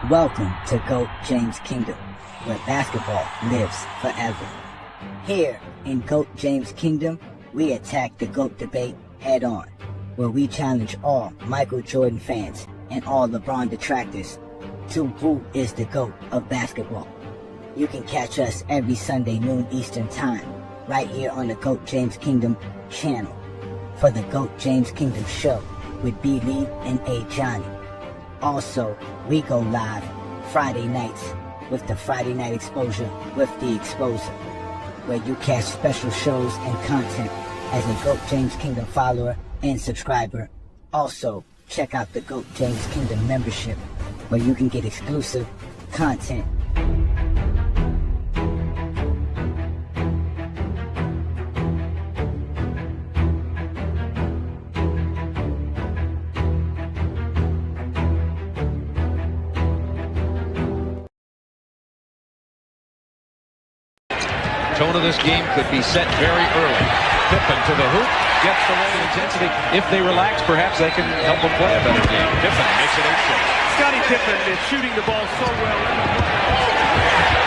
Welcome to GOAT James Kingdom, where basketball lives forever. Here in GOAT James Kingdom, we attack the GOAT debate head on, where we challenge all Michael Jordan fans and all LeBron detractors to who is the GOAT of basketball. You can catch us every Sunday noon Eastern Time, right here on the GOAT James Kingdom channel, for the GOAT James Kingdom show with B-Lee and Ajani. Also, we go live Friday nights with the Friday Night Exposure with the Exposer, where you catch special shows and content as a GOAT James Kingdom follower and subscriber. Also, check out the GOAT James Kingdom membership, where you can get exclusive content. Tone of this game could be set very early. Pippen to the hoop, gets the low intensity. If they relax, perhaps they can help them play a better game. Pippen makes it 8-6. Scottie Pippen is shooting the ball so well.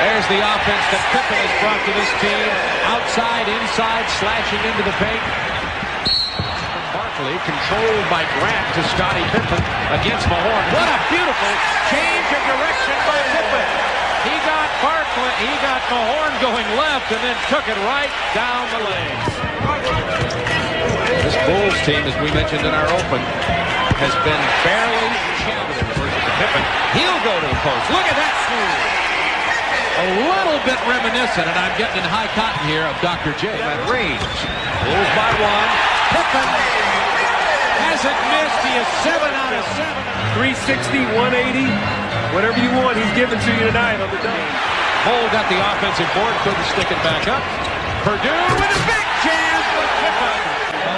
There's the offense that Pippen has brought to this team. Outside, inside, slashing into the paint. Barkley controlled by Grant to Scottie Pippen against Mahorn. What a beautiful change of direction by Pippen. He got Barkley, he got Mahorn going left and then took it right down the lanes. This Bulls team, as we mentioned in our open, has been barely challenged versus Pippen. He'll go to the post. Look at that move. A little bit reminiscent, and I'm getting in high cotton here, of Dr. J at range. Bulls by one. Pippen hasn't missed. He is 7 out of 7. 360, 180, whatever you want, he's giving to you tonight on the dome. Cole got the offensive board, couldn't stick it back up. Purdue with a big chance for Pippen.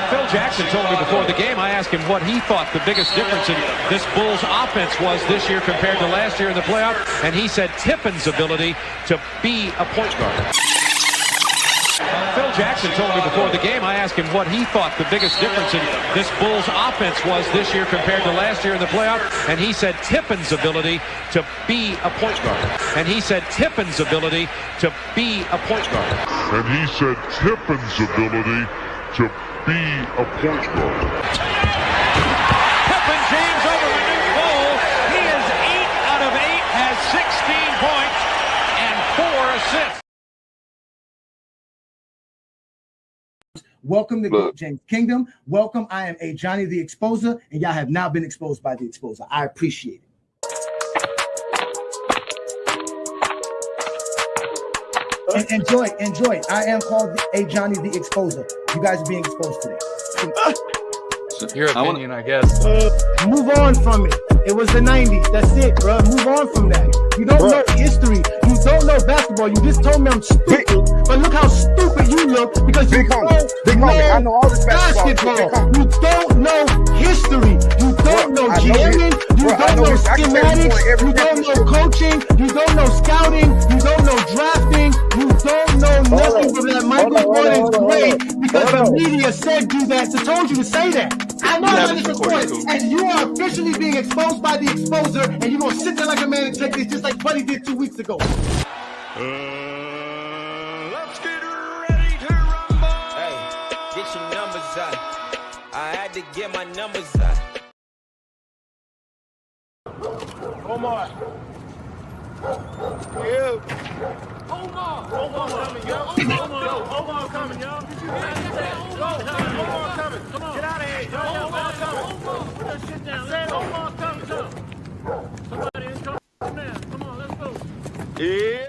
Phil Jackson told me before the game, I asked him what he thought the biggest difference in this Bulls offense was this year compared to last year in the playoff, and he said Pippen's ability to be a point guard. Phil Jackson told me before the game, I asked him what he thought the biggest difference in this Bulls offense was this year compared to last year in the playoff, and he said Pippen's ability to be a point guard. And he said Pippen's ability to be a point guard. And he said Pippen's ability to be a point guard. Pippen James over the new goal. He is 8 out of 8, has 16 points and 4 assists. Welcome to GOAT James Kingdom. Welcome. I am Ajani the Exposer, and y'all have now been exposed by the Exposer. I appreciate it. And enjoy. I am called Ajani the Exposer. You guys are being exposed today. Your opinion, I guess. Move on from it. It was the 90s. That's it, bro. Move on from that. You don't know history. You don't know basketball. You just told me I'm stupid. But look how stupid you look because you don't know basketball. You don't know history. You don't know jamming. You don't know schematics. You don't know coaching. You don't know scouting. You don't know drafting. You don't know nothing but that Michael Jordan's great because the media said do that. So told you to say that. I know that is recorded, and you are officially being exposed by the Exposer, and you're going to sit there like a man and take this just like Buddy did 2 weeks ago. Let's get ready to rumble. Hey, get your numbers out. I had to get my numbers out. Omar. Yeah. Omar coming, yo. Omar coming, yo. Did you hear that? Omar coming. Come on. Get out of here, yo. Omar coming. Put that shit down. I said Omar coming, come. Somebody is coming now. Come on, let's go. Yeah.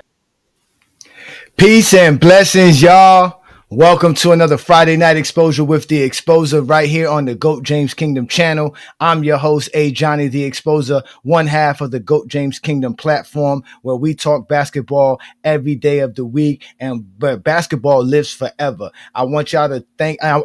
Peace and blessings, y'all. Welcome to another Friday Night Exposure with the Exposer right here on the GOAT James Kingdom channel. I'm your host, Ajani the Exposer, one half of the GOAT James Kingdom platform where we talk basketball every day of the week, but basketball lives forever. I want y'all to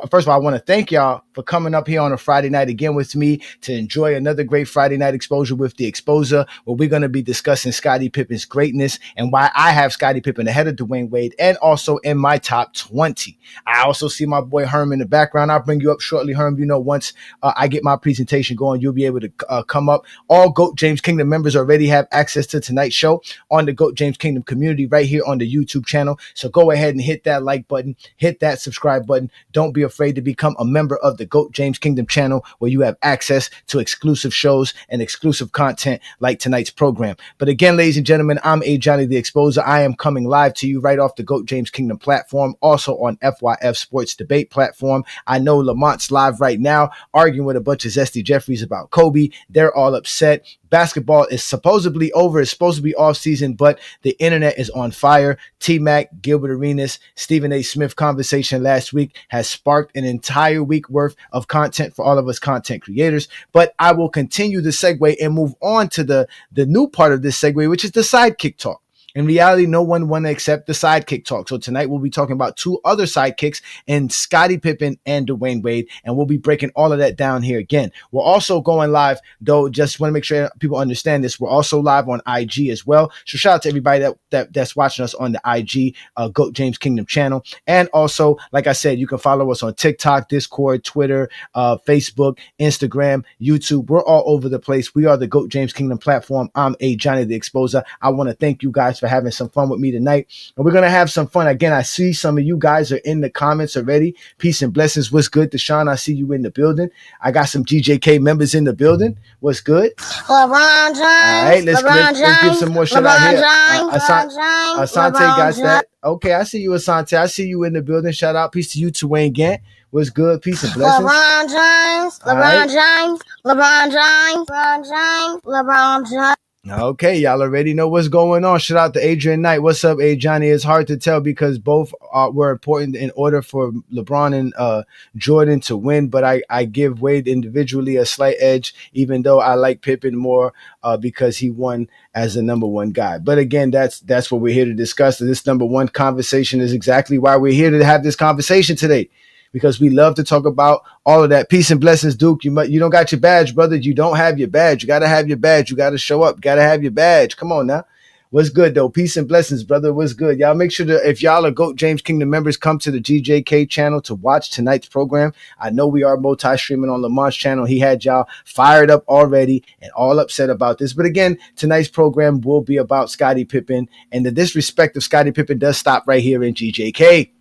first of all, I want to thank y'all for coming up here on a Friday night again with me to enjoy another great Friday Night Exposure with the Exposer, where we're going to be discussing Scottie Pippen's greatness and why I have Scottie Pippen ahead of Dwyane Wade and also in my top 20. 20. I also see my boy Herm in the background. I'll bring you up shortly, Herm. Once I get my presentation going, you'll be able to come up. All GOAT James Kingdom members already have access to tonight's show on the GOAT James Kingdom community right here on the YouTube channel. So go ahead and hit that like button, hit that subscribe button. Don't be afraid to become a member of the GOAT James Kingdom channel, where you have access to exclusive shows and exclusive content like tonight's program. But again, ladies and gentlemen, I'm Ajani the Exposer. I am coming live to you right off the GOAT James Kingdom platform, also on FYF Sports Debate platform. I know Lamont's live right now arguing with a bunch of zesty Jeffries about Kobe. They're all upset. Basketball is supposedly over. It's supposed to be off season, but the internet is on fire. T-Mac, Gilbert Arenas, Stephen A. Smith conversation last week has sparked an entire week worth of content for all of us content creators. But I will continue the segue and move on to the new part of this segue, which is the sidekick talk. In reality, no one want to accept the sidekick talk. So tonight we'll be talking about two other sidekicks in Scottie Pippen and Dwyane Wade, and we'll be breaking all of that down here again. We're also going live, though, just want to make sure people understand this. We're also live on IG as well. So shout out to everybody that's watching us on the IG GOAT James Kingdom channel. And also, like I said, you can follow us on TikTok, Discord, Twitter, Facebook, Instagram, YouTube. We're all over the place. We are the GOAT James Kingdom platform. I'm Ajani the Exposer. I want to thank you guys for having some fun with me tonight, and we're gonna have some fun again. I see some of you guys are in the comments already. Peace and blessings. What's good, Deshaun? I see you in the building. I got some GJK members in the building. What's good? LeBron James. All right, let's give some more shit out here. Asante got that. Okay, I see you, Asante. I see you in the building. Shout out, peace to you, Wayne Gant. What's good? Peace and blessings. LeBron James. LeBron James. LeBron James. LeBron James. LeBron James. Okay, y'all already know what's going on. Shout out to Adrian Knight. What's up, Ajani? It's hard to tell because both were important in order for LeBron and Jordan to win, but I give Wade individually a slight edge, even though I like Pippen more because he won as the number one guy. But again, that's what we're here to discuss. This number one conversation is exactly why we're here to have this conversation today, because we love to talk about all of that. Peace and blessings, Duke. You don't got your badge, brother. You don't have your badge. You got to have your badge. You got to show up. You got to have your badge. Come on now. What's good, though? Peace and blessings, brother. What's good? Y'all make sure that if y'all are GOAT James Kingdom members, come to the GJK channel to watch tonight's program. I know we are multi-streaming on Lamont's channel. He had y'all fired up already and all upset about this. But again, tonight's program will be about Scottie Pippen, and the disrespect of Scottie Pippen does stop right here in GJK.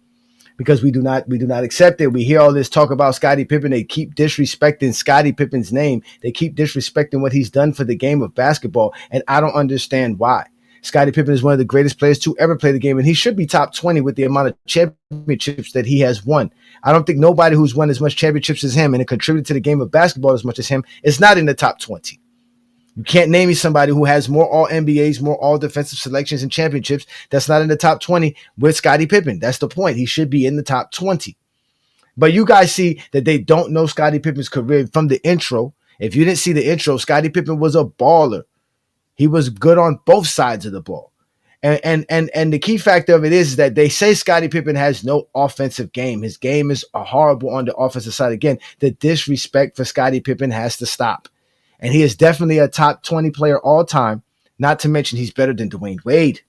Because we do not accept it. We hear all this talk about Scottie Pippen. They keep disrespecting Scottie Pippen's name. They keep disrespecting what he's done for the game of basketball. And I don't understand why. Scottie Pippen is one of the greatest players to ever play the game, and he should be top 20 with the amount of championships that he has won. I don't think nobody who's won as much championships as him and contributed to the game of basketball as much as him is not in the top 20. You can't name me somebody who has more All-NBAs, more All-Defensive selections and championships that's not in the top 20 with Scottie Pippen. That's the point. He should be in the top 20. But you guys see that they don't know Scottie Pippen's career from the intro. If you didn't see the intro, Scottie Pippen was a baller. He was good on both sides of the ball. And the key factor of it is that they say Scottie Pippen has no offensive game. His game is horrible on the offensive side. Again, the disrespect for Scottie Pippen has to stop. And he is definitely a top 20 player all time, not to mention he's better than Dwyane Wade.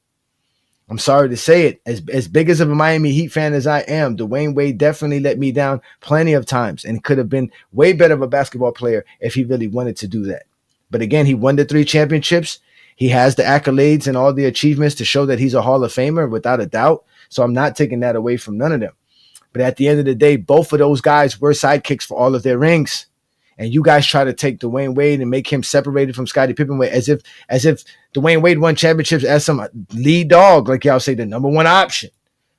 I'm sorry to say it. As big as of a Miami Heat fan as I am, Dwyane Wade definitely let me down plenty of times and could have been way better of a basketball player if he really wanted to do that. But again, he won the 3 championships. He has the accolades and all the achievements to show that he's a Hall of Famer without a doubt. So I'm not taking that away from none of them. But at the end of the day, both of those guys were sidekicks for all of their rings. And you guys try to take Dwyane Wade and make him separated from Scottie Pippen as if Dwyane Wade won championships as some lead dog, like y'all say, the number one option,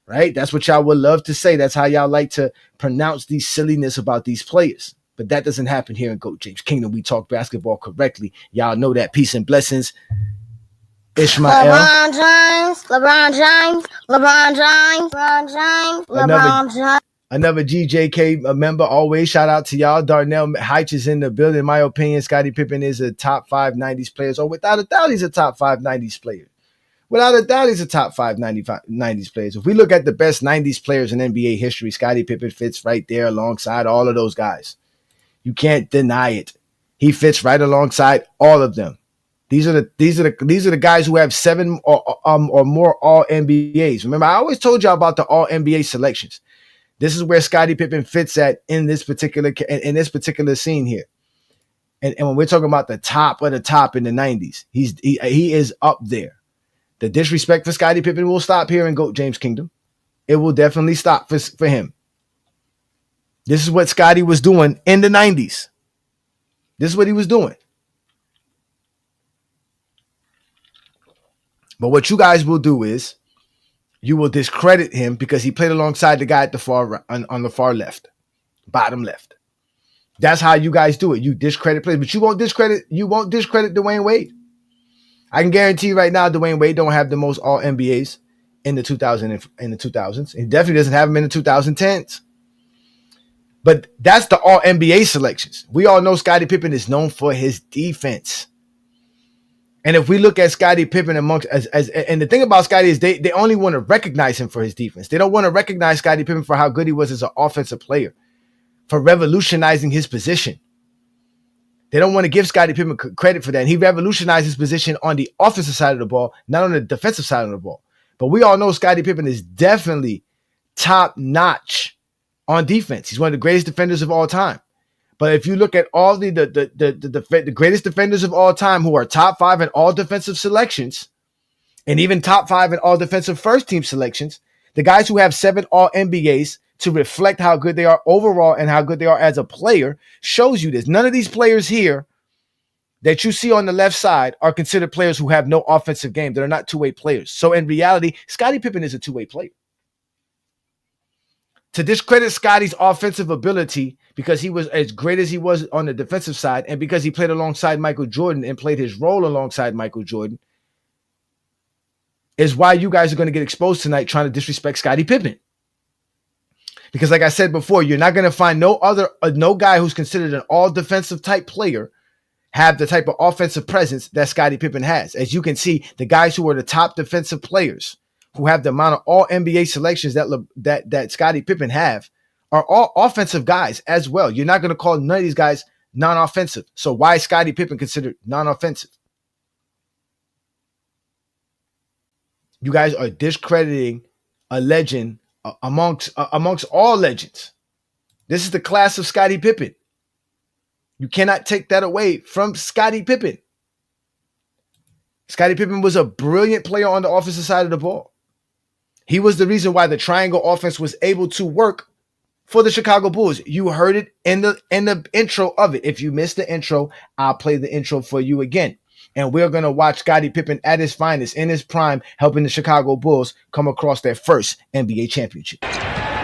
right? That's what y'all would love to say. That's how y'all like to pronounce these silliness about these players. But that doesn't happen here in GOAT James Kingdom. We talk basketball correctly. Y'all know that. Peace and blessings. Ishmael. LeBron James. LeBron James. LeBron James. LeBron James. LeBron James. Another GJK member, always shout out to y'all. Darnell Heitch is in the building. In my opinion, Scottie Pippen is a top 5 90s player. So without a doubt, he's a top 5 90s player. Without a doubt, he's a top 5 90s players. If we look at the best 90s players in NBA history, Scottie Pippen fits right there alongside all of those guys. You can't deny it. He fits right alongside all of them. These are the guys who have 7 or more All-NBAs. Remember, I always told y'all about the All-NBA selections. This is where Scottie Pippen fits at in this particular scene here. And when we're talking about the top of the top in the 90s, he is up there. The disrespect for Scottie Pippen will stop here in GOAT James Kingdom. It will definitely stop for him. This is what Scottie was doing in the 90s. This is what he was doing. But what you guys will do is you will discredit him because he played alongside the guy at the far on the far left, bottom left. That's how you guys do it. You discredit players, but you won't discredit Dwyane Wade. I can guarantee you right now, Dwyane Wade don't have the most All NBAs in the 2000s. He definitely doesn't have them in the 2010s. But that's the All NBA selections. We all know Scottie Pippen is known for his defense. And if we look at Scottie Pippen and the thing about Scottie is they only want to recognize him for his defense. They don't want to recognize Scottie Pippen for how good he was as an offensive player, for revolutionizing his position. They don't want to give Scottie Pippen credit for that. And he revolutionized his position on the offensive side of the ball, not on the defensive side of the ball. But we all know Scottie Pippen is definitely top notch on defense. He's one of the greatest defenders of all time. But if you look at all the greatest defenders of all time who are top 5 in all defensive selections, and even top 5 in all defensive first team selections, the guys who have 7 All NBAs to reflect how good they are overall and how good they are as a player shows you this. None of these players here that you see on the left side are considered players who have no offensive game. They're not two-way players. So in reality, Scottie Pippen is a two-way player. To discredit Scottie's offensive ability because he was as great as he was on the defensive side and because he played alongside Michael Jordan and played his role alongside Michael Jordan is why you guys are going to get exposed tonight trying to disrespect Scottie Pippen. Because like I said before, you're not going to find no guy who's considered an all defensive type player have the type of offensive presence that Scottie Pippen has. As you can see, the guys who are the top defensive players who have the amount of all NBA selections that Scottie Pippen have are all offensive guys as well. You're not going to call none of these guys non-offensive. So why is Scottie Pippen considered non-offensive? You guys are discrediting a legend amongst all legends. This is the class of Scottie Pippen. You cannot take that away from Scottie Pippen. Scottie Pippen was a brilliant player on the offensive side of the ball. He was the reason why the triangle offense was able to work for the Chicago Bulls. You heard it in the intro of it. If you missed the intro, I'll play the intro for you again. And we're going to watch Scottie Pippen at his finest, in his prime, helping the Chicago Bulls come across their first NBA championship.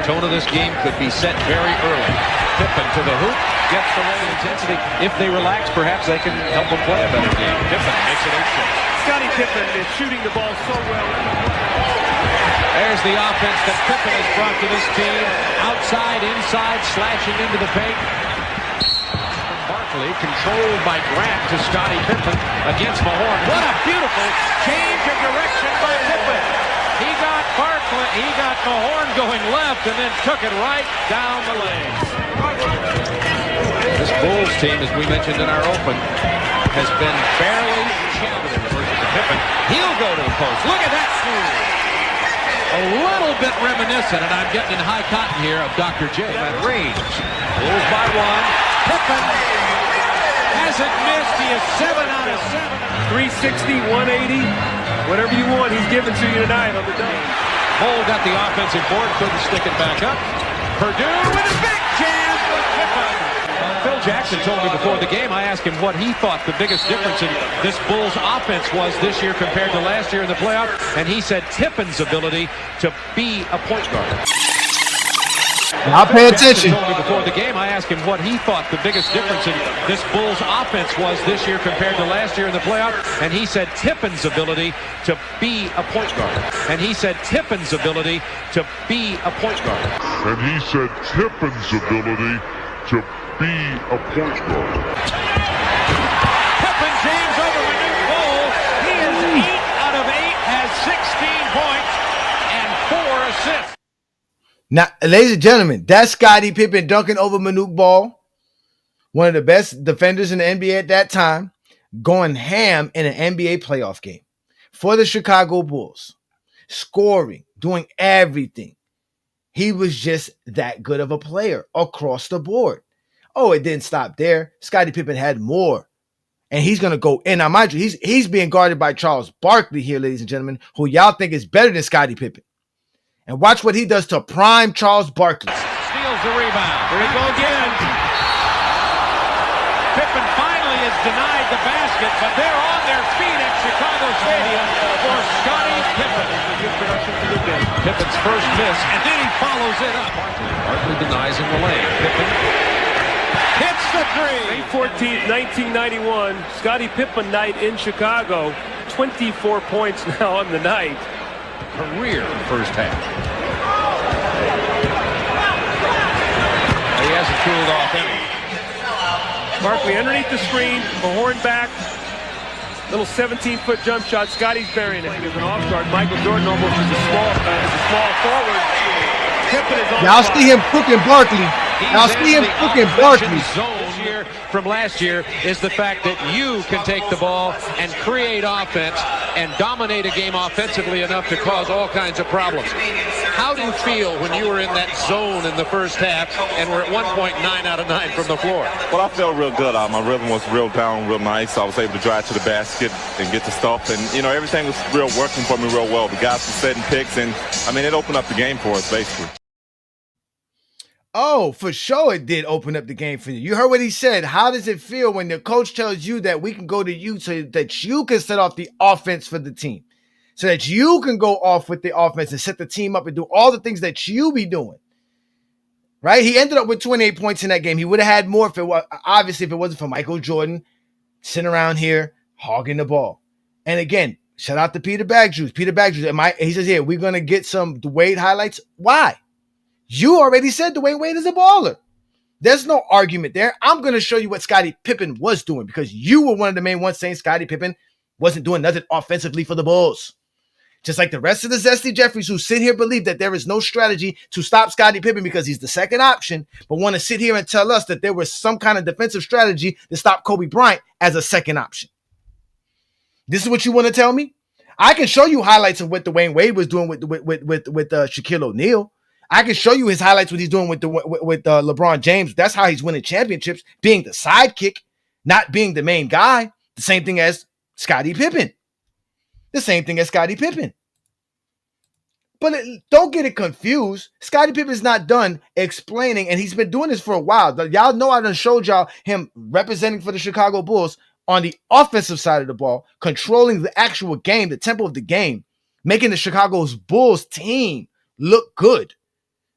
Tone of this game could be set very early. Pippen to the hoop, gets the low intensity. If they relax, perhaps they can help them play a better game. Pippen makes it 8-6. Scottie Pippen is shooting the ball so well. There's the offense that Pippen has brought to this team. Outside, inside, slashing into the paint. Barkley controlled by Grant to Scottie Pippen against Mahorn. What a beautiful change of direction by Pippen. He got Mahorn going left and then took it right down the lane. This Bulls team, as we mentioned in our open, has been barely challenged versus Pippen. He'll go to the post. Look at that move. A little bit reminiscent, and I'm getting in high cotton here, of Dr. J. At range. Bulls by 1. Pippen hasn't missed. He is 7 out of 7. 360, 180, whatever you want, he's giving to you tonight on the dunk. Cole got the offensive board, couldn't stick it back up. Purdue with a big chance for Pippen. Phil Jackson told me before the game, I asked him what he thought the biggest difference in this Bulls offense was this year compared to last year in the playoff, and he said Pippen's ability to be a point guard. Now pay attention. Told me before the game, I asked him what he thought the biggest difference in this Bulls offense was this year compared to last year in the playoff, and he said Pippen's ability to be a point guard. And he said Pippen's ability to be a point guard. And he said Pippen's ability to be a point guard. Pippen James over Manute Bol. He is 8 out of 8, has 16 points and 4 assists. Now, ladies and gentlemen, that's Scottie Pippen dunking over Manute Bol, one of the best defenders in the NBA at that time, going ham in an NBA playoff game for the Chicago Bulls, scoring, doing everything. He was just that good of a player across the board. Oh, it didn't stop there. Scottie Pippen had more. And he's going to go in. Now, mind you, he's being guarded by Charles Barkley here, ladies and gentlemen, who y'all think is better than Scottie Pippen. And watch what he does to prime Charles Barkley. Steals the rebound. Here he goes again. Pippen finally is denied the basket, but they're on their feet at Chicago Stadium for Scottie Pippen. Good production for the day. Pippen's first miss, and then he follows it up. Barkley denies him the lane. Pippen hits the three. May 14th, 1991, Scottie Pippen night in Chicago. 24 points now on the night. Career first half. He hasn't cooled off any. Barkley underneath the screen, the horn back. Little 17-foot jump shot. Scottie's burying it. There's an off guard. Michael Jordan almost is a small forward. Pippen is on. Y'all see him cooking Barkley. Y'all see him cooking Barkley. This year from last year is the fact that you can take the ball and create offense and dominate a game offensively enough to cause all kinds of problems. How do you feel when you were in that zone in the first half and were at 1 point 9 out of 9 from the floor? Well, I felt real good. My rhythm was real down, real nice. I was able to drive to the basket and get the stuff. And, you know, everything was real working for me real well. The guys were setting picks, and, I mean, it opened up the game for us, basically. Oh, for sure it did open up the game for you. You heard what he said. How does it feel when the coach tells you that we can go to you so that you can set off the offense for the team? So that you can go off with the offense and set the team up and do all the things that you be doing. Right? He ended up with 28 points in that game. He would have had more if it was, obviously, if it wasn't for Michael Jordan sitting around here hogging the ball. And again, shout out to Peter Bagjuice. Peter Bagjuice, he says, yeah, we're going to get some Wade highlights. Why? You already said Dwyane Wade is a baller. There's no argument there. I'm going to show you what Scottie Pippen was doing because you were one of the main ones saying Scottie Pippen wasn't doing nothing offensively for the Bulls. Just like the rest of the Zesty Jeffries who sit here believe that there is no strategy to stop Scottie Pippen because he's the second option, but want to sit here and tell us that there was some kind of defensive strategy to stop Kobe Bryant as a second option. This is what you want to tell me? I can show you highlights of what Dwyane Wade was doing with Shaquille O'Neal. I can show you his highlights what he's doing with LeBron James. That's how he's winning championships, being the sidekick, not being the main guy. The same thing as Scottie Pippen. The same thing as Scottie Pippen. But don't get it confused. Scottie Pippen's not done explaining, and he's been doing this for a while. Y'all know I done showed y'all him representing for the Chicago Bulls on the offensive side of the ball, controlling the actual game, the tempo of the game, making the Chicago Bulls team look good.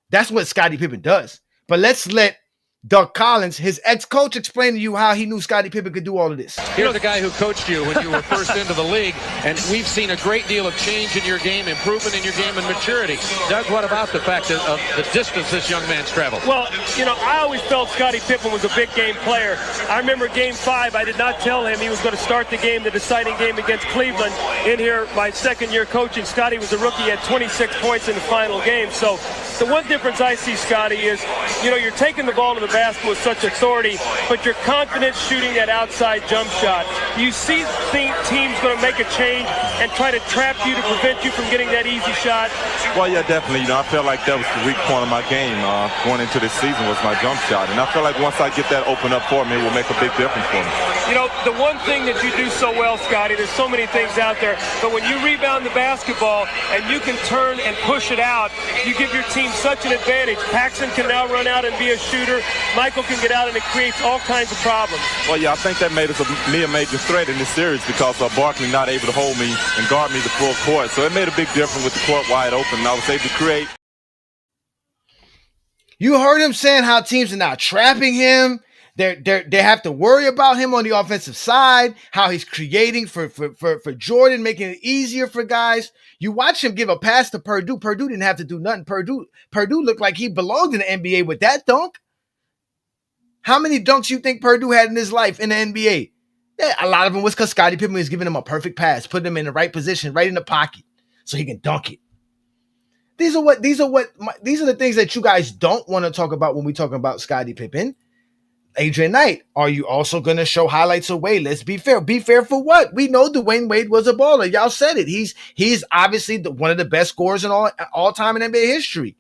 That's what Scottie Pippen does. But let's let Doug Collins, his ex-coach, explain to you how he knew Scottie Pippen could do all of this. Here's the guy who coached you when you were first into the league, and we've seen a great deal of change in your game, improvement in your game, and maturity. Doug, what about the fact of the distance this young man's traveled? Well, you know, I always felt Scottie Pippen was a big game player. I remember Game 5, I did not tell him he was going to start the game, the deciding game against Cleveland. In here, my second year coaching, Scottie was a rookie, he had 26 points in the final game. So the one difference I see, Scottie, is, you know, you're taking the ball to the basket with such authority, but you're confident shooting that outside jump shot. You see teams going to make a change and try to trap you to prevent you from getting that easy shot. Well, yeah, definitely. You know, I felt like that was the weak point of my game going into this season was my jump shot. And I feel like once I get that open up for me, it will make a big difference for me. You know, the one thing that you do so well, Scottie, there's so many things out there, but when you rebound the basketball and you can turn and push it out, you give your team such an advantage. Paxson can now run out and be a shooter. Michael can get out, and it creates all kinds of problems. Well, yeah, I think that made us a major threat in this series because Barkley not able to hold me and guard me the full court. So it made a big difference with the court wide open, and I was able to create. You heard him saying how teams are now trapping him. They have to worry about him on the offensive side, how he's creating for Jordan, making it easier for guys. You watch him give a pass to Purdue. Purdue didn't have to do nothing. Purdue looked like he belonged in the NBA with that dunk. How many dunks you think Purdue had in his life in the NBA? Yeah, a lot of them was because Scottie Pippen was giving him a perfect pass, putting him in the right position, right in the pocket, so he can dunk it. These are the things that you guys don't want to talk about when we talk about Scottie Pippen. Adrian Knight, are you also going to show highlights of Wade? Let's be fair. Be fair for what? We know Dwyane Wade was a baller. Y'all said it. He's obviously one of the best scorers in all time in NBA history.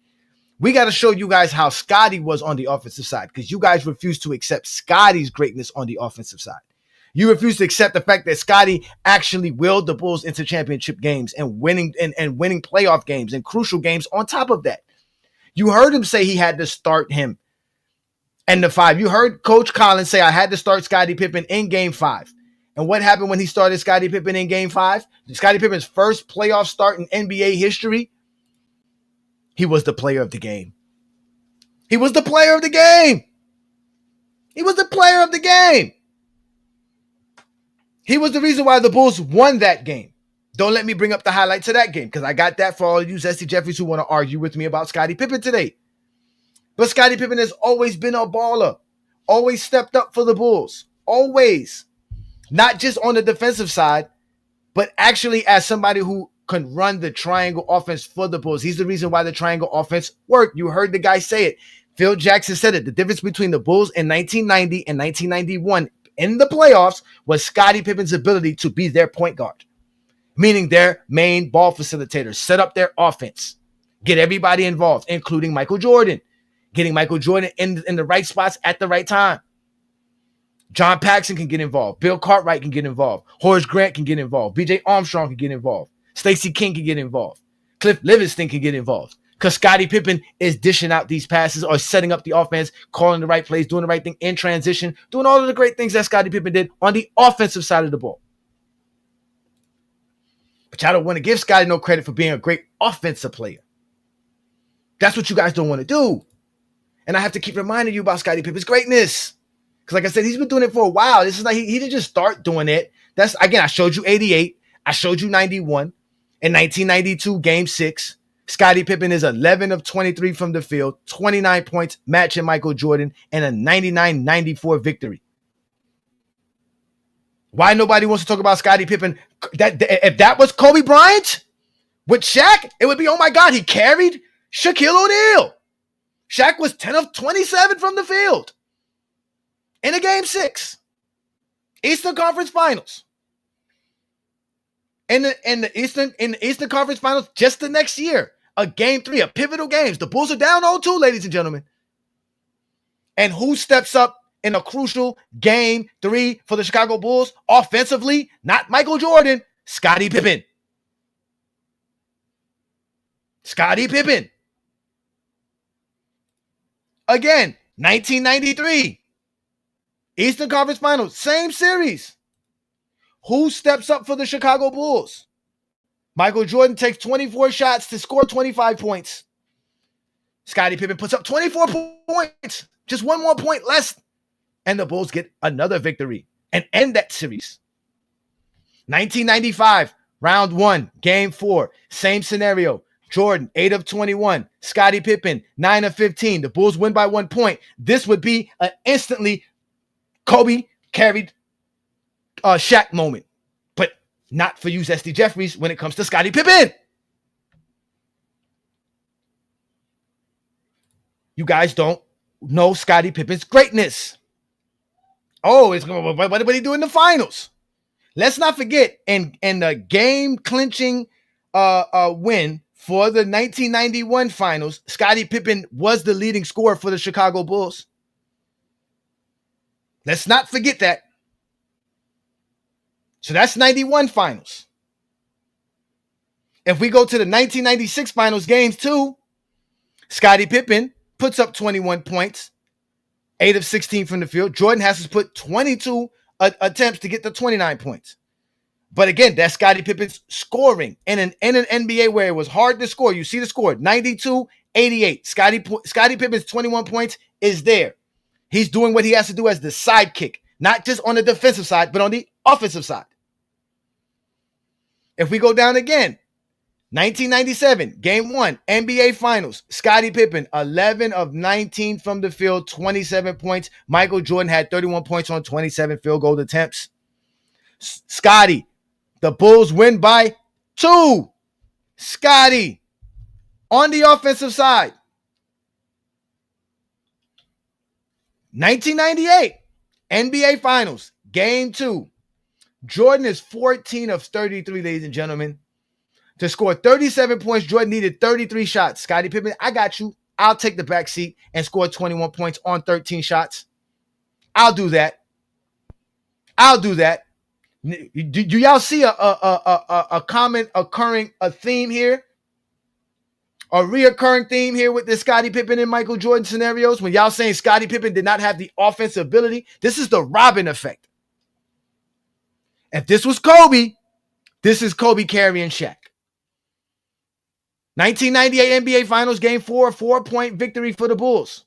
We got to show you guys how Scottie was on the offensive side because you guys refuse to accept Scottie's greatness on the offensive side. You refuse to accept the fact that Scottie actually willed the Bulls into championship games and winning playoff games and crucial games on top of that. You heard him say he had to start him in the 5. You heard Coach Collins say, I had to start Scottie Pippen in game 5. And what happened when he started Scottie Pippen in game 5? Scottie Pippen's first playoff start in NBA history, he was the player of the game. He was the player of the game. He was the player of the game. He was the reason why the Bulls won that game. Don't let me bring up the highlights of that game because I got that for all of you Zesty Jeffries who want to argue with me about Scottie Pippen today. But Scottie Pippen has always been a baller. Always stepped up for the Bulls. Always. Not just on the defensive side, but actually as somebody who can run the triangle offense for the Bulls. He's the reason why the triangle offense worked. You heard the guy say it. Phil Jackson said it. The difference between the Bulls in 1990 and 1991 in the playoffs was Scottie Pippen's ability to be their point guard, meaning their main ball facilitator, set up their offense, get everybody involved, including Michael Jordan, getting Michael Jordan in the right spots at the right time. John Paxson can get involved. Bill Cartwright can get involved. Horace Grant can get involved. B.J. Armstrong can get involved. Stacey King can get involved. Cliff Livingston can get involved. Because Scottie Pippen is dishing out these passes or setting up the offense, calling the right plays, doing the right thing in transition, doing all of the great things that Scottie Pippen did on the offensive side of the ball. But y'all don't want to give Scottie no credit for being a great offensive player. That's what you guys don't want to do. And I have to keep reminding you about Scottie Pippen's greatness. Because like I said, he's been doing it for a while. This is like he didn't just start doing it. That's, again, I showed you 88. I showed you 91. In 1992, game 6, Scottie Pippen is 11 of 23 from the field, 29 points, matching Michael Jordan, and a 99-94 victory. Why nobody wants to talk about Scottie Pippen? If that was Kobe Bryant with Shaq, it would be, oh my God, he carried Shaquille O'Neal. Shaq was 10 of 27 from the field in a game 6. Eastern Conference Finals. In the Eastern Conference Finals just the next year, a game 3, a pivotal games. The Bulls are down 0-2, ladies and gentlemen. And who steps up in a crucial game 3 for the Chicago Bulls offensively? Not Michael Jordan, Scottie Pippen. Scottie Pippen. Again, 1993. Eastern Conference Finals, same series. Who steps up for the Chicago Bulls? Michael Jordan takes 24 shots to score 25 points. Scottie Pippen puts up 24 points. Just one more point less. And the Bulls get another victory and end that series. 1995, round 1, game 4. Same scenario. Jordan, 8 of 21. Scottie Pippen, 9 of 15. The Bulls win by 1 point. This would be an instantly Kobe carried Shaq moment. But not for you, Zesty Jeffries, when it comes to Scottie Pippen. You guys don't know Scottie Pippen's greatness. Oh, what did he do in the finals? Let's not forget, in the game-clinching win for the 1991 finals, Scottie Pippen was the leading scorer for the Chicago Bulls. Let's not forget that. So that's 91 finals. If we go to the 1996 finals, games 2, Scottie Pippen puts up 21 points, 8 of 16 from the field. Jordan has to put 22 attempts to get the 29 points. But again, that's Scottie Pippen's scoring in an NBA where it was hard to score. You see the score, 92-88. Scottie Pippen's 21 points is there. He's doing what he has to do as the sidekick, not just on the defensive side, but on the offensive side. If we go down again, 1997, game 1, NBA Finals. Scottie Pippen, 11 of 19 from the field, 27 points. Michael Jordan had 31 points on 27 field goal attempts. Scottie, the Bulls win by 2. Scottie, on the offensive side. 1998, NBA Finals, game 2. Jordan is 14 of 33, ladies and gentlemen. To score 37 points, Jordan needed 33 shots. Scottie Pippen, I got you. I'll take the back seat and score 21 points on 13 shots. I'll do that. Do y'all see a common occurring theme here? A reoccurring theme here with the Scottie Pippen and Michael Jordan scenarios? When y'all saying Scottie Pippen did not have the offensive ability, this is the Robin effect. If this was Kobe, this is Kobe carrying Shaq. 1998 NBA Finals, Game 4, 4-point victory for the Bulls.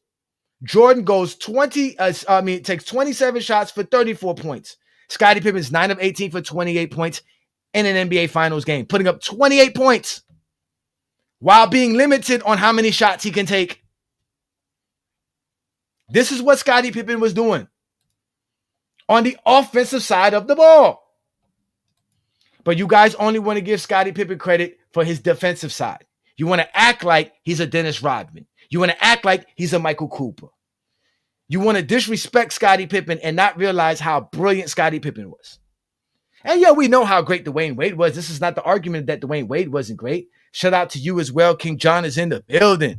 Jordan goes takes 27 shots for 34 points. Scottie Pippen's 9 of 18 for 28 points in an NBA Finals game, putting up 28 points while being limited on how many shots he can take. This is what Scottie Pippen was doing on the offensive side of the ball. But you guys only want to give Scottie Pippen credit for his defensive side. You want to act like he's a Dennis Rodman. You want to act like he's a Michael Cooper. You want to disrespect Scottie Pippen and not realize how brilliant Scottie Pippen was. And yeah, we know how great Dwyane Wade was. This is not the argument that Dwyane Wade wasn't great. Shout out to you as well. King John is in the building.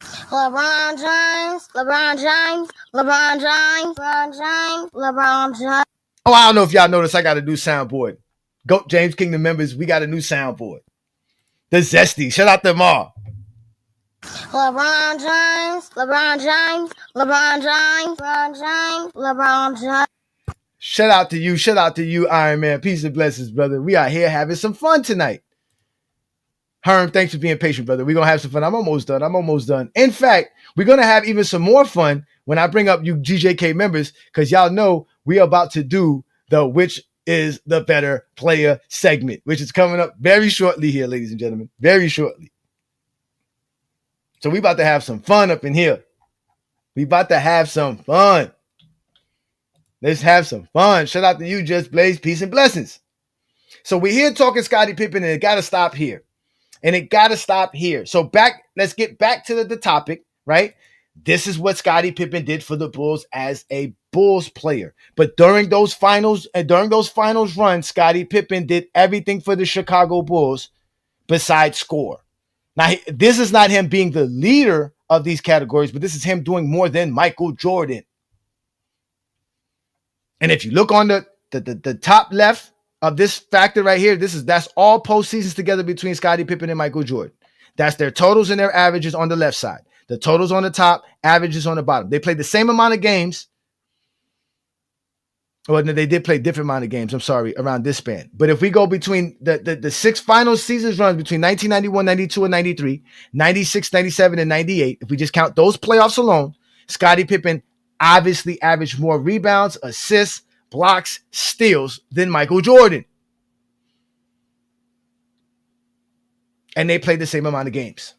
LeBron James, LeBron James, LeBron James, LeBron James, LeBron James. Oh, I don't know if y'all noticed I got a new soundboard. GOAT James Kingdom members, we got a new soundboard. The Zesty. Shout out to them all. LeBron James, LeBron James, LeBron James, LeBron James, LeBron James. Shout out to you, Iron Man. Peace and blessings, brother. We are here having some fun tonight. Herm, thanks for being patient, brother. We're going to have some fun. I'm almost done. In fact, we're going to have even some more fun when I bring up you GJK members, because y'all know we are about to do the Which is the Better Player segment, which is coming up very shortly here, ladies and gentlemen. Very shortly. So we about to have some fun up in here. We about to have some fun. Let's have some fun. Shout out to you, Just Blaze. Peace and blessings. So we're here talking Scottie Pippen, and it got to stop here. So let's get back to the topic, right? This is what Scottie Pippen did for the Bulls as a Bulls player. But during those finals runs, Scottie Pippen did everything for the Chicago Bulls besides score. Now, this is not him being the leader of these categories, but this is him doing more than Michael Jordan. And if you look on the top left of this factor right here, that's all postseasons together between Scottie Pippen and Michael Jordan. That's their totals and their averages on the left side. The totals on the top, averages on the bottom. They played the same amount of games. Well, no, they did play different amount of games, around this span. But if we go between the 6 final seasons runs between 1991, 92, and 93, 96, 97, and 98, if we just count those playoffs alone, Scottie Pippen obviously averaged more rebounds, assists, blocks, steals than Michael Jordan. And they played the same amount of games.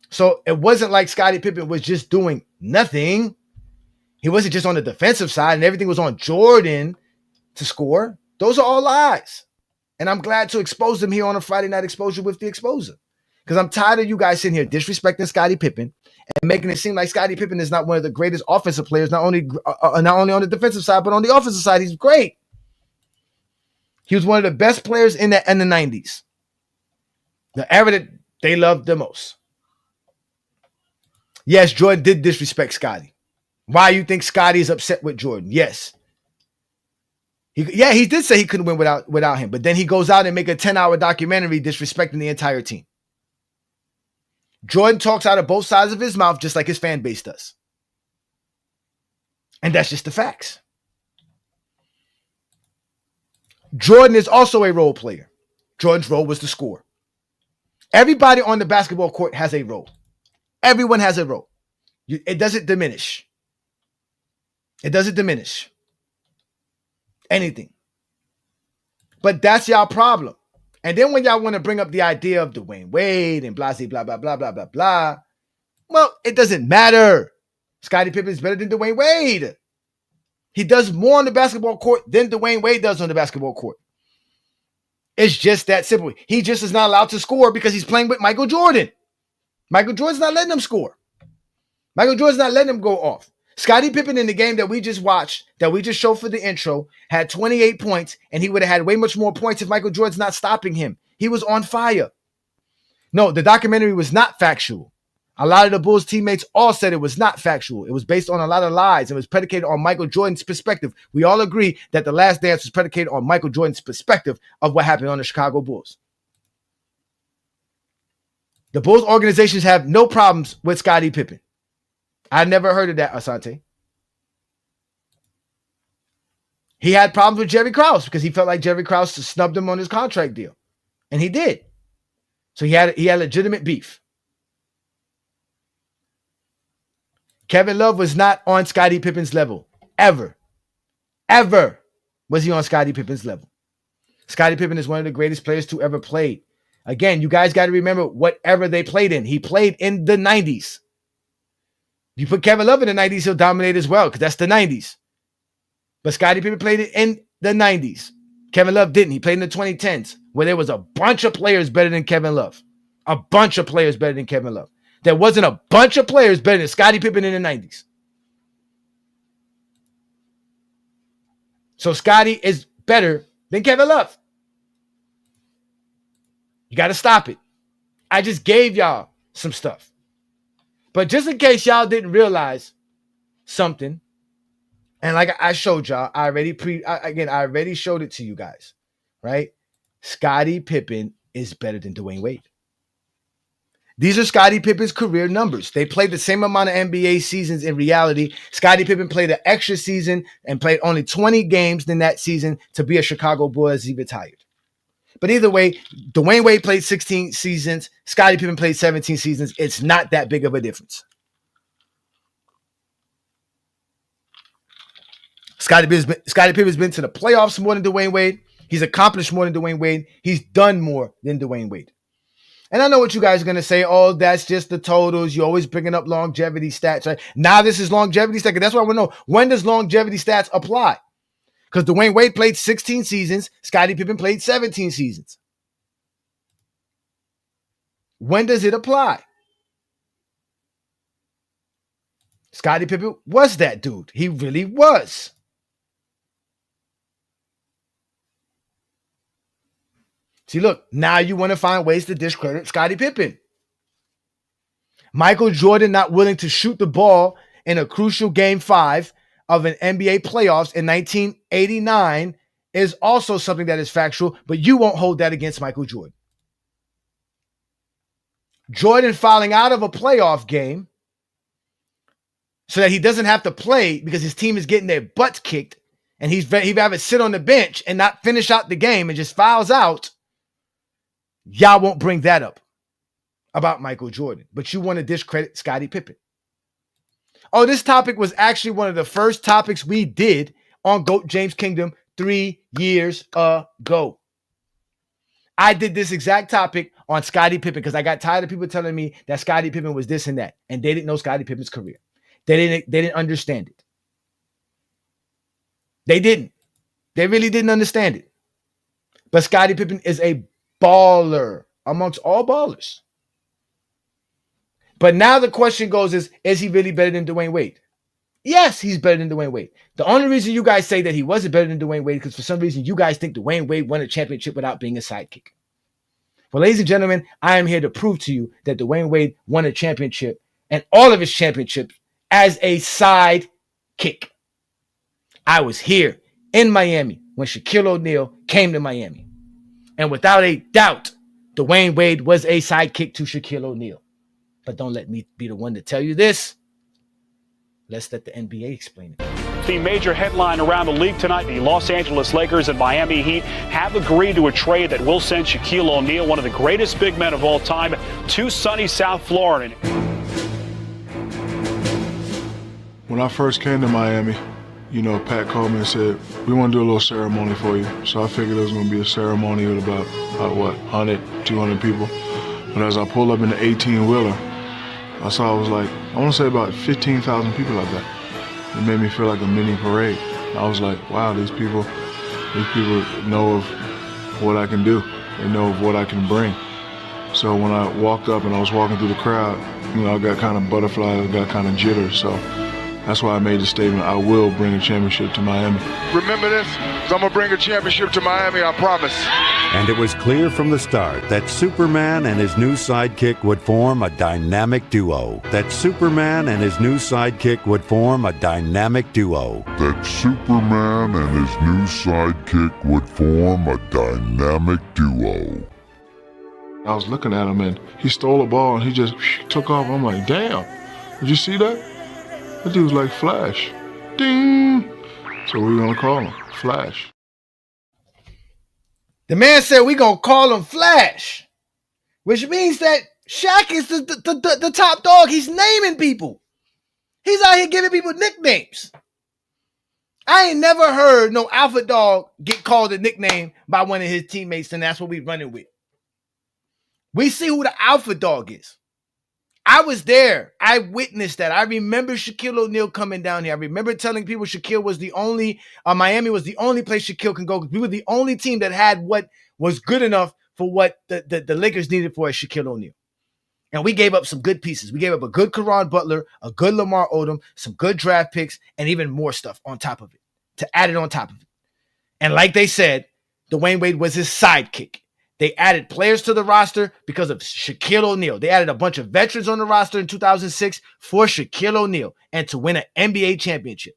So it wasn't like Scottie Pippen was just doing nothing. He wasn't just on the defensive side and everything was on Jordan to score. Those are all lies. And I'm glad to expose them here on a Friday Night Exposure with the Exposer. Because I'm tired of you guys sitting here disrespecting Scottie Pippen and making it seem like Scottie Pippen is not one of the greatest offensive players, not only on the defensive side, but on the offensive side, he's great. He was one of the best players in the 90s. The era that they loved the most. Yes, Jordan did disrespect Scottie. Why you think Scottie is upset with Jordan? Yes. He did say he couldn't win without him, but then he goes out and make a 10-hour documentary disrespecting the entire team. Jordan talks out of both sides of his mouth just like his fan base does. And that's just the facts. Jordan is also a role player. Jordan's role was to score. Everybody on the basketball court has a role. Everyone has a role. It doesn't diminish. It doesn't diminish anything. But that's y'all problem. And then when y'all want to bring up the idea of Dwyane Wade and blah, blah, blah, blah, blah, blah, blah, well, it doesn't matter. Scottie Pippen is better than Dwyane Wade. He does more on the basketball court than Dwyane Wade does on the basketball court. It's just that simple. He just is not allowed to score because he's playing with Michael Jordan. Michael Jordan's not letting him score. Michael Jordan's not letting him go off. Scottie Pippen in the game that we just watched, that we just showed for the intro, had 28 points, and he would have had way much more points if Michael Jordan's not stopping him. He was on fire. No, the documentary was not factual. A lot of the Bulls teammates all said it was not factual. It was based on a lot of lies. It was predicated on Michael Jordan's perspective. We all agree that The Last Dance was predicated on Michael Jordan's perspective of what happened on the Chicago Bulls. The Bulls organizations have no problems with Scottie Pippen. I never heard of that, Asante. He had problems with Jerry Krause because he felt like Jerry Krause snubbed him on his contract deal. And he did. So he had legitimate beef. Kevin Love was not on Scottie Pippen's level. Ever was he on Scottie Pippen's level. Scottie Pippen is one of the greatest players to ever play. Again, you guys got to remember whatever they played in. He played in the 90s. You put Kevin Love in the 90s, he'll dominate as well because that's the 90s. But Scottie Pippen played it in the 90s. Kevin Love didn't. He played in the 2010s where there was a bunch of players better than Kevin Love. A bunch of players better than Kevin Love. There wasn't a bunch of players better than Scottie Pippen in the 90s. So Scottie is better than Kevin Love. You got to stop it. I just gave y'all some stuff. But just in case y'all didn't realize something, and like I showed y'all, I already showed it to you guys, right? Scottie Pippen is better than Dwyane Wade. These are Scottie Pippen's career numbers. They played the same amount of NBA seasons in reality. Scottie Pippen played an extra season and played only 20 games in that season to be a Chicago Bull as he retired. But either way, Dwyane Wade played 16 seasons. Scottie Pippen played 17 seasons. It's not that big of a difference. Scottie Pippen's been to the playoffs more than Dwyane Wade. He's accomplished more than Dwyane Wade. He's done more than Dwyane Wade. And I know what you guys are going to say. Oh, that's just the totals. You're always bringing up longevity stats, right? Now this is longevity stats. That's why I want to know, when does longevity stats apply? Because Dwyane Wade played 16 seasons. Scottie Pippen played 17 seasons. When does it apply? Scottie Pippen was that dude. He really was. See, look, now you want to find ways to discredit Scottie Pippen. Michael Jordan not willing to shoot the ball in a crucial Game 5 of an NBA playoffs in 1989 is also something that is factual, but you won't hold that against Michael Jordan. Jordan fouling out of a playoff game so that he doesn't have to play because his team is getting their butts kicked and he'd rather sit on the bench and not finish out the game and just fouls out. Y'all won't bring that up about Michael Jordan, but you want to discredit Scottie Pippen. Oh, this topic was actually one of the first topics we did on GOAT James Kingdom 3 years ago. I did this exact topic on Scottie Pippen because I got tired of people telling me that Scottie Pippen was this and that, and they didn't know Scottie Pippen's career. They didn't understand it. They didn't. They really didn't understand it. But Scottie Pippen is a baller amongst all ballers. But now the question goes is he really better than Dwyane Wade? Yes, he's better than Dwyane Wade. The only reason you guys say that he wasn't better than Dwyane Wade is because for some reason you guys think Dwyane Wade won a championship without being a sidekick. Well, ladies and gentlemen, I am here to prove to you that Dwyane Wade won a championship and all of his championships as a sidekick. I was here in Miami when Shaquille O'Neal came to Miami. And without a doubt, Dwyane Wade was a sidekick to Shaquille O'Neal. But don't let me be the one to tell you this. Let's let the NBA explain it. The major headline around the league tonight, the Los Angeles Lakers and Miami Heat have agreed to a trade that will send Shaquille O'Neal, one of the greatest big men of all time, to sunny South Florida. When I first came to Miami, Pat called me and said, we want to do a little ceremony for you. So I figured it was going to be a ceremony with about 100, 200 people. But as I pulled up in the 18-wheeler, I want to say about 15,000 people out there. It made me feel like a mini parade. I was like, wow, these people know of what I can do. They know of what I can bring. So when I walked up and I was walking through the crowd, I got kind of butterflies, I got kind of jitters. So That's why I made the statement, I will bring a championship to Miami. Remember this? 'Cause I'm going to bring a championship to Miami, I promise. And it was clear from the start that Superman and his new sidekick would form a dynamic duo. That Superman and his new sidekick would form a dynamic duo. That Superman and his new sidekick would form a dynamic duo. I was looking at him and he stole a ball and he just took off. I'm like, damn, did you see that? That dude was like Flash. Ding! So we're gonna call him Flash. The man said we gonna call him Flash, which means that Shaq is the top dog. He's naming people. He's out here giving people nicknames. I ain't never heard no alpha dog get called a nickname by one of his teammates, and that's what we running with. We see who the alpha dog is. I was there. I witnessed that. I remember Shaquille O'Neal coming down here. I remember telling people Shaquille was the only, Miami was the only place Shaquille can go. We were the only team that had what was good enough for what the Lakers needed for a Shaquille O'Neal. And we gave up some good pieces. We gave up a good Caron Butler, a good Lamar Odom, some good draft picks, and even more stuff on top of it, to add it on top of it. And like they said, Dwyane Wade was his sidekick. They added players to the roster because of Shaquille O'Neal. They added a bunch of veterans on the roster in 2006 for Shaquille O'Neal and to win an NBA championship.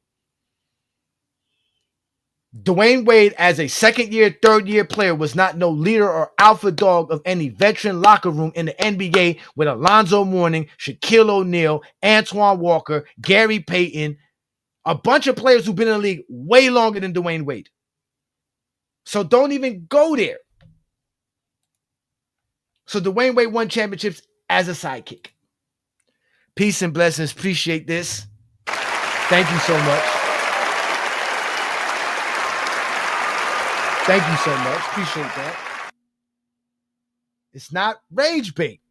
Dwyane Wade, as a second-year, third-year player, was not no leader or alpha dog of any veteran locker room in the NBA with Alonzo Mourning, Shaquille O'Neal, Antoine Walker, Gary Payton, a bunch of players who've been in the league way longer than Dwyane Wade. So don't even go there. So Dwyane Wade won championships as a sidekick. Peace and blessings. Appreciate this. Thank you so much. Thank you so much. Appreciate that. It's not rage bait.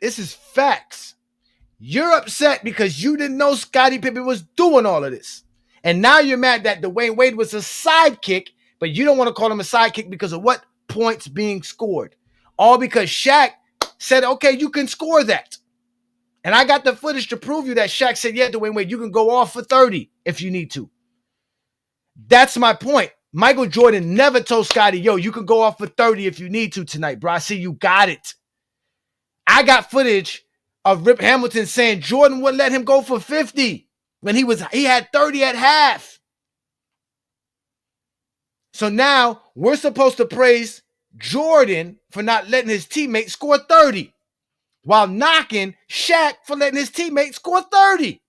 This is facts. You're upset because you didn't know Scottie Pippen was doing all of this. And now you're mad that Dwyane Wade was a sidekick, but you don't want to call him a sidekick because of what points being scored. All because Shaq said, okay, you can score that. And I got the footage to prove you that Shaq said, yeah, Dwyane Wade, you can go off for 30 if you need to. That's my point. Michael Jordan never told Scottie, yo, you can go off for 30 if you need to tonight, bro. I see you got it. I got footage of Rip Hamilton saying Jordan wouldn't let him go for 50 when he had 30 at half. So now we're supposed to praise Jordan for not letting his teammate score 30 while knocking Shaq for letting his teammate score 30.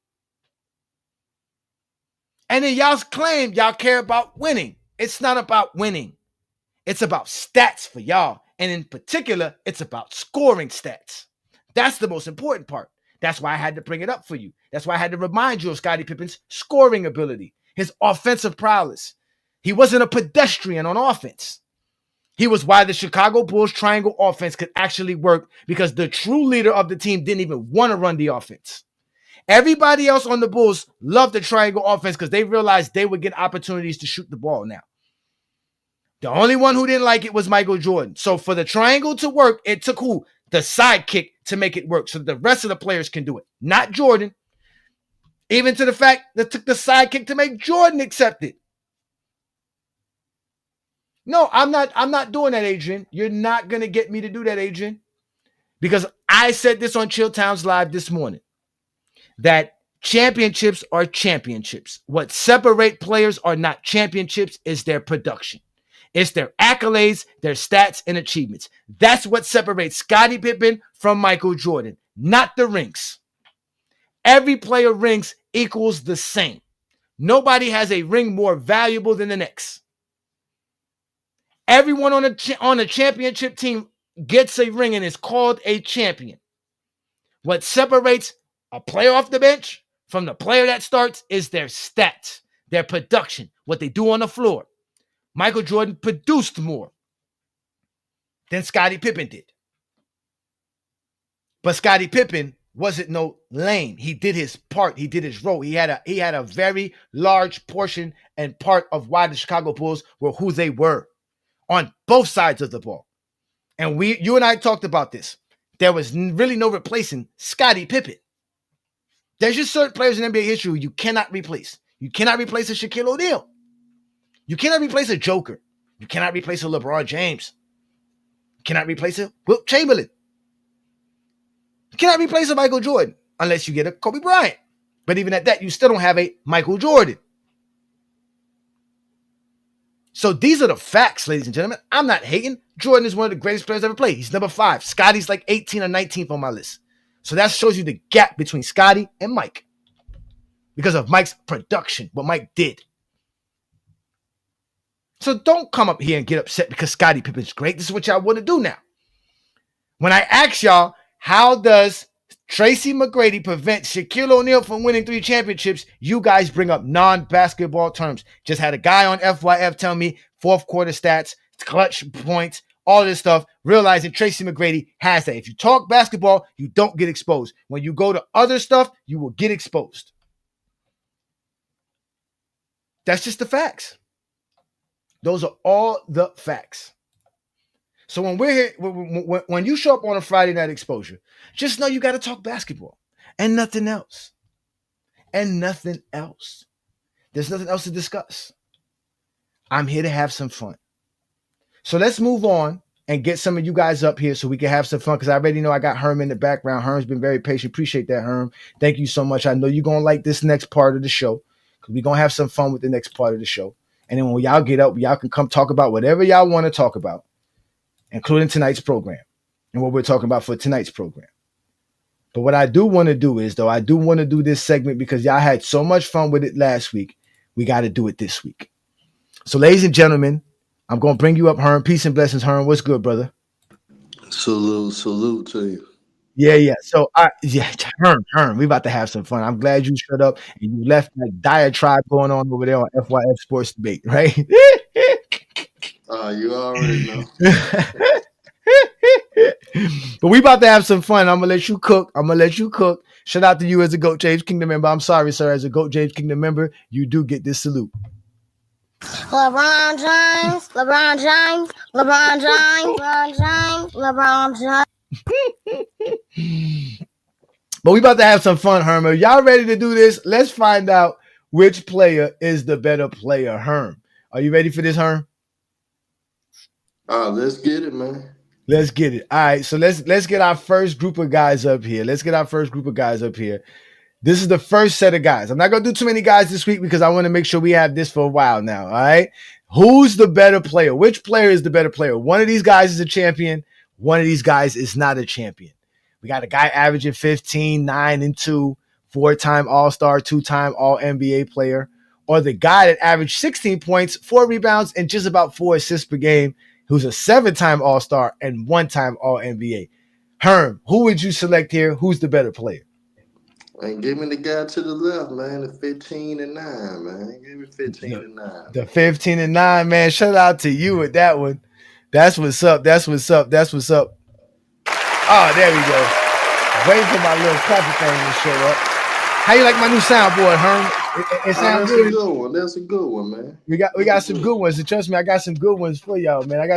And then y'all claim y'all care about winning. It's not about winning. It's about stats for y'all. And in particular, it's about scoring stats. That's the most important part. That's why I had to bring it up for you. That's why I had to remind you of Scottie Pippen's scoring ability, his offensive prowess. He wasn't a pedestrian on offense. He was why the Chicago Bulls triangle offense could actually work because the true leader of the team didn't even want to run the offense. Everybody else on the Bulls loved the triangle offense because they realized they would get opportunities to shoot the ball now. The only one who didn't like it was Michael Jordan. So for the triangle to work, it took who? The sidekick to make it work so the rest of the players can do it. Not Jordan. Even to the fact that it took the sidekick to make Jordan accept it. No, I'm not doing that, Adrian. You're not going to get me to do that, Adrian. Because I said this on Chill Towns Live this morning. That championships are championships. What separate players are not championships is their production. It's their accolades, their stats, and achievements. That's what separates Scottie Pippen from Michael Jordan, not the rings. Every player rings equals the same. Nobody has a ring more valuable than the next. Everyone on a championship team gets a ring and is called a champion. What separates a player off the bench from the player that starts is their stats, their production, what they do on the floor. Michael Jordan produced more than Scottie Pippen did. But Scottie Pippen wasn't no lame. He did his part. He did his role. He had a very large portion and part of why the Chicago Bulls were who they were on both sides of the ball. And you and I talked about this. There was really no replacing Scottie Pippen. There's just certain players in NBA history you cannot replace. You cannot replace a Shaquille O'Neal. You cannot replace a Joker. You cannot replace a LeBron James. You cannot replace a Wilt Chamberlain. You cannot replace a Michael Jordan unless you get a Kobe Bryant. But even at that, you still don't have a Michael Jordan. So these are the facts, ladies and gentlemen. I'm not hating. Jordan is one of the greatest players ever played. He's number 5. Scottie's like 18 or 19th on my list. So that shows you the gap between Scottie and Mike. Because of Mike's production, what Mike did. So don't come up here and get upset because Scottie Pippen's great. This is what y'all want to do now. When I ask y'all, how does Tracy McGrady prevent Shaquille O'Neal from winning 3 championships, you guys bring up non-basketball terms. Just had a guy on FYF tell me fourth quarter stats, clutch points, all this stuff, realizing Tracy McGrady has that. If you talk basketball, you don't get exposed. When you go to other stuff, you will get exposed. That's just the facts. Those are all the facts. So when we're here, when you show up on a Friday night exposure, just know you got to talk basketball and nothing else. And nothing else. There's nothing else to discuss. I'm here to have some fun. So let's move on and get some of you guys up here so we can have some fun, because I already know I got Herm in the background. Herm's been very patient. Appreciate that, Herm. Thank you so much. I know you're going to like this next part of the show, because we're going to have some fun with the next part of the show. And then when y'all get up, y'all can come talk about whatever y'all want to talk about, including tonight's program and what we're talking about for tonight's program. But what I do want to do is, though, I do want to do this segment because y'all had so much fun with it last week. We got to do it this week. So, ladies and gentlemen, I'm going to bring you up, Herm. Peace and blessings, Herm. What's good, brother? Salute to you. Yeah. So, Herm, we about to have some fun. I'm glad you shut up and you left that diatribe going on over there on FYF Sports Debate, right? You already know. But we about to have some fun. I'm going to let you cook. Shout out to you as a GOAT James Kingdom member. I'm sorry, sir. As a GOAT James Kingdom member, you do get this salute. LeBron James, LeBron James, LeBron James, LeBron James, LeBron James. But we about to have some fun, Herm. Are y'all ready to do this? Let's find out which player is the better player, Herm. Are you ready for this, Herm? Let's get it, man. Let's get it. All right, so let's get our first group of guys up here. This is the first set of guys. I'm not going to do too many guys this week because I want to make sure we have this for a while now, all right? Who's the better player? Which player is the better player? One of these guys is a champion. One of these guys is not a champion. We got a guy averaging 15, 9, and 2, 4-time All-Star, 2-time All-NBA player, or the guy that averaged 16 points, 4 rebounds, and just about 4 assists per game, who's a 7-time All-Star and 1-time All-NBA. Herm, who would you select here? Who's the better player? And give me the guy to the left, man. The 15 and 9, man. Give me 15 and 9. The 15 and 9, man. Shout out to you with that one. That's what's up. Oh, there we go. Waiting for my little clapper thing to show up. How you like my new soundboard, Herm? It sounds good. That's a good one. That's a good one, man. We got some good ones. And trust me, I got some good ones for y'all, man.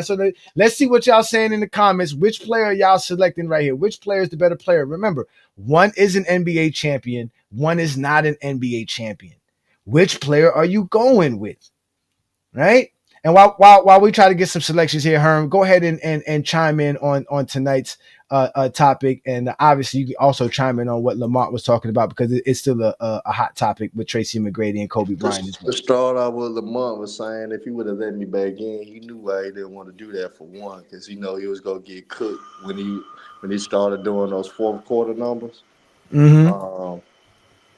Let's see what y'all saying in the comments. Which player are y'all selecting right here? Which player is the better player? Remember, one is an NBA champion. One is not an NBA champion. Which player are you going with? Right? And while we try to get some selections here, Herm, go ahead and chime in on tonight's topic, and obviously you can also chime in on what Lamont was talking about, because it's still a hot topic with Tracy McGrady and Kobe Bryant as well. To start out with, Lamont was saying if he would have let me back in, he knew why he didn't want to do that, for one, because he know he was gonna get cooked when he started doing those fourth quarter numbers. Mm-hmm.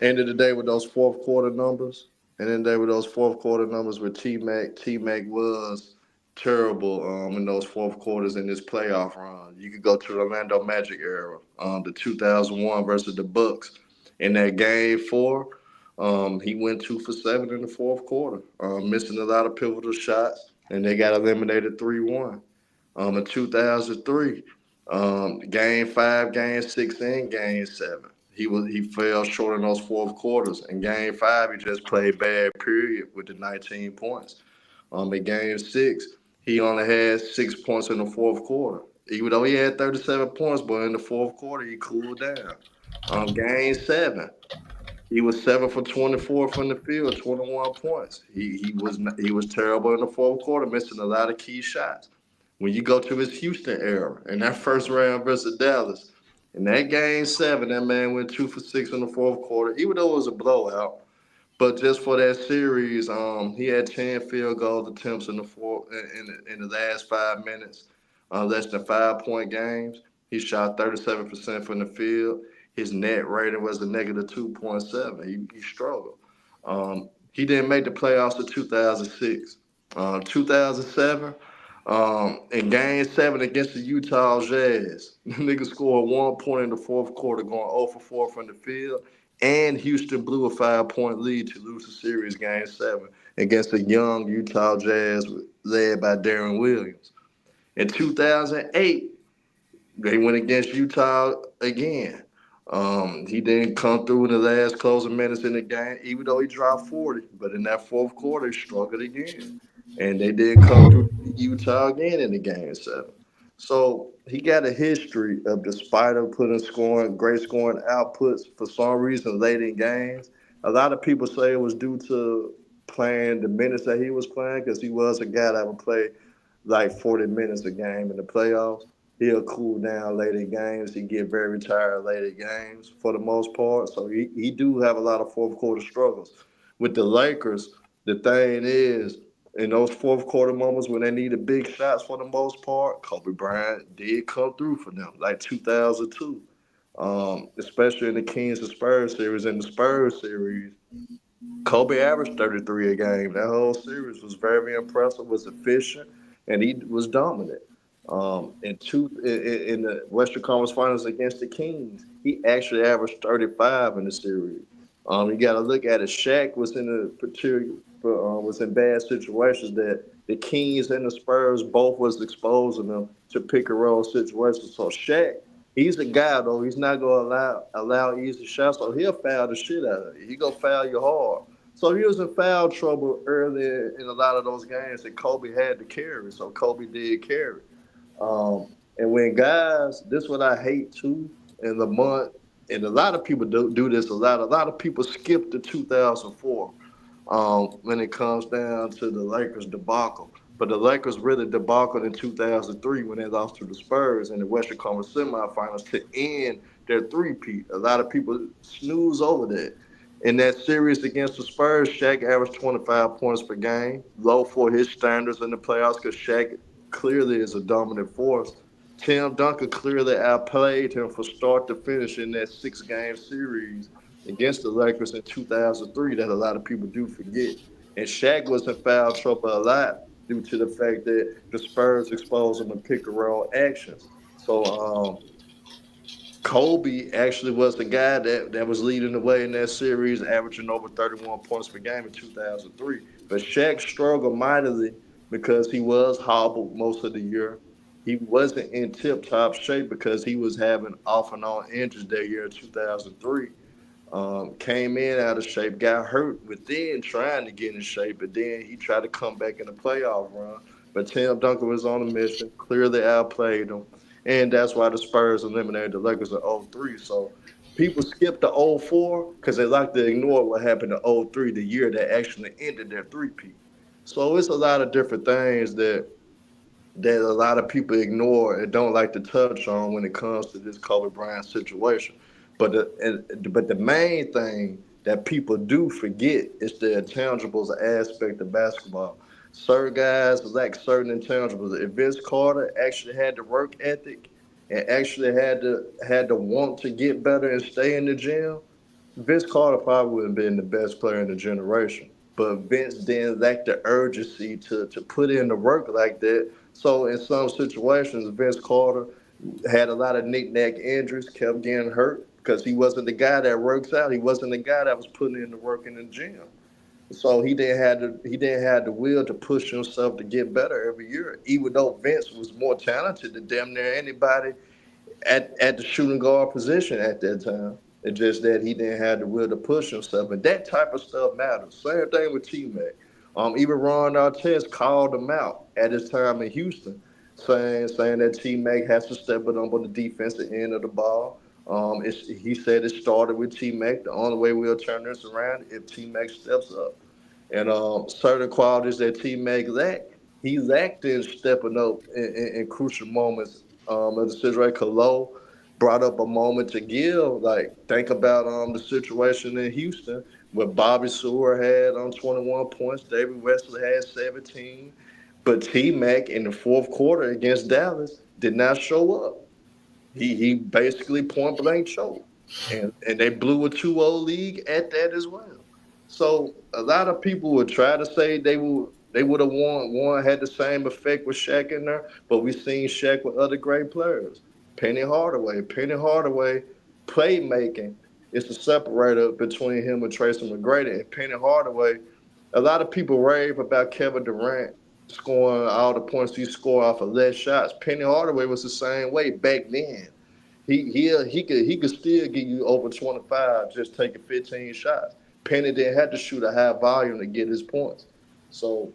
End of the day with those fourth quarter numbers, and then there were those fourth quarter numbers with T-Mac. T-Mac was terrible in those fourth quarters in this playoff run. You could go to the Orlando Magic era, the 2001 versus the Bucks. In that game 4, he went 2 for 7 in the fourth quarter, missing a lot of pivotal shots, and they got eliminated 3-1. In 2003, game 5, game 6, and game 7. He fell short in those fourth quarters. In game 5, he just played bad, period, with the 19 points. In game 6, he only had 6 points in the fourth quarter. Even though he had 37 points, but in the fourth quarter, he cooled down. Game 7, He was 7 for 24 from the field, 21 points. He was terrible in the fourth quarter, missing a lot of key shots. When you go to his Houston era in that first round versus Dallas, in that game 7, that man went 2 for 6 in the fourth quarter, even though it was a blowout. But just for that series, he had 10 field goal attempts in the last 5 minutes, less than 5 point games. He shot 37% from the field. His net rating was a negative 2.7. He struggled. He didn't make the playoffs in 2006. 2007, in Game 7 against the Utah Jazz, the nigga scored 1 point in the fourth quarter, going 0 for 4 from the field. And Houston blew a 5-point lead to lose the series Game 7 against the young Utah Jazz led by Darren Williams. In 2008, they went against Utah again. He didn't come through in the last closing minutes in the game, even though he dropped 40. But in that fourth quarter, he struggled again. And they did come through Utah again in the Game 7. So he got a history of, despite of putting great scoring outputs, for some reason late in games. A lot of people say it was due to playing the minutes that he was playing, because he was a guy that would play like 40 minutes a game in the playoffs. He'll cool down late in games. He get very tired late in games for the most part. So he do have a lot of fourth quarter struggles. With the Lakers, the thing is, in those fourth quarter moments when they needed big shots for the most part, Kobe Bryant did come through for them, like 2002. Especially in the Kings and Spurs series. In the Spurs series, Kobe averaged 33 a game. That whole series was very impressive, was efficient, and he was dominant. In the Western Conference Finals against the Kings, he actually averaged 35 in the series. You got to look at it. Shaq was was in bad situations that the Kings and the Spurs both was exposing them to pick and roll situations. So Shaq, he's a guy though. He's not gonna allow easy shots. So he'll foul the shit out of you. He gonna foul you hard. So he was in foul trouble early in a lot of those games that Kobe had to carry. So Kobe did carry. And when guys, this is what I hate too, in the month, and a lot of people do this a lot. A lot of people skip the 2004 when it comes down to the Lakers debacle. But the Lakers really debacled in 2003 when they lost to the Spurs in the Western Conference semifinals to end their three-peat. A lot of people snooze over that. In that series against the Spurs, Shaq averaged 25 points per game, low for his standards in the playoffs because Shaq clearly is a dominant force. Tim Duncan clearly outplayed him from start to finish in that 6-game series against the Lakers in 2003 that a lot of people do forget. And Shaq was in foul trouble a lot due to the fact that the Spurs exposed him to pick and roll actions. So Kobe actually was the guy that was leading the way in that series, averaging over 31 points per game in 2003. But Shaq struggled mightily because he was hobbled most of the year. He wasn't in tip-top shape because he was having off and on injuries that year in 2003. Came in out of shape, got hurt within trying to get in shape, but then he tried to come back in the playoff run. But Tim Duncan was on a mission, clearly outplayed him, and that's why the Spurs eliminated the Lakers in '03. So people skip the '04 because they like to ignore what happened in '03, the year that actually ended their three-peat. So it's a lot of different things that a lot of people ignore and don't like to touch on when it comes to this Kobe Bryant situation. But the main thing that people do forget is the intangibles aspect of basketball. Certain guys lack certain intangibles. If Vince Carter actually had the work ethic and actually had to want to get better and stay in the gym, Vince Carter probably would have been the best player in the generation. But Vince then lacked the urgency to put in the work like that. So in some situations, Vince Carter had a lot of knick-knack injuries, kept getting hurt because he wasn't the guy that works out. He wasn't the guy that was putting in the work in the gym. So he didn't have the will to push himself to get better every year, even though Vince was more talented than damn near anybody at the shooting guard position at that time. It's just that he didn't have the will to push himself, and that type of stuff matters. Same thing with T-Mac. Even Ron Artest called him out at his time in Houston, saying that T-Mac has to step it up on the defensive end of the ball. He said it started with T-Mac. The only way we'll turn this around if T-Mac steps up. And certain qualities that T-Mac lacked, he lacked in stepping up in crucial moments of the situation. Colo brought up a moment to give. Like, think about the situation in Houston where Bobby Sewell had 21 points, David Wesley had 17, but T-Mac in the fourth quarter against Dallas did not show up. He basically point blank choked, and they blew a 2-0 league at that as well. So a lot of people would try to say they would have won had the same effect with Shaq in there, but we've seen Shaq with other great players. Penny Hardaway playmaking is the separator between him and Tracy McGrady. And Penny Hardaway, a lot of people rave about Kevin Durant scoring all the points he scored off of less shots. Penny Hardaway was the same way back then. He could still give you over 25 just taking 15 shots. Penny didn't have to shoot a high volume to get his points. So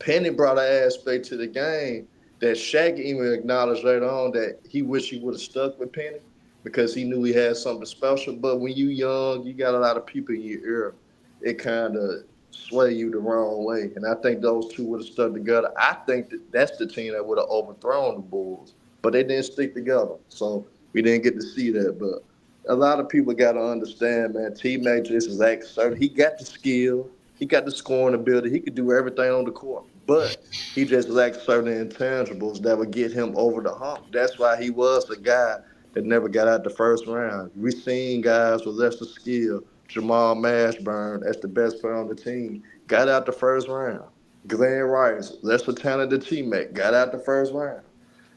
Penny brought an aspect to the game that Shaq even acknowledged later on that he wished he would have stuck with Penny because he knew he had something special. But when you young, you got a lot of people in your ear. It kind of sway you the wrong way. And I think those two would have stuck together. I think that's the team that would have overthrown the Bulls. But they didn't stick together. So we didn't get to see that. But a lot of people got to understand, man, T-Mac just is like certain. He got the skill. He got the scoring ability. He could do everything on the court. But he just lacked certain intangibles that would get him over the hump. That's why he was the guy that never got out the first round. We seen guys with lesser skill. Jamal Mashburn, that's the best player on the team, got out the first round. Glenn Rice, lesser talented teammate, got out the first round.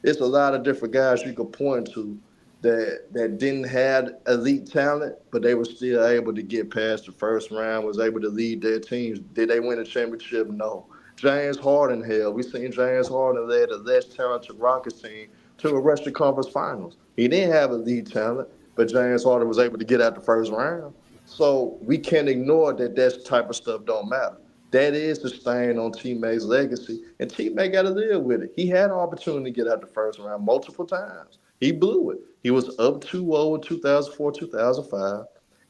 It's a lot of different guys you could point to that didn't have elite talent, but they were still able to get past the first round, was able to lead their teams. Did they win a championship? No. James Harden, hell, we seen James Harden led a less talented Rockets team to a Western Conference Finals. He didn't have elite talent, but James Harden was able to get out the first round. So we can't ignore that type of stuff don't matter. That is the stain on T-Mac's legacy, and T-Mac got to live with it. He had an opportunity to get out the first round multiple times. He blew it. He was up 2-0 in 2004, 2005.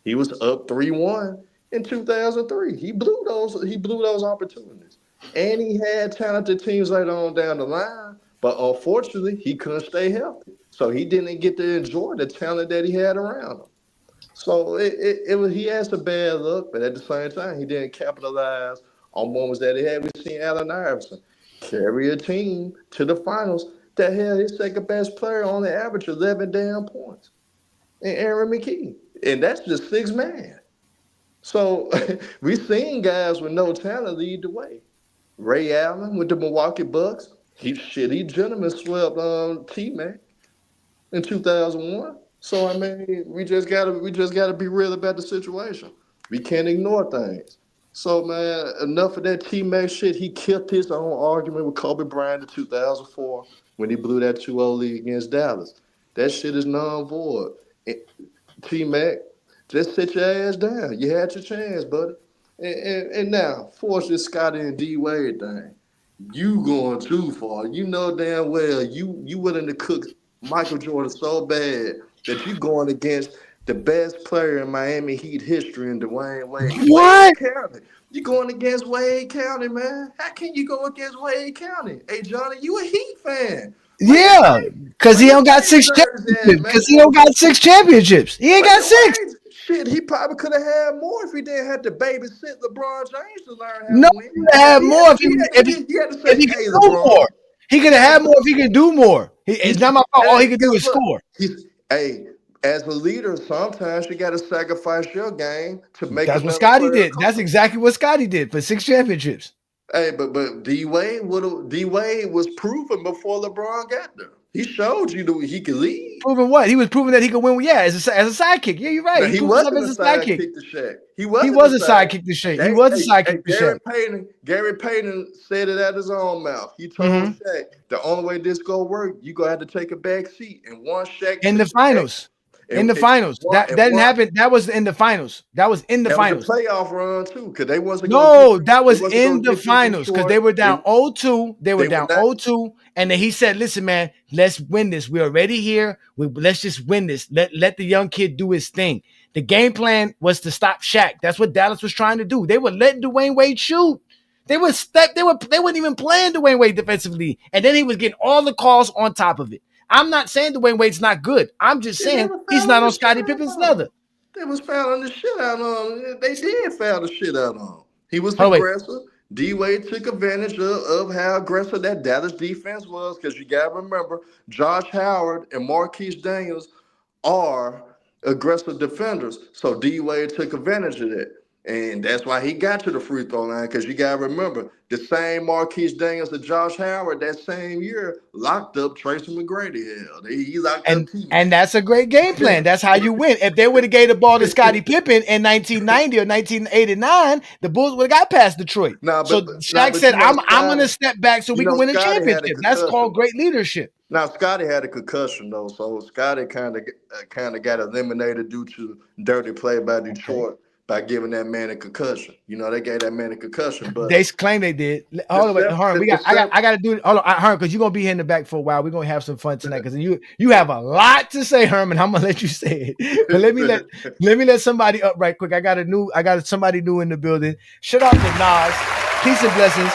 He was up 3-1 in 2003. He blew those opportunities. And he had talented teams later on down the line, but unfortunately, he couldn't stay healthy. So he didn't get to enjoy the talent that he had around him. So he had some bad luck, but at the same time, he didn't capitalize on moments that he had. We've seen Allen Iverson carry a team to the finals that had his second best player on the average 11 damn points, and Aaron McKee. And that's just six man. So we've seen guys with no talent lead the way. Ray Allen with the Milwaukee Bucks, he gentleman swept T-Mac in 2001. So I mean, we just gotta be real about the situation. We can't ignore things. So man, enough of that T-Mac shit. He killed his own argument with Kobe Bryant in 2004 when he blew that 2-0 lead against Dallas. That shit is non-void. T-Mac, just sit your ass down. You had your chance, buddy. And now, force this Scottie and D Wade thing. You going too far. You know damn well you willing to cook Michael Jordan so bad that you going against the best player in Miami Heat history in Dwyane Wade. What? Wade County. You going against Wade County, man. How can you go against Wade County? Hey, Johnny, you a Heat fan. Yeah, because he don't got six championships. Because he don't got six championships. He ain't got six. Shit, he probably could have had more if he didn't have to babysit LeBron James to learn how No, to win. he could have had more if he had to say, if he could hey, do LeBron. more. He could have had more if he could do more. It's not my fault. All he could do is score. Hey, as a leader, sometimes you got to sacrifice your game to make That's what another Scottie player did. come. That's exactly what Scottie did for six championships. Hey, but D Wade was proven before LeBron got there. He showed you that he could lead. Proving what? He was proving that he could win. Yeah, as a sidekick. Yeah, you're right. Now, he he proved himself wasn't as a a sidekick. sidekick to Shaq. He was a sidekick to Shaq. He was a sidekick to Shaq. Gary Payton said it out his own mouth. He told Shaq, the only way this gonna work, you gonna have to take a back seat. And once Shaq in the finals. In the finals. That didn't happen. That was in the finals. That was in the That finals. was a playoff run too, because they wasn't going No, to that was in the finals because they were down 0-2. They were down 0-2. And then he said, listen, man, let's win this. We're already here. Let's just win this. Let the young kid do his thing. The game plan was to stop Shaq. That's what Dallas was trying to do. They were letting Dwyane Wade shoot. They weren't even playing Dwyane Wade defensively. And then he was getting all the calls on top of it. I'm not saying Dwyane Wade's not good. I'm just saying he's not on Scottie Pippen's level. They was fouling the shit out of him. They did foul the shit out of him. He was Oh, wait. aggressive. D-Wade took advantage of how aggressive that Dallas defense was, because you got to remember, Josh Howard and Marquise Daniels are aggressive defenders. So D-Wade took advantage of that. And that's why he got to the free throw line, because you got to remember, the same Marquise Daniels and Josh Howard that same year locked up Tracy McGrady. Hell, he locked up teams. And that's a great game plan. That's how you win. If they would have gave the ball to Scottie Pippen in 1990 or 1989, the Bulls would have got past Detroit. So Shaq said, I'm going to step back so we can win a championship. That's called great leadership. Now, Scottie had a concussion, though, so Scottie kind of got eliminated due to dirty play by Detroit by giving that man a concussion. You know, they gave that man a concussion, but they claim they did. Hold on, Herm, I got to do it. Hold on, Herm, because you're gonna be here in the back for a while. We're gonna have some fun tonight because you have a lot to say, Herman. I'm gonna let you say it, but let me let somebody up right quick. I got somebody new in the building. Shout out to Nas. Peace and blessings.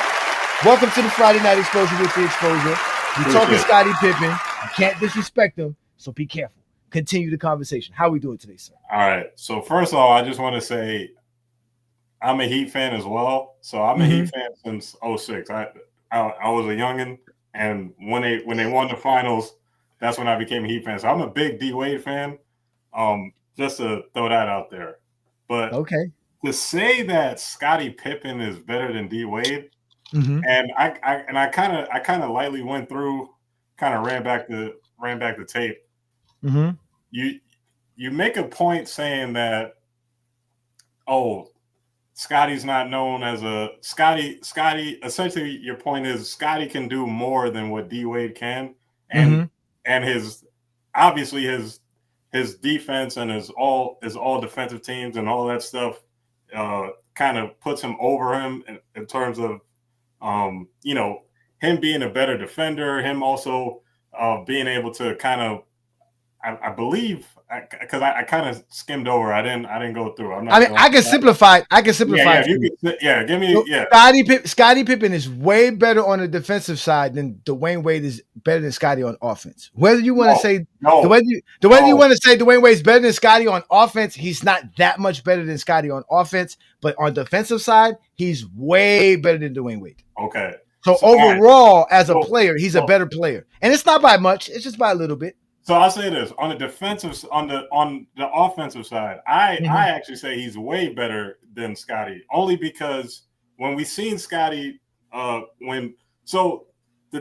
Welcome to the Friday Night Exposure with the Exposure. We're talking Scottie Pippen. You can't disrespect him, so be careful. Continue the conversation. How are we doing today, sir? All right. So first of all, I just want to say I'm a Heat fan as well. So I'm a Heat fan since 06. I was a youngin', and when they won the finals, that's when I became a Heat fan. So I'm a big D Wade fan. Just to throw that out there. But to say that Scottie Pippen is better than D Wade, and I kind of lightly went through, kind of ran back the tape. You make a point saying that, Scottie's not known as a Scottie. Essentially, your point is Scottie can do more than what D Wade can, and his defense and his all defensive teams and all that stuff kind of puts him over him in terms of him being a better defender, him also being able to kind of, I believe, because I kind of skimmed over. I didn't go through. I can simplify. Give me. Scottie Pippen is way better on the defensive side than Dwyane Wade is better than Scottie on offense. Whether you want to say you want to say Dwyane Wade's better than Scottie on offense, he's not that much better than Scottie on offense. But on defensive side, he's way better than Dwyane Wade. Okay. So overall, as a player, he's a better player, and it's not by much. It's just by a little bit. So I'll say this on the offensive side, I actually say he's way better than Scottie, only because when we seen Scottie, the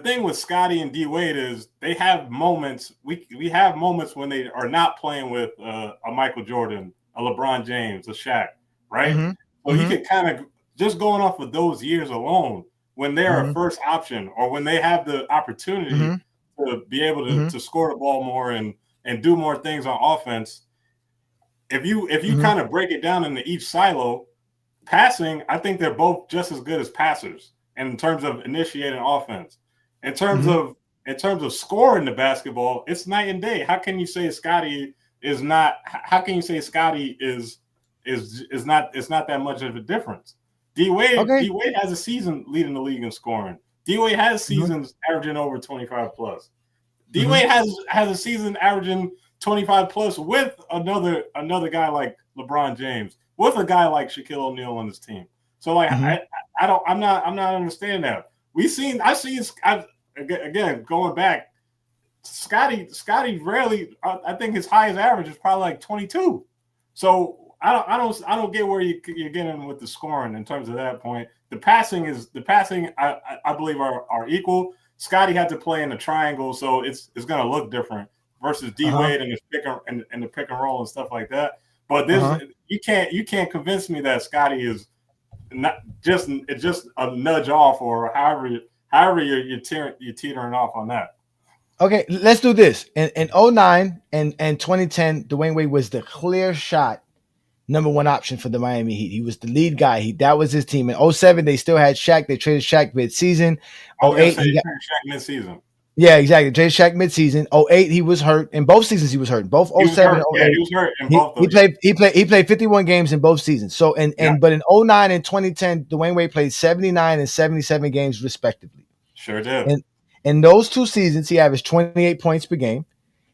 thing with Scottie and D Wade is they have moments. We have moments when they are not playing with a Michael Jordan, a LeBron James, a Shaq, right? So you can kind of just going off of those years alone, when they're a first option or when they have the opportunity to be able to score the ball more and do more things on offense. If you kind of break it down into each silo, passing, I think they're both just as good as passers in terms of initiating offense. In terms of scoring the basketball, it's night and day. How can you say Scottie is not? How can you say Scottie is not? It's not that much of a difference. D Wade has a season leading the league in scoring. D Wade has seasons averaging over 25 plus. D Wade has a season averaging 25 plus with another guy like LeBron James, with a guy like Shaquille O'Neal on his team. So I'm not understanding that. Again, going back, Scottie rarely. I think his highest average is probably like 22. So I don't get where you're getting with the scoring in terms of that point. The passing I believe are equal. Scottie had to play in the triangle, so it's going to look different versus D Wade and the pick and roll and stuff like that. But you can't convince me that Scottie is not just a nudge off, or however you're teetering off on that. Okay, let's do this. In '09 and 2010, Dwyane Wade was the clear shot number one option for the Miami Heat. He was the lead guy. That was his team. In '07, they still had Shaq. They traded Shaq mid-season. I was gonna '08, say he got Shaq mid-season. yeah, exactly. Traded Shaq mid-season. '08, he was hurt. In both seasons, he was hurt. Both He was '07 hurt. and Yeah, he '08. was hurt in He, both he of them. played 51 games in both seasons. So but in '09 and 2010, Dwyane Wade played 79 and 77 games respectively. Sure did. And in those two seasons, he averaged 28 points per game.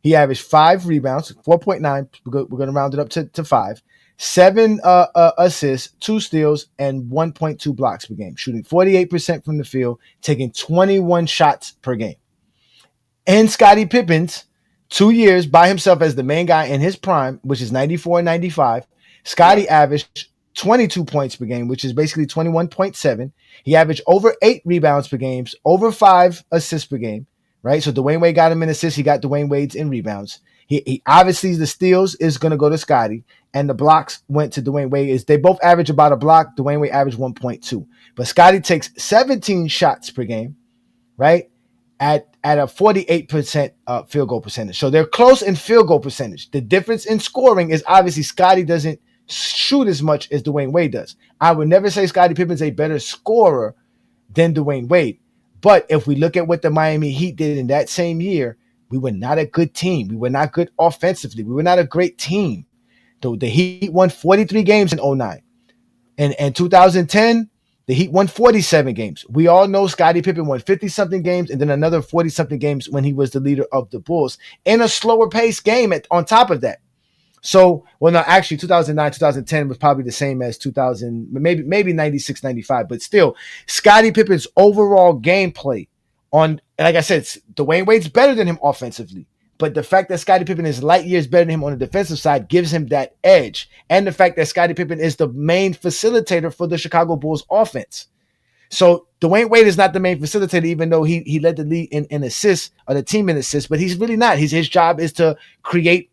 He averaged 5 rebounds, 4.9. We're going to round it up to 5. 7 assists, 2 steals, and 1.2 blocks per game. Shooting 48% from the field, taking 21 shots per game. And Scottie Pippen's 2 years by himself as the main guy in his prime, which is 94 and 95. Scottie averaged 22 points per game, which is basically 21.7. He averaged over 8 rebounds per game, over 5 assists per game, right? So Dwyane Wade got him in assists. He got Dwyane Wade's in rebounds. He obviously, the steals is going to go to Scottie, and the blocks went to Dwyane Wade. They both average about a block. Dwyane Wade averaged 1.2. But Scottie takes 17 shots per game, right? At a 48% field goal percentage. So they're close in field goal percentage. The difference in scoring is obviously Scottie doesn't shoot as much as Dwyane Wade does. I would never say Scottie Pippen's a better scorer than Dwyane Wade. But if we look at what the Miami Heat did in that same year, we were not a good team. We were not good offensively. We were not a great team. The Heat won 43 games in '09. In 2010, the Heat won 47 games. We all know Scottie Pippen won 50-something games and then another 40-something games when he was the leader of the Bulls in a slower paced game on top of that. So, well, no, actually 2009, 2010 was probably the same as 2000, maybe 96, 95. But still, Scottie Pippen's overall gameplay like I said, Dwyane Wade's better than him offensively. But the fact that Scottie Pippen is light years better than him on the defensive side gives him that edge. And the fact that Scottie Pippen is the main facilitator for the Chicago Bulls offense. So Dwyane Wade is not the main facilitator, even though he led the league in assists or the team in assists, but he's really not. His job is to create,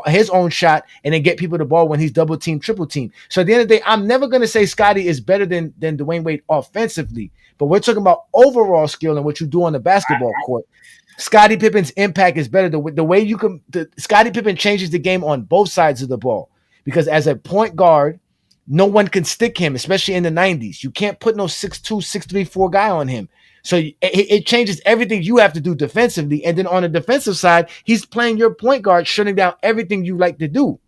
his own shot and then get people the ball when he's double team, triple team. So at the end of the day, I'm never going to say Scottie is better than Dwyane Wade offensively, but we're talking about overall skill and what you do on the basketball court. Scottie Pippen's impact is better. The way Scottie Pippen changes the game on both sides of the ball, because as a point guard, no one can stick him, especially in the 90s. You can't put no 6'2", 6'3", 4 guy on him. So it changes everything you have to do defensively. And then on the defensive side, he's playing your point guard, shutting down everything you like to do.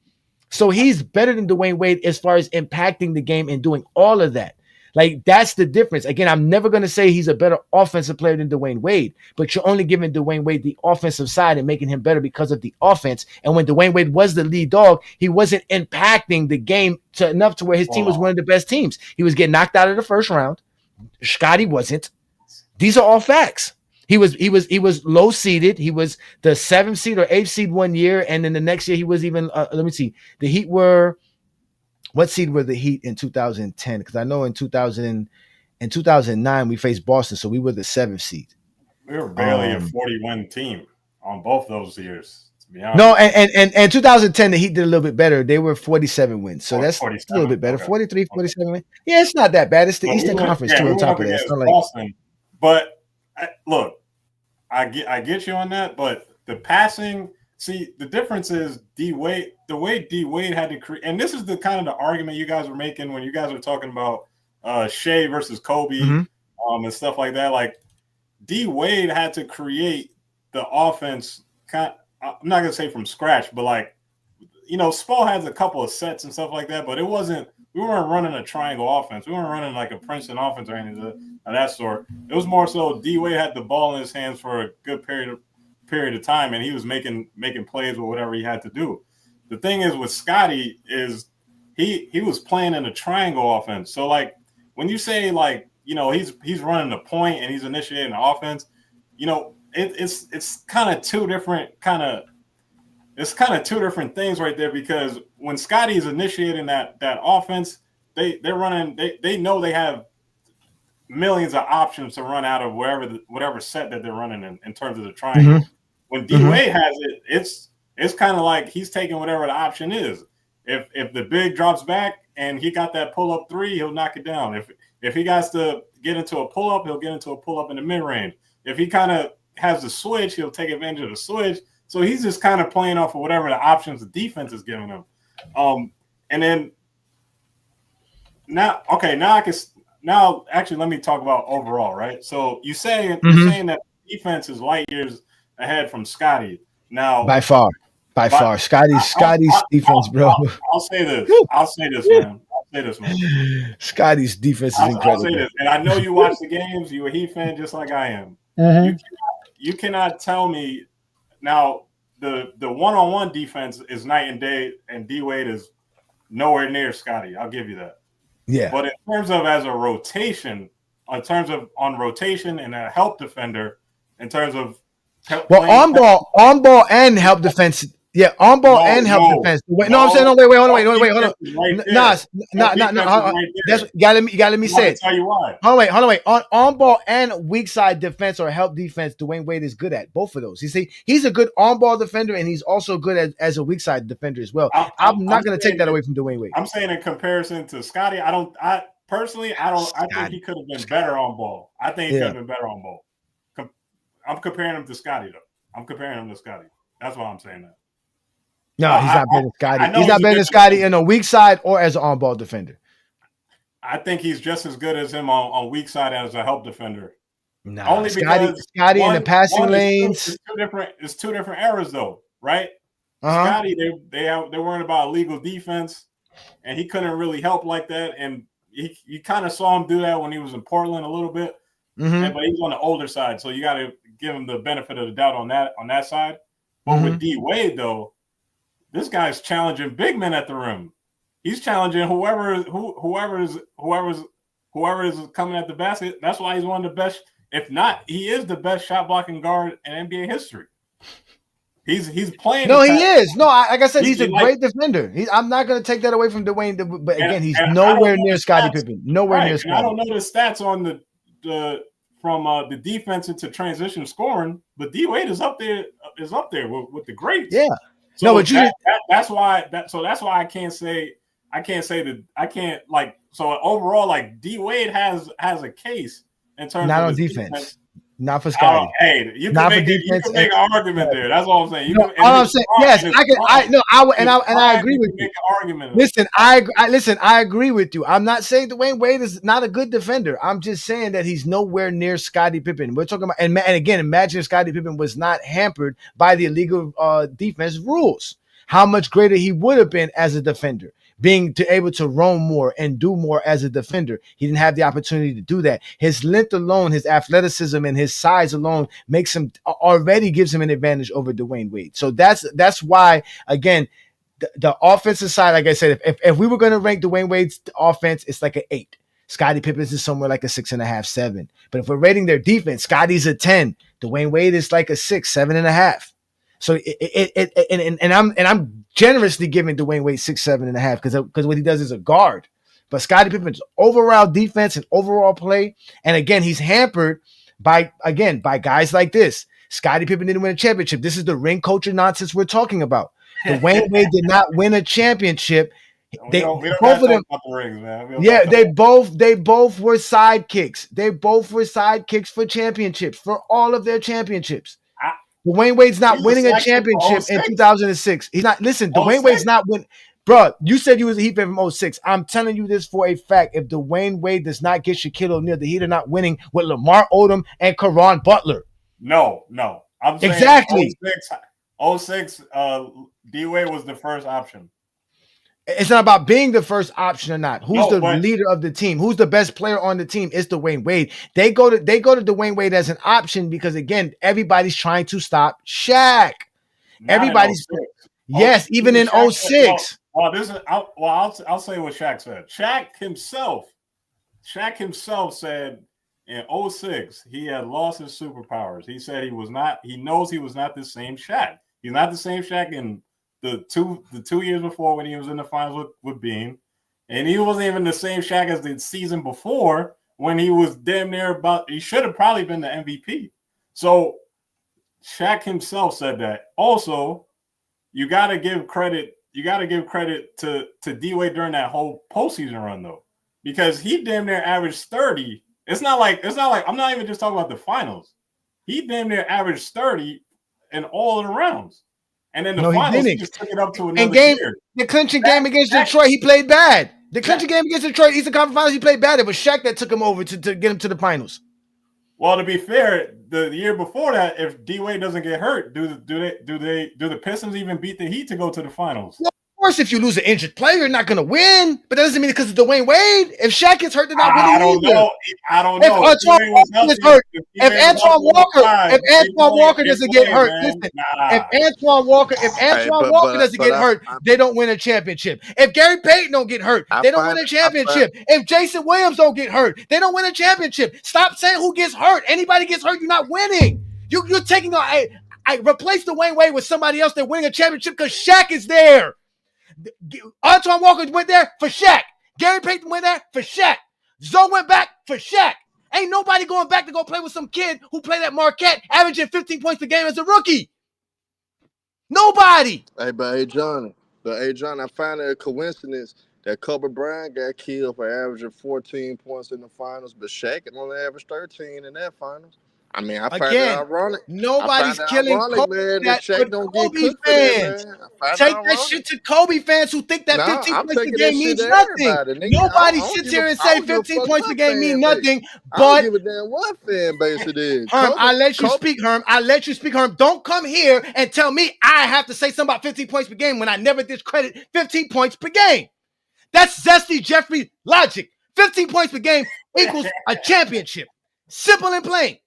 So he's better than Dwyane Wade as far as impacting the game and doing all of that. Like, that's the difference. Again, I'm never going to say he's a better offensive player than Dwyane Wade, but you're only giving Dwyane Wade the offensive side and making him better because of the offense. And when Dwyane Wade was the lead dog, he wasn't impacting the game enough to where his team was one of the best teams. He was getting knocked out of the first round. Scottie wasn't. These are all facts. He was low seeded. He was the 7th seed or 8th seed one year, and then the next year he was even. Let me see. The Heat were. What seed were the Heat in 2010? Because I know in 2009 we faced Boston, so we were the 7th seed. We were barely a 40-win team on both those years, to be honest. No, and 2010 the Heat did a little bit better. They were 47 wins, so that's 47? a little bit better. Okay. 43, 47 wins. Yeah, it's not that bad. It's the Eastern Conference too on top of that. It's not like Boston. But look, I get you on that, but the passing. See, the difference is the way D Wade had to create, and this is the kind of the argument you guys were making when you guys were talking about Shea versus Kobe, and stuff like that. Like, D Wade had to create the offense. I'm not gonna say from scratch, but like, Spo has a couple of sets and stuff like that, but it wasn't. We weren't running a triangle offense. We weren't running like a Princeton offense or anything of that sort. It was more so D Wade had the ball in his hands for a good period of time, and he was making plays with whatever he had to do. The thing is with Scottie is he was playing in a triangle offense. So like when you say like, he's running the point and he's initiating the offense, it's kind of two different things right there, because when Scottie is initiating that offense, they're running, they know they have millions of options to run out of whatever set that they're running in terms of the triangle. When D Wade has it, it's kind of like he's taking whatever the option is. If the big drops back and he got that pull up 3, he'll knock it down. If he got to get into a pull up, he'll get into a pull up in the mid range. If he kind of has the switch, he'll take advantage of the switch. So he's just kind of playing off of whatever the options the defense is giving him. And then now actually let me talk about overall, right? So you're saying that defense is light years ahead from Scottie. Now by far. Scotty's defense, bro. I'll say this. I'll say this, man. Scotty's defense is incredible. I'll say this, and I know you watch the games. You're a Heat fan just like I am. You cannot tell me now the one-on-one defense is night and day, and D Wade is nowhere near Scottie. I'll give you that. Yeah. But in terms of as a rotation, on rotation and a help defender, in terms of on ball and help defense. Yeah, on ball and help defense. Wait, I'm saying wait, hold on. That's you gotta let me say it. Tell you why. Hold on, wait. On ball and weak side defense or help defense, Dwyane Wade is good at both of those. You see, he's a good on ball defender and he's also good as a weak side defender as well. I'm not going to take that away from Dwyane Wade. I'm saying in comparison to Scottie, I think he could have been better on ball. I think he could have been better on ball. I'm comparing him to Scottie, though. That's why I'm saying that. No, he's not better than Scottie. He's not better than Scottie in a weak side or as an on-ball defender. I think he's just as good as him on weak side as a help defender. No, only because Scottie in the passing lanes. It's two different eras, though, right? Scottie, they're worrying about illegal defense, and he couldn't really help like that. And you kind of saw him do that when he was in Portland a little bit, but he's on the older side, so you got to give him the benefit of the doubt on that side. But with D Wade, though, this guy's challenging big men at the rim. He's challenging whoever is coming at the basket. That's why he's one of the best. If not, he is the best shot blocking guard in NBA history. He's playing. No, he is. No, like I said, he's a great defender. I'm not going to take that away from Dwyane. But again, he's nowhere near Scottie Pippen. Nowhere near Scottie. I don't know the stats on from the defense into transition scoring, but D Wade is up there with the greats. Yeah. So that's why I can't say so overall, like D Wade has a case in terms not of on defense. Not for Scottie. Hey, you can make an argument there. That's all I'm saying. I'm saying, yes, I agree with you. Listen, I agree with you. I'm not saying Dwyane Wade is not a good defender. I'm just saying that he's nowhere near Scottie Pippen. We're talking about, and again, imagine if Scottie Pippen was not hampered by the illegal defense rules. How much greater he would have been as a defender. Being able to roam more and do more as a defender. He didn't have the opportunity to do that. His length alone, his athleticism, and his size alone already gives him an advantage over Dwyane Wade. So that's why, again, the offensive side, like I said, if we were going to rank Dwyane Wade's offense, it's like an 8. Scottie Pippen's is somewhere like a 6.5, 7. But if we're rating their defense, Scottie's a 10. Dwyane Wade is like a 6, 7.5. So I'm generously giving Dwyane Wade 6, 7.5 because what he does is a guard. But Scottie Pippen's overall defense and overall play, and again, he's hampered by guys like this. Scottie Pippen didn't win a championship. This is the ring culture nonsense we're talking about. Dwyane Wade did not win a championship. They both of them. Yeah, they both were sidekicks. They both were sidekicks for championships, for all of their championships. Dwyane Wade's not winning a championship in 2006. He's not. Listen, Dwyane Wade's not winning. Bro, you said you was a Heat fan from 06. I'm telling you this for a fact. If Dwyane Wade does not get Shaquille O'Neal, the Heat are not winning with Lamar Odom and Caron Butler. No. I'm saying exactly. 06, D Wade was the first option. It's not about being the first option or not. Who's the leader of the team? Who's the best player on the team? It's Dwyane Wade. They go to Dwyane Wade as an option because again, everybody's trying to stop Shaq. Everybody's yes, even in 06. I'll say what Shaq said. Shaq himself said in 06 he had lost his superpowers. He said he knows he was not the same Shaq. He's not the same Shaq in the two years before when he was in the finals with Bean, and he wasn't even the same Shaq as the season before when he was damn near he should have probably been the MVP. So Shaq himself said that. Also, you got to give credit to D Wade during that whole postseason run though, because he damn near averaged 30. It's not like I'm not even just talking about the finals. he damn near averaged 30 in all of the rounds. And in the No, finals, he he didn't. just took it up to In another game, tier. the clinching game against Detroit, he played bad. The clinching game against Detroit, Eastern Conference Finals, he played bad. It was Shaq that took him over to get him to the finals. Well, to be fair, the year before that, if D-Wade doesn't get hurt, do the Pistons even beat the Heat to go to the finals? Well, of course, if you lose an injured player, you're not going to win. But that doesn't mean because of Dwyane Wade. If Shaq gets hurt, they're not winning. I don't know. If Antoine Walker gets hurt, if Antoine Walker doesn't get hurt, listen. If Antoine Walker doesn't get hurt, they don't win a championship. If Gary Payton don't get hurt, they don't win a championship. If Jason Williams don't get hurt, they don't win a championship. Stop saying who gets hurt. Anybody gets hurt, you're not winning. You're taking I replace Dwyane Wade with somebody else. They're winning a championship because Shaq is there. Antoine Walker went there for Shaq. Gary Payton went there for Shaq. Zoe went back for Shaq. Ain't nobody going back to go play with some kid who played at Marquette, averaging 15 points per game as a rookie. Nobody. Hey, Johnny, I find it a coincidence that Kobe Bryant got killed for averaging 14 points in the finals, but Shaq only averaged 13 in that finals. I mean, I find it ironic. Nobody's killing Kobe. Man, that Shaq don't get Kobe cooked fans. for that, man. Take that shit to Kobe fans who think that 15 points per game means nothing. Nobody sits here and say 15 points per game mean nothing. But I don't give a damn what fan base it is. Herm, I let you speak, Herm. Don't come here and tell me I have to say something about 15 points per game when I never discredit 15 points per game. That's Zesty Jeffrey logic. 15 points per game equals a championship. Simple and plain.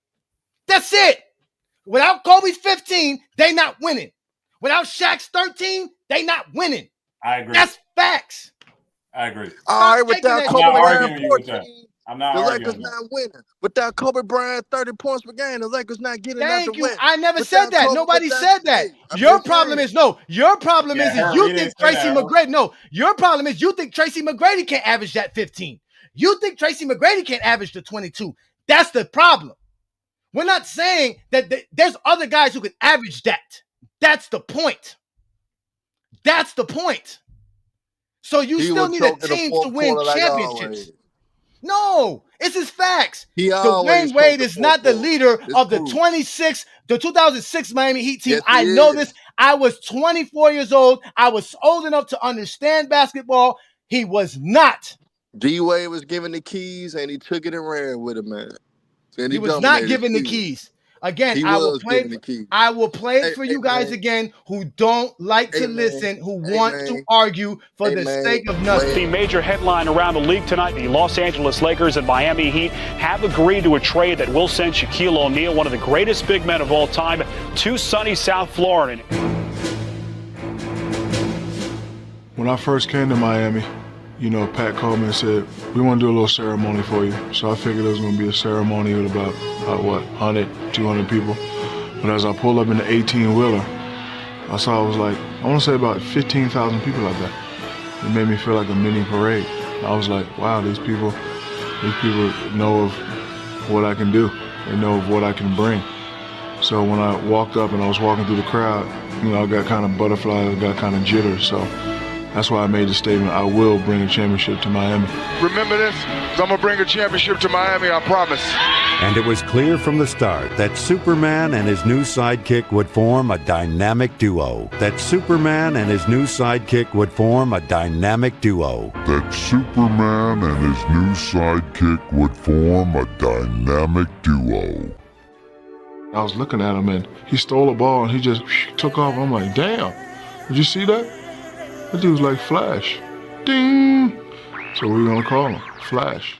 That's it. Without Kobe's 15, they not winning. Without Shaq's 13, they not winning. I agree. That's facts. I agree. All right, without Kobe Bryant 14, the Lakers not winning. Without Kobe Bryant 30 points per game, the Lakers not getting out the win. I never said that. Nobody said that. Your problem is you think Tracy McGrady. No, your problem is you think Tracy McGrady can't average that 15. You think Tracy McGrady can't average the 22. That's the problem. We're not saying that there's other guys who can average that. That's the point. That's the point. So you still need a team to win championships. No, it's his facts. Dwyane Wade is not the leader of the 2006 Miami Heat team. I know this. I was 24 years old. I was old enough to understand basketball. He was not. D-Wade was given the keys and he took it and ran with it, man. He was not given the keys. Again, I will play it for you guys again who don't like to listen, who want to argue for the sake of nothing. The major headline around the league tonight, the Los Angeles Lakers and Miami Heat have agreed to a trade that will send Shaquille O'Neal, one of the greatest big men of all time, to sunny South Florida. When I first came to Miami, Pat called me and said, we want to do a little ceremony for you. So I figured it was going to be a ceremony with about 100, 200 people. But as I pulled up in the 18-wheeler, I saw it was like, I want to say about 15,000 people out there. It made me feel like a mini parade. I was like, wow, these people know of what I can do. They know of what I can bring. So when I walked up and I was walking through the crowd, I got kind of butterflies, I got kind of jitters. So that's why I made the statement, I will bring a championship to Miami. Remember this? 'Cause I'm going to bring a championship to Miami, I promise. And it was clear from the start that Superman and his new sidekick would form a dynamic duo. That Superman and his new sidekick would form a dynamic duo. That Superman and his new sidekick would form a dynamic duo. I was looking at him and he stole a ball and he just took off. I'm like, damn, did you see that? That dude's like Flash. Ding! So we're going to call him Flash.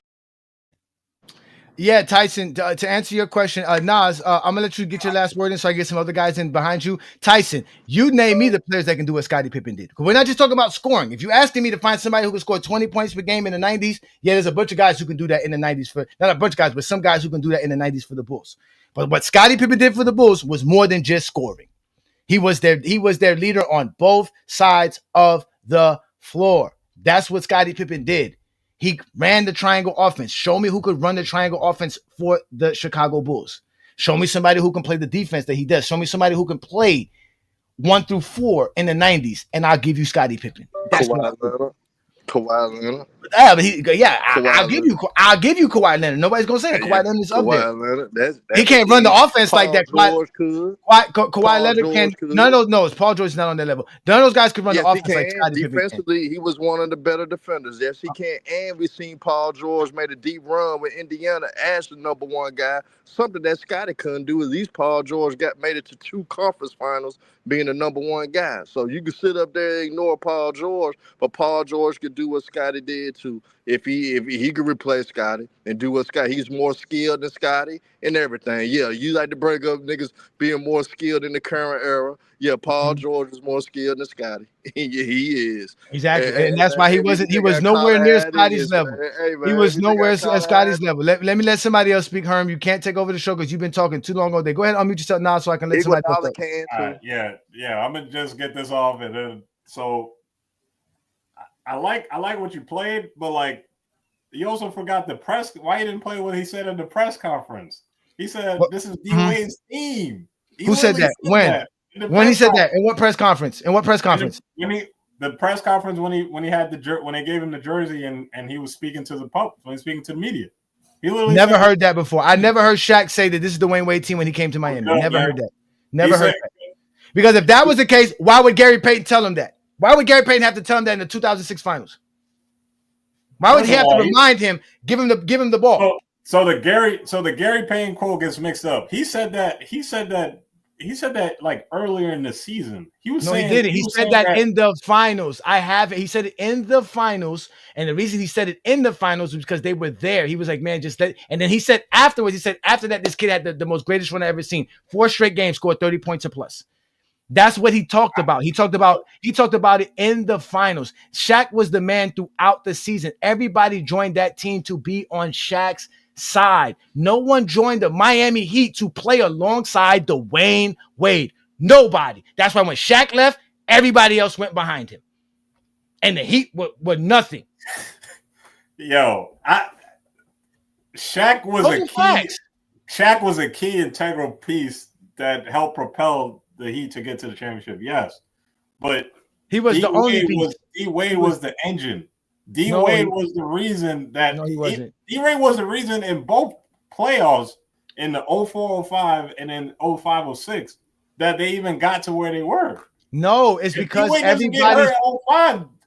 Yeah, Tyson, to answer your question, Nas, I'm going to let you get your last word in so I get some other guys in behind you. Tyson, you name me the players that can do what Scottie Pippen did. We're not just talking about scoring. If you're asking me to find somebody who can score 20 points per game in the 90s, yeah, there's a bunch of guys who can do that in the 90s. Not a bunch of guys, but some guys who can do that in the 90s for the Bulls. But what Scottie Pippen did for the Bulls was more than just scoring. He was their leader on both sides of the floor. That's what Scottie Pippen did. He ran the triangle offense. Show me who could run the triangle offense for the Chicago Bulls. Show me somebody who can play the defense that he does. Show me somebody who can play 1 through 4 in the 90s, and I'll give you Scottie Pippen. That's what I Kawhi Leonard. Yeah, but I'll give you Kawhi Leonard. Nobody's gonna say that. Kawhi Leonard is up there. Kawhi Leonard. He That's can't run the offense Paul like that. George could. Kawhi Leonard can. None of those. No, Paul George is not on that level. None of those guys could run the offense like Scottie Pippen can. Defensively, he was one of the better defenders. Yes, he can. And we seen Paul George made a deep run with Indiana as the number one guy. Something that Scottie couldn't do. At least Paul George made it to 2 conference finals, being the number one guy. So you can sit up there and ignore Paul George, but Paul George could do what Scottie did too. If he could replace Scottie and do what Scottie, he's more skilled than Scottie and everything. Yeah, you like to bring up niggas being more skilled in the current era. Yeah, Paul George is more skilled than Scottie. Yeah, he is. Exactly, and that's why he wasn't. He was nowhere near Scottie's level. He was nowhere at Scottie's level. Let me let somebody else speak. Herm, you can't take over the show because you've been talking too long all day. Go ahead, unmute yourself now so I can let somebody else talk. Yeah. I'm gonna just get this off, and then I like what you played, but like you also forgot the press. Why you didn't play what he said in the press conference? He said this is D Wade's team. Who said that? When he said that? In what press conference? In what press conference? The press conference when he had when they gave him the jersey and he was speaking to the public, when he was speaking to the media. He literally never heard that before. I never heard Shaq say that this is the Dwyane Wade team when he came to Miami. Never heard that. Never heard that. Because if that was the case, why would Gary Payton tell him that? Why would Gary Payton have to tell him that in the 2006 finals? Why would he have to remind him, give him the ball? So the Gary Payton quote gets mixed up. He said that like earlier in the season. He didn't. He said that in the finals. I have it. He said it in the finals, and the reason he said it in the finals was because they were there. He was like, man, just let. And then he said afterwards, after that, this kid had the most greatest run I ever seen. 4 straight games, scored 30 points or plus. That's what he talked about. He talked about it in the finals. Shaq was the man throughout the season. Everybody joined that team to be on Shaq's side. No one joined the Miami Heat to play alongside Dwyane Wade. Nobody. That's why when Shaq left, everybody else went behind him. And the Heat were nothing. Yo, Shaq was a key. Shaq was a key integral piece that helped propel the Heat to get to the championship. Yes, but he was the only piece. D Wade was the engine. D Wade was the reason that he wasn't. D Wade was the reason in both playoffs in the 04-05 and then 05-06 that they even got to where they were. No, it's because everybody.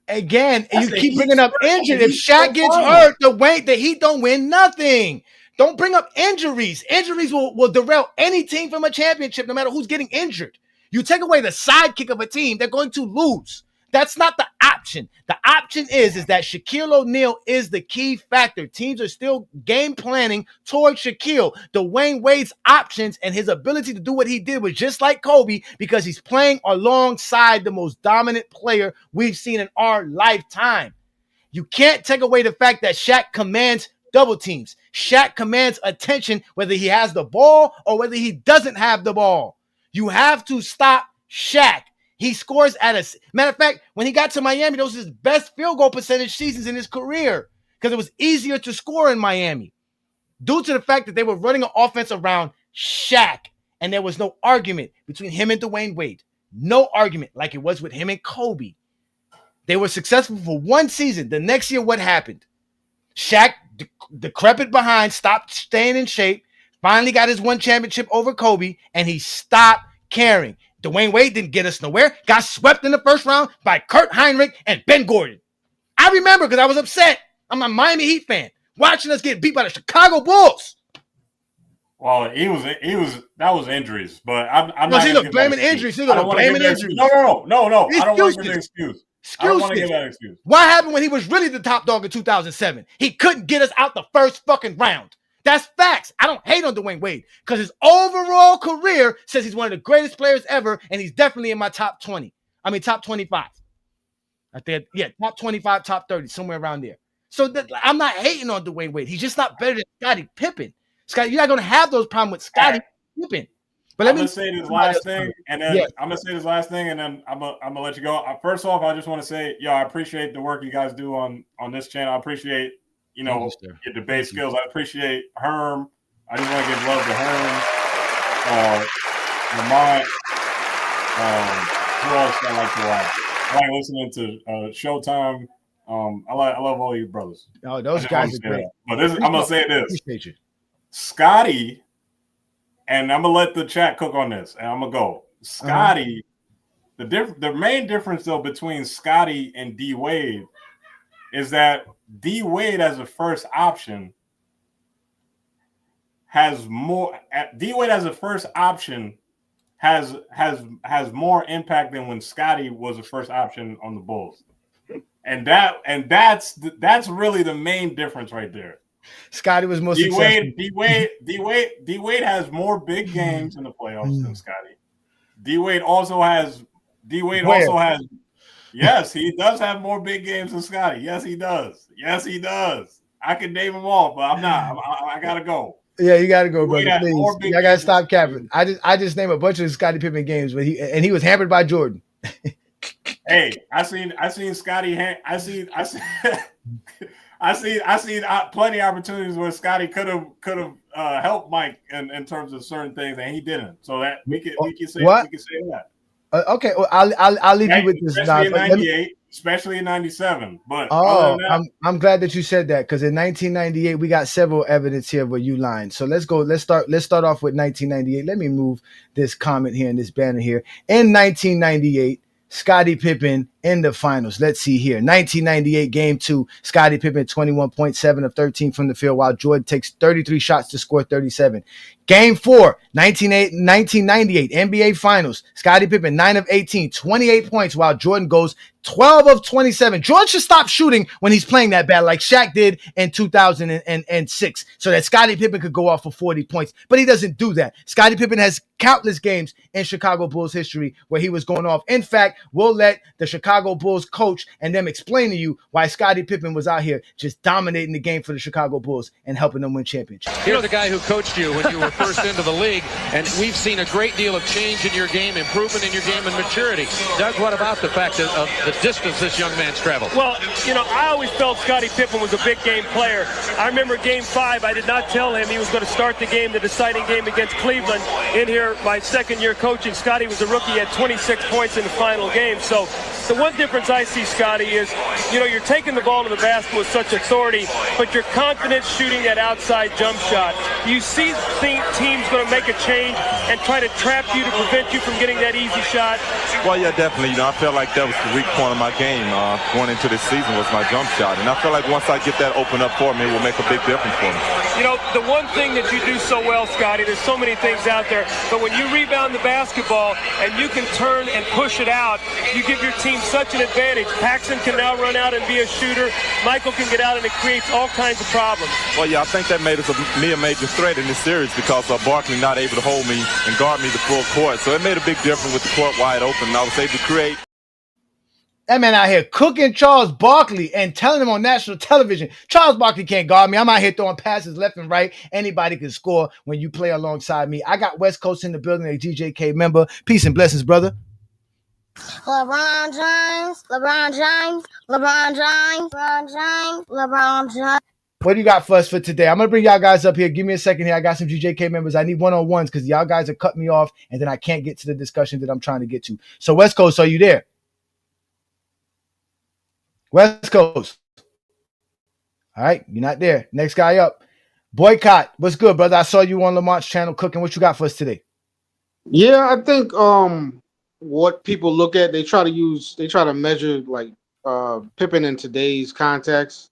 Again, you keep bringing up injury. If Shaq gets hurt, the Heat don't win nothing. Don't bring up injuries. Injuries will derail any team from a championship, no matter who's getting injured. You take away the sidekick of a team, they're going to lose. That's not the option. The option is that Shaquille O'Neal is the key factor. Teams are still game planning towards Shaquille. Dwyane Wade's options and his ability to do what he did was just like Kobe because he's playing alongside the most dominant player we've seen in our lifetime. You can't take away the fact that Shaq commands double teams. Shaq commands attention whether he has the ball or whether he doesn't have the ball. You have to stop Shaq. He scores at a matter of fact, when he got to Miami, those were his best field goal percentage seasons in his career because it was easier to score in Miami due to the fact that they were running an offense around Shaq and there was no argument between him and Dwyane Wade. No argument like it was with him and Kobe. They were successful for one season. The next year, what happened? Shaq decrepit behind, stopped staying in shape, finally got his one championship over Kobe, and he stopped caring. Dwyane Wade didn't get us nowhere. Got swept in the first round by Kurt Heinrich and Ben Gordon. I remember because I was upset. I'm a Miami Heat fan. Watching us get beat by the Chicago Bulls. Well, that was injuries, but I'm not. See, blaming injuries. No. I don't want to give an excuse. I don't want to give that excuse. What happened when he was really the top dog in 2007? He couldn't get us out the first fucking round. That's facts. I don't hate on Dwyane Wade because his overall career says he's one of the greatest players ever, and he's definitely in my top 20. I mean, top 25. I think, yeah, top 25, top 30, somewhere around there. So I'm not hating on Dwyane Wade. He's just not better than Scottie Pippen. Scottie, you're not going to have those problems with Scottie Pippen. But I'm gonna say this last thing, and then I'm gonna let you go. First off, I just want to say, I appreciate the work you guys do on this channel. I appreciate your debate skills. I appreciate Herm. I just want to give love to Herm, Lamont. Who else I like to watch? I like listening to Showtime. I love all you brothers. Oh, those guys are great. But I'm gonna say this. Appreciate you, Scottie, and I'm gonna let the chat cook on this, and I'm gonna go. Scottie, the main difference though between Scottie and D Wade is that D Wade as a first option has more. D Wade as a first option has more impact than when Scottie was a first option on the Bulls, and that's really the main difference right there. Scottie was more successful. D Wade has more big games in the playoffs than Scottie. D Wade also has. Yes, he does have more big games than Scottie. Yes, he does. I can name them all, but I'm not. I gotta go. Yeah, you gotta go, brother. Please, I gotta stop capping. I just named a bunch of Scottie Pippen games, but he was hampered by Jordan. Hey, I seen Scottie. I seen plenty of opportunities where Scottie could have helped Mike in terms of certain things, and he didn't. So that we can say that. Okay, well, I'll leave you with this. Especially in '98, especially in '97. But other than that, I'm glad that you said that, because in 1998 we got several evidence here where you lying. So let's go. Let's start off with 1998. Let me move this comment here and this banner here. In 1998, Scottie Pippen in the finals. Let's see here. 1998 game 2, Scottie Pippen 21.7 of 13 from the field, while Jordan takes 33 shots to score 37. Game 4, 1998 NBA Finals. Scottie Pippen 9 of 18, 28 points, while Jordan goes 12 of 27. Jordan should stop shooting when he's playing that bad, like Shaq did in 2006, so that Scottie Pippen could go off for 40 points. But he doesn't do that. Scottie Pippen has countless games in Chicago Bulls history where he was going off. In fact, we'll let the Chicago Bulls coach and them explain to you why Scottie Pippen was out here just dominating the game for the Chicago Bulls and helping them win championships. Here's the guy who coached you when you were first into the league, and we've seen a great deal of change in your game, improvement in your game, and maturity. Doug, what about the fact of the distance this young man's traveled? Well, I always felt Scottie Pippen was a big game player. I remember game 5, I did not tell him he was going to start the game, the deciding game against Cleveland. In here, my second year coaching, Scottie was a rookie, had 26 points in the final game. So the one difference I see, Scottie, is, you're taking the ball to the basket with such authority, but you're confident shooting that outside jump shot. You see teams going to make a change and try to trap you to prevent you from getting that easy shot. Well, yeah, definitely. I felt like that was the weak point of my game going into this season was my jump shot. And I feel like once I get that open up for me, it will make a big difference for me. The one thing that you do so well, Scottie, there's so many things out there, but when you rebound the basketball and you can turn and push it out, you give your team such an advantage. Paxson can now run out and be a shooter. Michael can get out, and it creates all kinds of problems. Well, yeah, I think that made me a major threat in this series because Barkley not able to hold me and guard me the full court. So it made a big difference with the court wide open, and I was able to create. That man out here cooking Charles Barkley and telling him on national television, Charles Barkley can't guard me. I'm out here throwing passes left and right. Anybody can score when you play alongside me. I got West Coast in the building, a GJK member. Peace and blessings, brother. LeBron James, LeBron James, LeBron James, LeBron James, LeBron James. What do you got for us for today? I'm going to bring y'all guys up here. Give me a second here. I got some GJK members. I need one-on-ones because y'all guys are cutting me off, and then I can't get to the discussion that I'm trying to get to. So, West Coast, are you there? West Coast. All right, you're not there. Next guy up. Boycott. What's good, brother? I saw you on Lamont's channel cooking. What you got for us today? Yeah, I think what people look at, they try to measure like Pippen in today's context.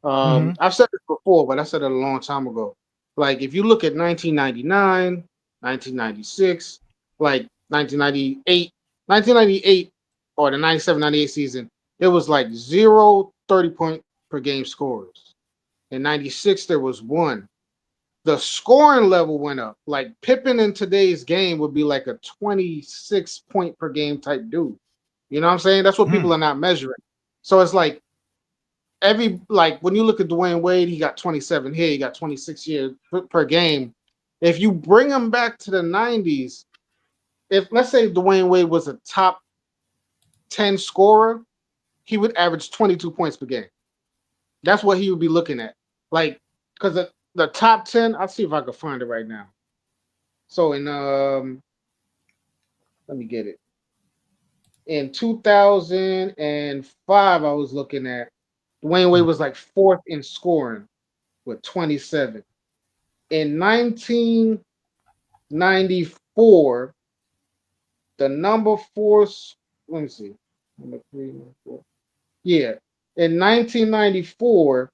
I've said it before, but I said it a long time ago. Like if you look at 1999, 1996, like 1998 or the 97-98 season, it was like 0 30-point per game scorers. In 96, there was 1. The scoring level went up. Like Pippen in today's game would be like a 26 point per game type dude. You know what I'm saying? That's what people are not measuring. So it's like when you look at Dwyane Wade, he got 27 here, he got 26 here per game. If you bring him back to the 90s, if let's say Dwyane Wade was a top 10 scorer, he would average 22 points per game. That's what he would be looking at. Like, because the top 10, I'll see if I can find it right now. So in let me get it. In 2005, I was looking at Dwyane Wade was like 4th in scoring with 27. In 1994, the number 4. Let me see. Number 3, number 4. Yeah. In 1994,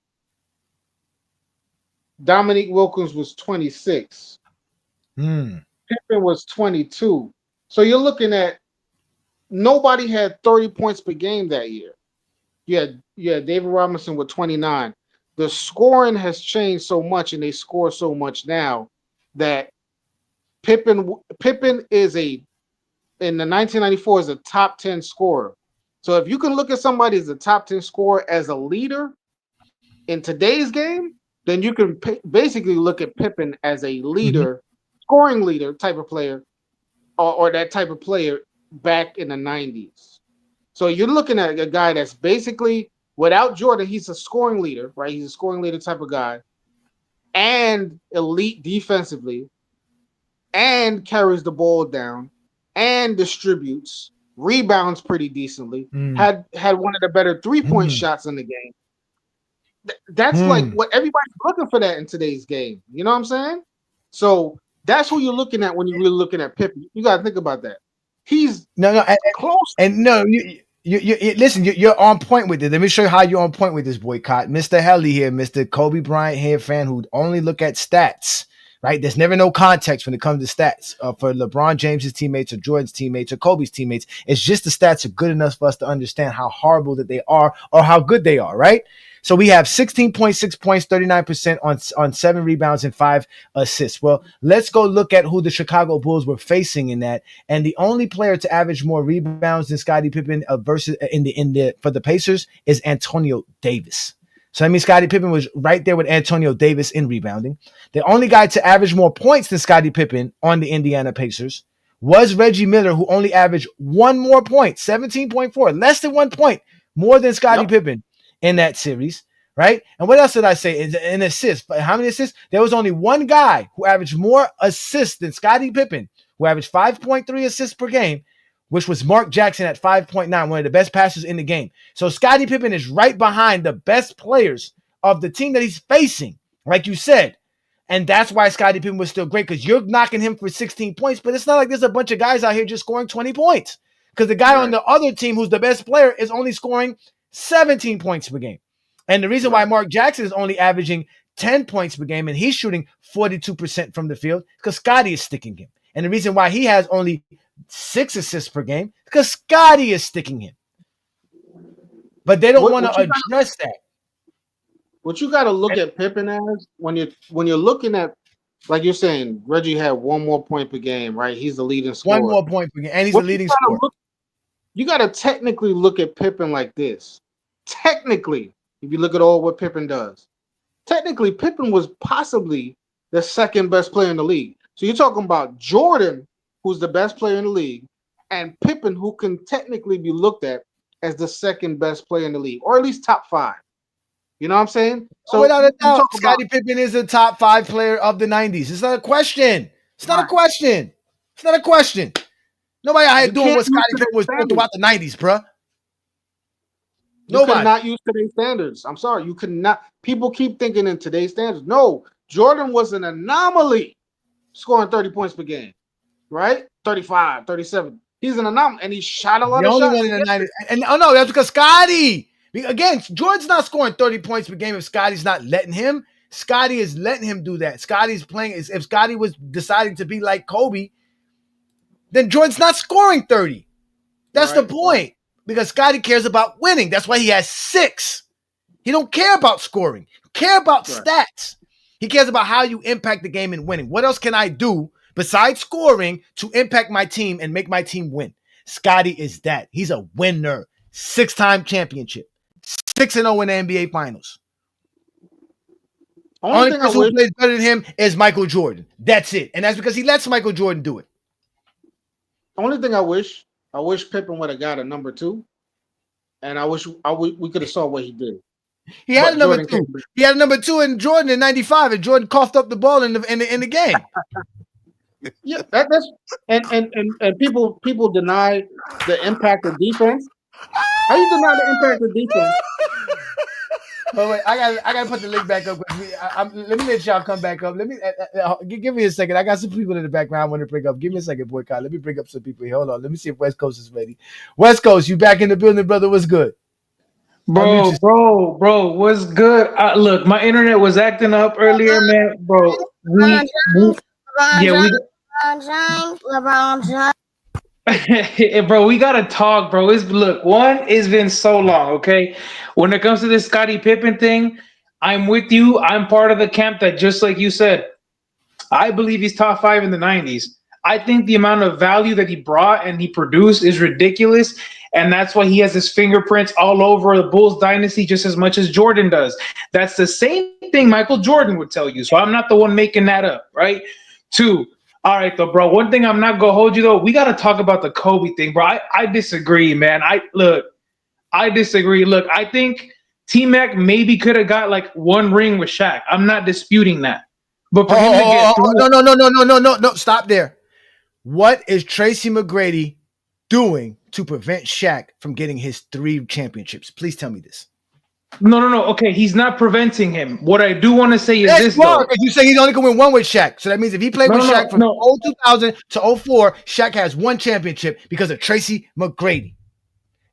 Dominique Wilkins was 26. Pippen was 22. So you're looking at nobody had 30 points per game that year. Yeah, David Robinson with 29. The scoring has changed so much, and they score so much now that Pippen is in the 1994 is a top 10 scorer. So if you can look at somebody as a top 10 scorer as a leader in today's game, then you can basically look at Pippen as a leader, scoring leader type of player, or that type of player back in the 90s. So you're looking at a guy that's basically, without Jordan, he's a scoring leader, right? He's a scoring leader type of guy, and elite defensively, and carries the ball down, and distributes, rebounds pretty decently, had one of the better 3-point shots in the game. That's like what everybody's looking for that in today's game. You know what I'm saying? So that's who you're looking at when you're really looking at Pippen. You got to think about that. He's close. And no, you listen. You're on point with it. Let me show you how you're on point with this, boycott. Mr. Helly here, Mr. Kobe Bryant here fan who only look at stats. Right? There's never no context when it comes to stats for LeBron James's teammates or Jordan's teammates or Kobe's teammates. It's just the stats are good enough for us to understand how horrible that they are or how good they are. Right? So we have 16.6 points, 39% on 7 rebounds and 5 assists. Well, let's go look at who the Chicago Bulls were facing in that. And the only player to average more rebounds than Scottie Pippen versus for the Pacers is Antonio Davis. So I mean, Scottie Pippen was right there with Antonio Davis in rebounding. The only guy to average more points than Scottie Pippen on the Indiana Pacers was Reggie Miller, who only averaged 1 more point, 17.4, less than 1 point more than Scottie Pippen in that series, right? And what else did I say? An assist. How many assists? There was only one guy who averaged more assists than Scottie Pippen, who averaged 5.3 assists per game, which was Mark Jackson at 5.9, one of the best passers in the game. So Scottie Pippen is right behind the best players of the team that he's facing, like you said. And that's why Scottie Pippen was still great, because you're knocking him for 16 points, but it's not like there's a bunch of guys out here just scoring 20 points. Because the guy on the other team who's the best player is only scoring 17 points per game. And the reason why Mark Jackson is only averaging 10 points per game and he's shooting 42% from the field because Scottie is sticking him. And the reason why he has only 6 assists per game because Scottie is sticking him. But they don't want to address that. What you got to look at Pippen as when you're looking at, like you're saying, Reggie had 1 more point per game, right? He's the leading scorer. 1 more point per game, and he's the leading scorer. You got to technically look at Pippen like this. Technically, if you look at all what Pippen does, technically Pippen was possibly the second best player in the league. So you're talking about Jordan, who's the best player in the league, and Pippen, who can technically be looked at as the second best player in the league, or at least top 5. You know what I'm saying? So without a doubt, Scottie Pippen is a top 5 player of the 90s. It's not a question. It's not a question. It's not a question. Nobody out here doing what Scottie Pippen was doing throughout the 90s, bruh. You cannot use today's standards. I'm sorry. You cannot. People keep thinking in today's standards. No, Jordan was an anomaly scoring 30 points per game, right? 35, 37. He's an anomaly, and he shot a lot of shots. The only one in the 90s. And no, that's because Scottie. Again, Jordan's not scoring 30 points per game if Scottie's not letting him. Scottie is letting him do that. Scottie's playing. If Scottie was deciding to be like Kobe, then Jordan's not scoring 30. That's the point. Because Scottie cares about winning. That's why he has 6. He don't care about scoring. He cares about stats. He cares about how you impact the game and winning. What else can I do besides scoring to impact my team and make my team win? Scottie is that. He's a winner. 6-time championship. 6-0 in the NBA Finals. Only person who plays better than him is Michael Jordan. That's it. And that's because he lets Michael Jordan do it. Only thing I wish Pippen would have got a number 2, and I wish we could have saw what he did. He had a number 2. He had a number 2 in Jordan in '95, and Jordan coughed up the ball in the game. Yeah, that's and people deny the impact of defense. How you deny the impact of defense? Oh wait, I gotta put the link back up. Let me let y'all come back up. Let me give me a second. I got some people in the background I want to bring up. Give me a second, boycott. Let me bring up some people here. Hold on. Let me see if West Coast is ready. West Coast, you back in the building, brother? What's good? Bro, what's good? Look, my internet was acting up earlier, man. Bro, yeah, LeBron James. bro, we gotta talk, bro. It's been so long, okay? When it comes to this Scottie Pippen thing, I'm with you. I'm part of the camp that, just like you said, I believe he's top 5 in the 90s. I think the amount of value that he brought and he produced is ridiculous. And that's why he has his fingerprints all over the Bulls dynasty just as much as Jordan does. That's the same thing Michael Jordan would tell you. So I'm not the one making that up, right? 2, all right, though, bro. One thing I'm not going to hold you, though. We got to talk about the Kobe thing, bro. I disagree, man. I disagree. Look, I think T-Mac maybe could have got like 1 ring with Shaq. I'm not disputing that. But for him to get No. Stop there. What is Tracy McGrady doing to prevent Shaq from getting his 3 championships? Please tell me this. No. Okay, he's not preventing him. What I do want to say is this, though. though. You say he's only going to win 1 with Shaq. So that means if he played with Shaq from 2000 to 04, Shaq has 1 championship because of Tracy McGrady.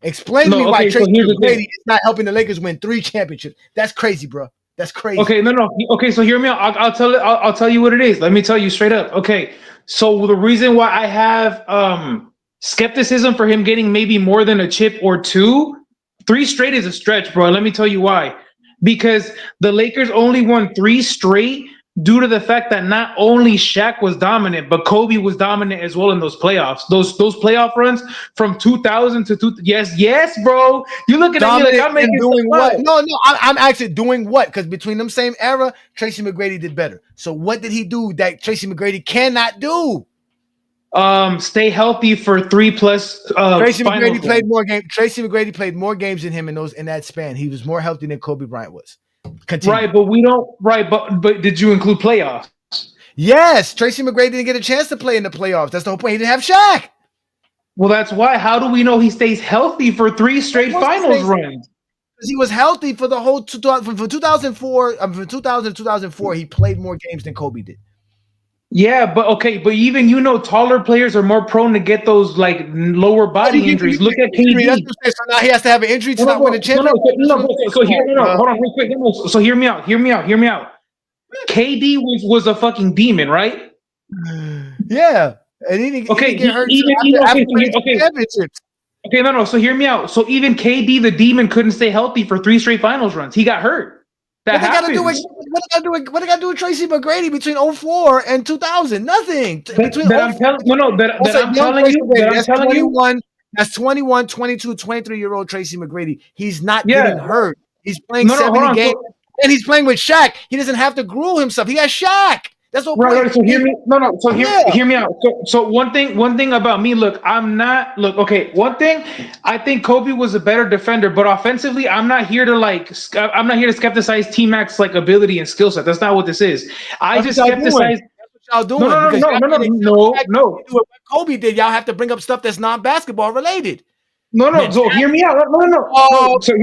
Explain to me why Tracy McGrady is not helping the Lakers win 3 championships. That's crazy, bro. That's crazy. Okay, no. Okay, so hear me out. I'll tell you what it is. Let me tell you straight up. Okay, so the reason why I have skepticism for him getting maybe more than a chip or 2, 3 straight is a stretch, bro. Let me tell you why. Because the Lakers only won 3 straight due to the fact that not only Shaq was dominant, but Kobe was dominant as well in those playoffs. Those playoff runs from 2000 to yes, bro. You looking dominant at me like I'm making doing what? No. I'm actually doing what? Because between them same era, Tracy McGrady did better. So what did he do that Tracy McGrady cannot do? Stay healthy for 3+ Tracy finals. McGrady played more games. Tracy McGrady played more games than him in that span. He was more healthy than Kobe Bryant was. Continue. Right, but we don't. Right, but did you include playoffs? Yes, Tracy McGrady didn't get a chance to play in the playoffs. That's the whole point. He didn't have Shaq. Well, that's why. How do we know he stays healthy for 3 straight finals runs? Because he was healthy for the whole from 2004. From 2000 to 2004, he played more games than Kobe did. Yeah, but even taller players are more prone to get those like lower body injuries. Look at KD. So now he has to have an injury to not win a championship. Hold on, real quick. So hear me out. KD was a fucking demon, right? Yeah, and he didn't get hurt championships. Okay, no. So hear me out. So even KD, the demon, couldn't stay healthy for 3 straight finals runs. He got hurt. What they got to do with Tracy McGrady between 04 and 2000? Nothing. I'm telling you. That's 21, 22, 23-year-old Tracy McGrady. He's not getting hurt. He's playing 70 games, and he's playing with Shaq. He doesn't have to gruel himself. He has Shaq. That's what. Right. So hear me. No. So hear me out. So one thing about me. Okay. One thing, I think Kobe was a better defender, but offensively, I'm not here to skepticize T-Mac's like ability and skill set. That's not what this is. I just skepticize. That's what y'all doing. No. What Kobe did, y'all have to bring up stuff that's non-basketball related. No. So hear me out. No. So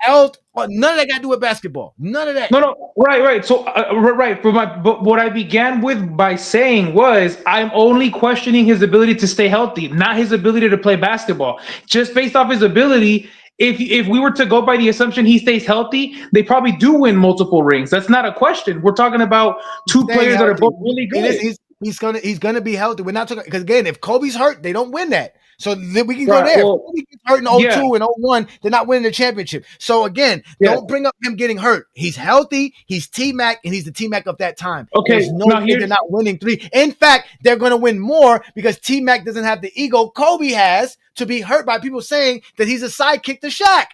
health, none of that got to do with basketball. None of that. No. Right. So right. But what I began with by saying was I'm only questioning his ability to stay healthy, not his ability to play basketball. Just based off his ability, if we were to go by the assumption he stays healthy, they probably do win multiple rings. That's not a question. We're talking about 2 players that are both really good. He's gonna be healthy. We're not talking because again, if Kobe's hurt, they don't win that. So we can go there. Well, Kobe gets hurt in 02 and 01, they're not winning the championship. So again, don't bring up him getting hurt. He's healthy, he's T-Mac, and he's the T-Mac of that time. Okay. There's no way they're not winning 3. In fact, they're gonna win more because T-Mac doesn't have the ego Kobe has to be hurt by people saying that he's a sidekick to Shaq.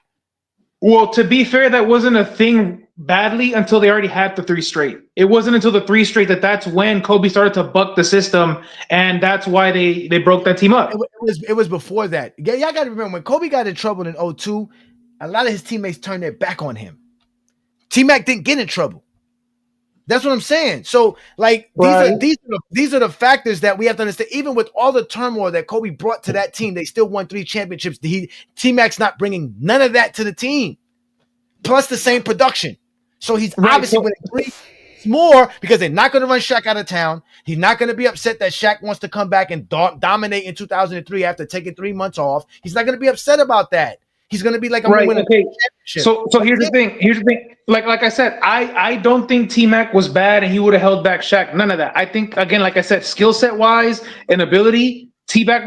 Well, to be fair, that wasn't a thing badly until they already had the 3 straight. It wasn't until the 3 straight that's when Kobe started to buck the system, and that's why they broke that team up. It was before that. Yeah, y'all got to remember when Kobe got in trouble in 02, a lot of his teammates turned their back on him. T-Mac didn't get in trouble. That's what I'm saying. So, like, these are the factors that we have to understand. Even with all the turmoil that Kobe brought to that team, they still won 3 championships. T-Mac's not bringing none of that to the team. plus the same production. So he's Right, obviously winning 3 more because they're not going to run Shaq out of town. He's not going to be upset that Shaq wants to come back and dominate in 2003 after taking 3 months off. He's not going to be upset about that. He's going to be like, I'm going to win a championship. So here's the thing. Here's the thing. Like I said, I don't think T-Mac was bad and he would have held back Shaq. None of that. I think, again, like I said, skill set wise and ability, T-Mac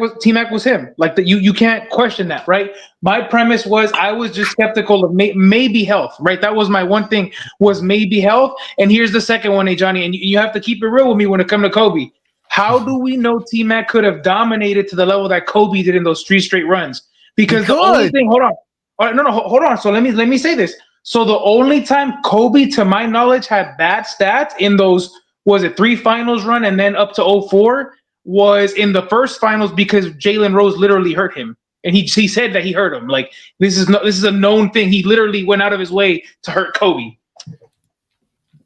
was him. Like you can't question that, right? My premise was I was just skeptical of maybe health, right? That was my one thing, was maybe health. And here's the second one, Ajani, and you have to keep it real with me when it comes to Kobe. How do we know T-Mac could have dominated to the level that Kobe did in those 3 straight runs? Because the only thing, hold on. Hold on. So let me say this. So the only time Kobe, to my knowledge, had bad stats in those, was it 3 finals run and then up to 04, was in the first finals because Jalen Rose literally hurt him. And he said that he hurt him. Like, this is a known thing. He literally went out of his way to hurt Kobe.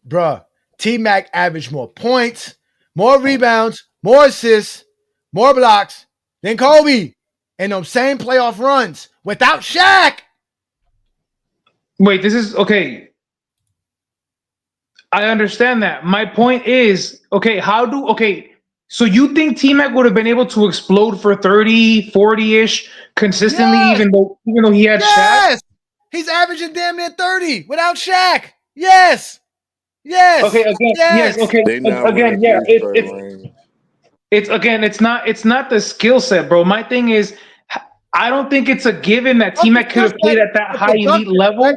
Bruh, T-Mac averaged more points, more rebounds, more assists, more blocks than Kobe in those same playoff runs without Shaq. Wait, this is okay. I understand that. My point is, so you think T-Mac would have been able to explode for 30, 40-ish consistently, even though he had Shaq? He's averaging damn near 30 without Shaq. Yes. Okay, again, yes, okay. Again, yeah. It's not the skill set, bro. My thing is, I don't think it's a given that T-Mac could have played at that high elite level.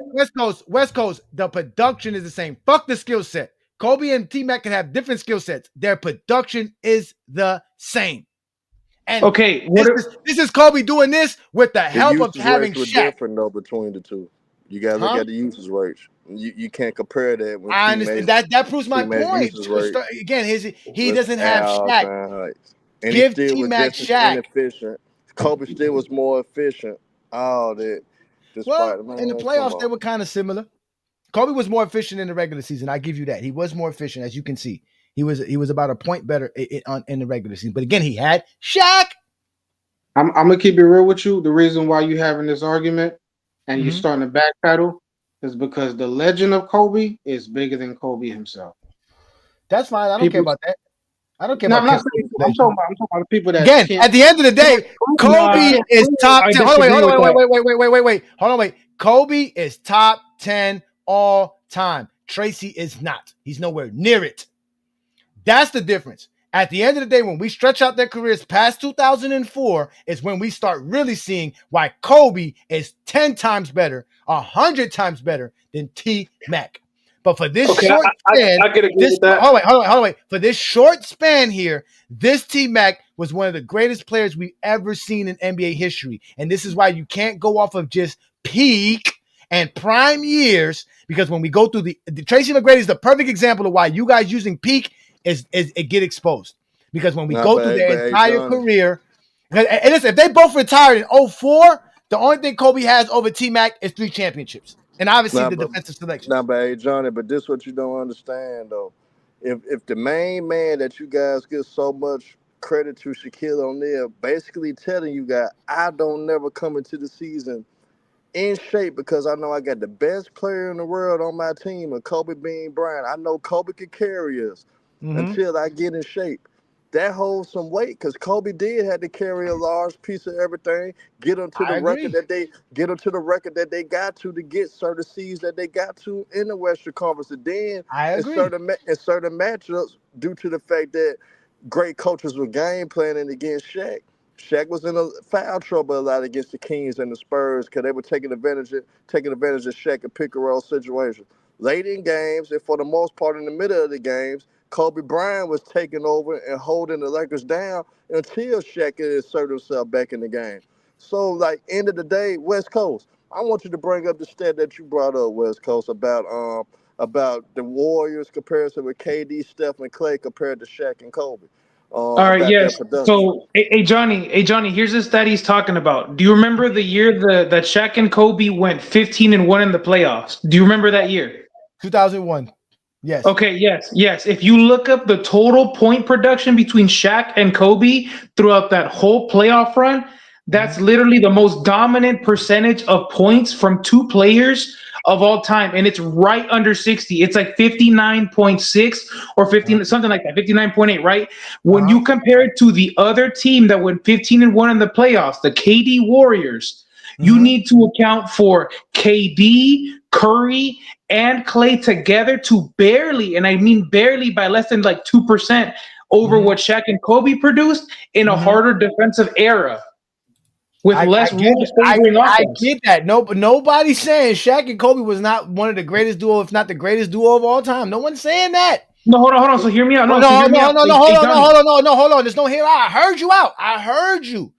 West Coast, the production is the same. Fuck the skill set. Kobe and T-Mac can have different skill sets. Their production is the same. And this is Kobe doing this with the help of having Shaq. Different though between the two. You gotta look at the usage rates. You can't compare that. With I understand that proves my point. Again, he doesn't have Shaq. And Give he still T-Mac was just Shaq. Inefficient. Kobe still was more efficient. All that. In the playoffs, they were kind of similar. Kobe was more efficient in the regular season. I give you that. He was more efficient, as you can see. He was about a point better in the regular season. But again, he had Shaq. I'm gonna keep it real with you. The reason why you having this argument and you're starting to backpedal is because the legend of Kobe is bigger than Kobe himself. That's fine. I don't care about that. I don't care about I'm talking about the people that again. At the end of the day, Kobe is top 10. Hold on, wait. Hold on, wait. Kobe is top 10 all time. Tracy is not. He's nowhere near it. That's the difference. At the end of the day, when we stretch out their careers past 2004, is when we start really seeing why Kobe is 10 times better, 100 times better than T-Mac. But for this short span, I could agree with that. Hold on, wait. For this short span here, this T-Mac was one of the greatest players we've ever seen in NBA history. And this is why you can't go off of just peak and prime years, because when we go through the Tracy McGrady is the perfect example of why you guys using peak is it get exposed. Because when we go through their entire career, and listen, if they both retired in 04, the only thing Kobe has over T-Mac is 3 championships. And obviously the defensive selection. Johnny, but this is what you don't understand, though. If the main man that you guys give so much credit to, Shaquille O'Neal, basically telling you guys, I don't never come into the season in shape because I know I got the best player in the world on my team, and Kobe Bean Bryant. I know Kobe could carry us until I get in shape. That holds some weight because Kobe did have to carry a large piece of everything, get them to the record that they got to get certain seeds that they got to in the Western Conference. And then in certain matchups, due to the fact that great coaches were game planning against Shaq. Shaq was in a foul trouble a lot against the Kings and the Spurs because they were taking advantage of Shaq and pick and roll situations. Late in games, and for the most part in the middle of the games, Kobe Bryant was taking over and holding the Lakers down until Shaq could insert himself back in the game. So, like, end of the day, West Coast, I want you to bring up the stat that you brought up, West Coast, about the Warriors comparison with KD, Steph, and Clay compared to Shaq and Kobe. All right, yes. So, hey, Johnny, here's the stat he's talking about. Do you remember the year that Shaq and Kobe went 15-1 in the playoffs? Do you remember that year? 2001. Yes. Okay, yes. If you look up the total point production between Shaq and Kobe throughout that whole playoff run, that's literally the most dominant percentage of points from 2 players of all time, and it's right under 60. It's like 59.6 or 15, something like that, 59.8, right? When you compare it to the other team that went 15-1 in the playoffs, the KD Warriors, you need to account for KD, Curry, and Clay together to barely, and I mean barely by less than like 2% over what Shaq and Kobe produced in a harder defensive era with less rules favoring offense. I get that. No, but nobody's saying Shaq and Kobe was not one of the greatest duo, if not the greatest duo of all time. No one's saying that. No, hold on. So hear me out. No, hold on. There's no hear out. I heard you out. I heard you.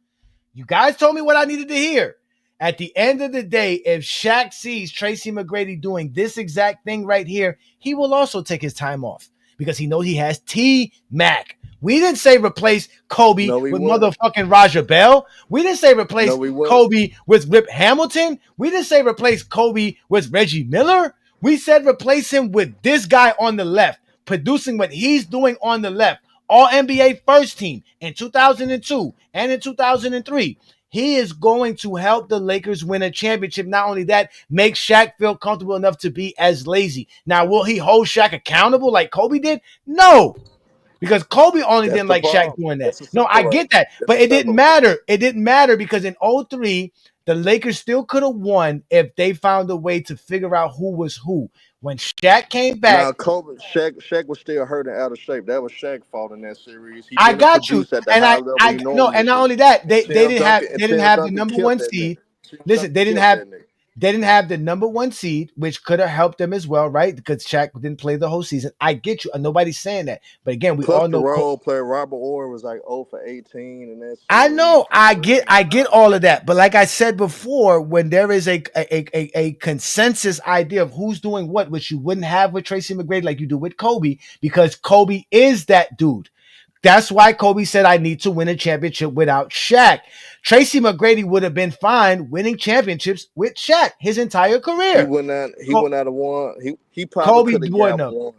You guys told me what I needed to hear. At the end of the day, if Shaq sees Tracy McGrady doing this exact thing right here, he will also take his time off because he knows he has T-Mac. We didn't say replace Kobe with motherfucking Raja Bell. We didn't say replace Kobe with Rip Hamilton. We didn't say replace Kobe with Reggie Miller. We said replace him with this guy on the left, producing what he's doing on the left. All NBA first team in 2002 and in 2003. He is going to help the Lakers win a championship. Not only that, make Shaq feel comfortable enough to be as lazy. Now, will he hold Shaq accountable like Kobe did? No. Because Kobe only didn't like Shaq doing that. No, I get that. But it didn't matter. It didn't matter because in 2003, the Lakers still could have won if they found a way to figure out who was who. When Shaq came back, now Shaq was still hurt and out of shape. That was Shaq's fault in that series. He I didn't got you, produce at the and high level he normally and not do. only that, they Tim didn't Duncan have the killed number one that seed. nigga. Listen, they didn't have the number one seed, which could have helped them as well, right? Because Shaq didn't play the whole season. I get you, and nobody's saying that. But again, we Plus all the know role player Robert Orr was like 0 for 18 in that series. I know, I get all of that, but like I said before, when there is a consensus idea of who's doing what, which you wouldn't have with Tracy McGrady like you do with Kobe, because Kobe is that dude. That's why Kobe said, I need to win a championship without Shaq. Tracy McGrady would have been fine winning championships with Shaq his entire career. He would not have won. He probably could have got one.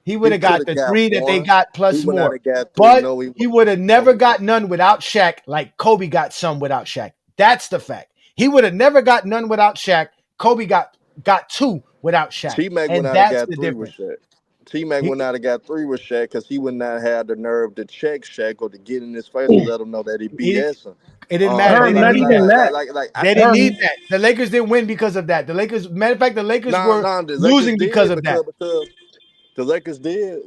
He would have got the 3 that they got plus he would more. not have got 3. But No, he would have never got none without Shaq like Kobe got some without Shaq. That's the fact. He would have never got none without Shaq. Kobe got 2 without Shaq. T-Mac would And not have that's got the 3 difference. with Shaq. T-Mac would not have got 3 with Shaq because he would not have the nerve to check Shaq or to get in his face and let him know that he BSing. It didn't matter. They didn't need that. They didn't need that. The Lakers didn't win because of that. Matter of fact, the Lakers were losing because of that. Because the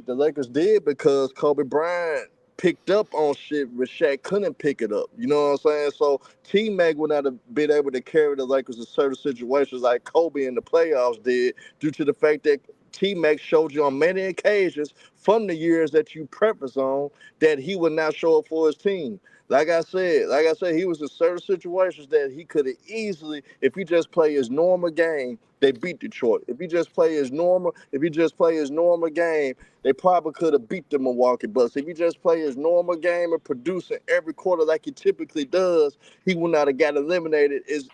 Lakers did because Kobe Bryant picked up on shit where Shaq couldn't pick it up. You know what I'm saying? So T-Mac would not have been able to carry the Lakers in certain situations like Kobe in the playoffs did due to the fact that T-Mac showed you on many occasions from the years that you preface on that he would not show up for his team. Like I said, he was in certain situations that he could have easily, if he just play his normal game, they beat Detroit. If he just play his normal game, they probably could have beat the Milwaukee Bucks. If he just play his normal game and producing every quarter like he typically does, he would not have got eliminated as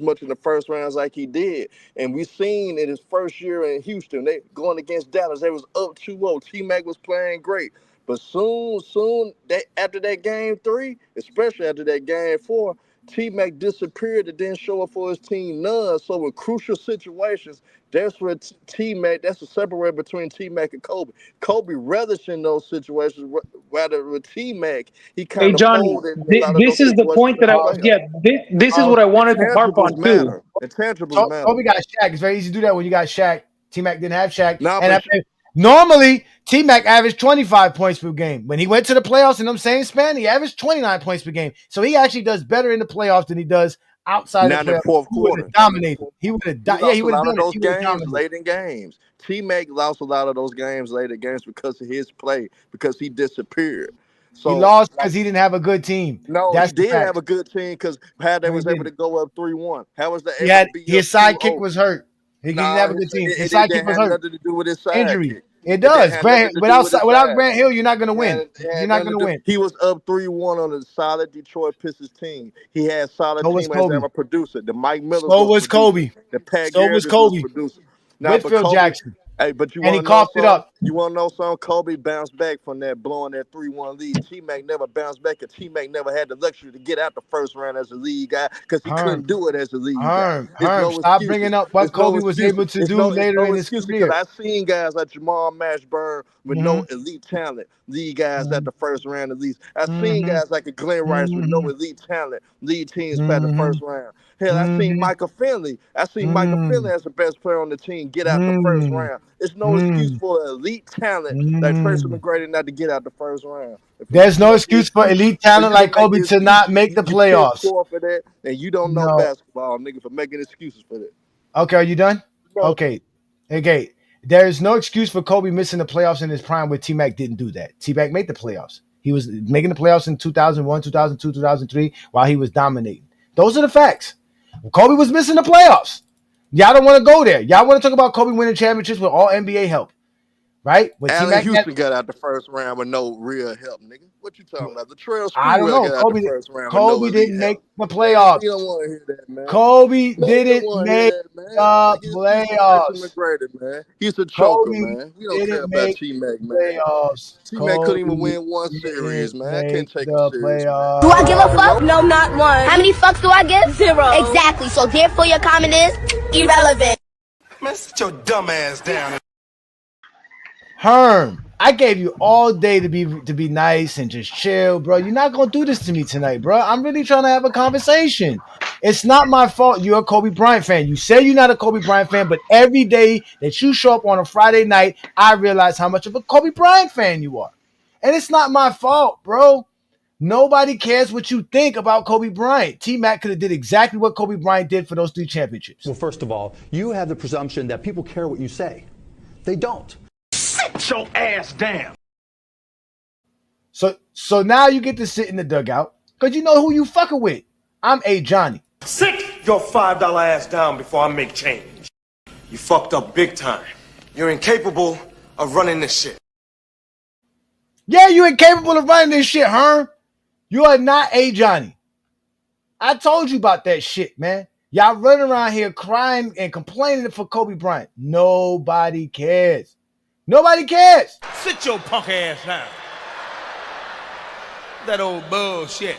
much in the first rounds like he did. And we seen in his first year in Houston, they going against Dallas, they was up 2-0. T-Mac was playing great. But soon after that game 3, especially after that game 4, T-Mac disappeared and didn't show up for his team none. So in crucial situations, that's where T-Mac, that's the separator between T-Mac and Kobe. Kobe relished in those situations, rather with T-Mac, he kind of folded in a lot of those this is the point that this is what I wanted to harp on too. Intangibles matter. Kobe got Shaq. It's very easy to do that when you got Shaq. T-Mac didn't have Shaq. Normally, T-Mac averaged 25 points per game. When he went to the playoffs in them same span, he averaged 29 points per game. So he actually does better in the playoffs than he does outside of the playoffs. Fourth quarter. Dominated. He would have dominated. He would have done those games late in games. T-Mac lost a lot of those games late in games because of his play, because he disappeared. So he lost because he didn't have a good team. No, he did have a good team because how they was able to go up 3-1. How was that able to be his sidekick was hurt. He didn't have a good team. His sidekick was hurt. Nothing to do with his sidekick. Injury. It does. Without Grant Hill, you're not going to win. You're not going to win. He was up 3-1 on a solid Detroit Pistons team. He had solid teammates that were producer. The Mike Miller. So was Kobe. The Pat so was Kobe. producer. With Phil Jackson. Hey, but you and he want to know coughed it something? up. You want to know something? Kobe bounced back from that blowing that 3-1 lead. T-Mac never bounced back, and T-Mac never had the luxury to get out the first round as a lead guy because he couldn't do it as a lead guy. It's Herm, no stop excuses. bringing up what It's no Kobe was excuses. able to do It's later no in his excuses because career. I've seen guys like Jamal Mashburn with no elite talent, lead guys at the first round at least. I've seen guys like a Glenn Rice with no elite talent, lead teams past the first round. Hell, I seen Michael Finley. I seen Michael Finley as the best player on the team get out the first round. It's no excuse for elite talent like Tracy McGrady not to get out the first round. If There's you no make the excuse for excuse, elite for talent you to like make Kobe the to excuse, not make the you piss playoffs. poor for that, and you don't know No. basketball, nigga, for making excuses for that. Okay, are you done? No. Okay. There is no excuse for Kobe missing the playoffs in his prime where T-Mac didn't do that. T-Mac made the playoffs. He was making the playoffs in 2001, 2002, 2003 while he was dominating. Those are the facts. Kobe was missing the playoffs. Y'all don't want to go there. Y'all want to talk about Kobe winning championships with all NBA help, right? With Allen T-Mac, Houston got out the first round with no real help, nigga. What you talking about? The Trail I don't Sprewell know. got out the first round with no Kobe elite didn't make help. the Man, playoffs. we don't want to hear that, man. Kobe Man, we don't didn't want to hear make that, man. the Making excuses for Tracy playoffs. McGrady, man. He's a choker, Kobe man. We don't care didn't about make T-Mac, the man. playoffs. T-Mac couldn't even Kobe win one didn't series, man. I can't make take him the serious, man. Do I give a fuck? Nope. No, not one. How many fucks do I give? 0. Exactly. So therefore your comment is irrelevant. Man, sit your dumb ass down. Herm, I gave you all day to be nice and just chill, bro. You're not gonna do this to me tonight, bro. I'm really trying to have a conversation. It's not my fault you're a Kobe Bryant fan. You say you're not a Kobe Bryant fan, but every day that you show up on a Friday night, I realize how much of a Kobe Bryant fan you are. And it's not my fault, bro. Nobody cares what you think about Kobe Bryant. T-Mac could have did exactly what Kobe Bryant did for those 3 championships. Well, first of all, you have the presumption that people care what you say. They don't. Sit your ass down. So now you get to sit in the dugout because you know who you fucking with. I'm Ajani. Sit your $5 ass down before I make change. You fucked up big time. You're incapable of running this shit. Yeah, you incapable of running this shit, Herm. You are not Ajani. I told you about that shit, man. Y'all running around here crying and complaining for Kobe Bryant. Nobody cares. Nobody cares. Sit your punk ass down. That old bullshit.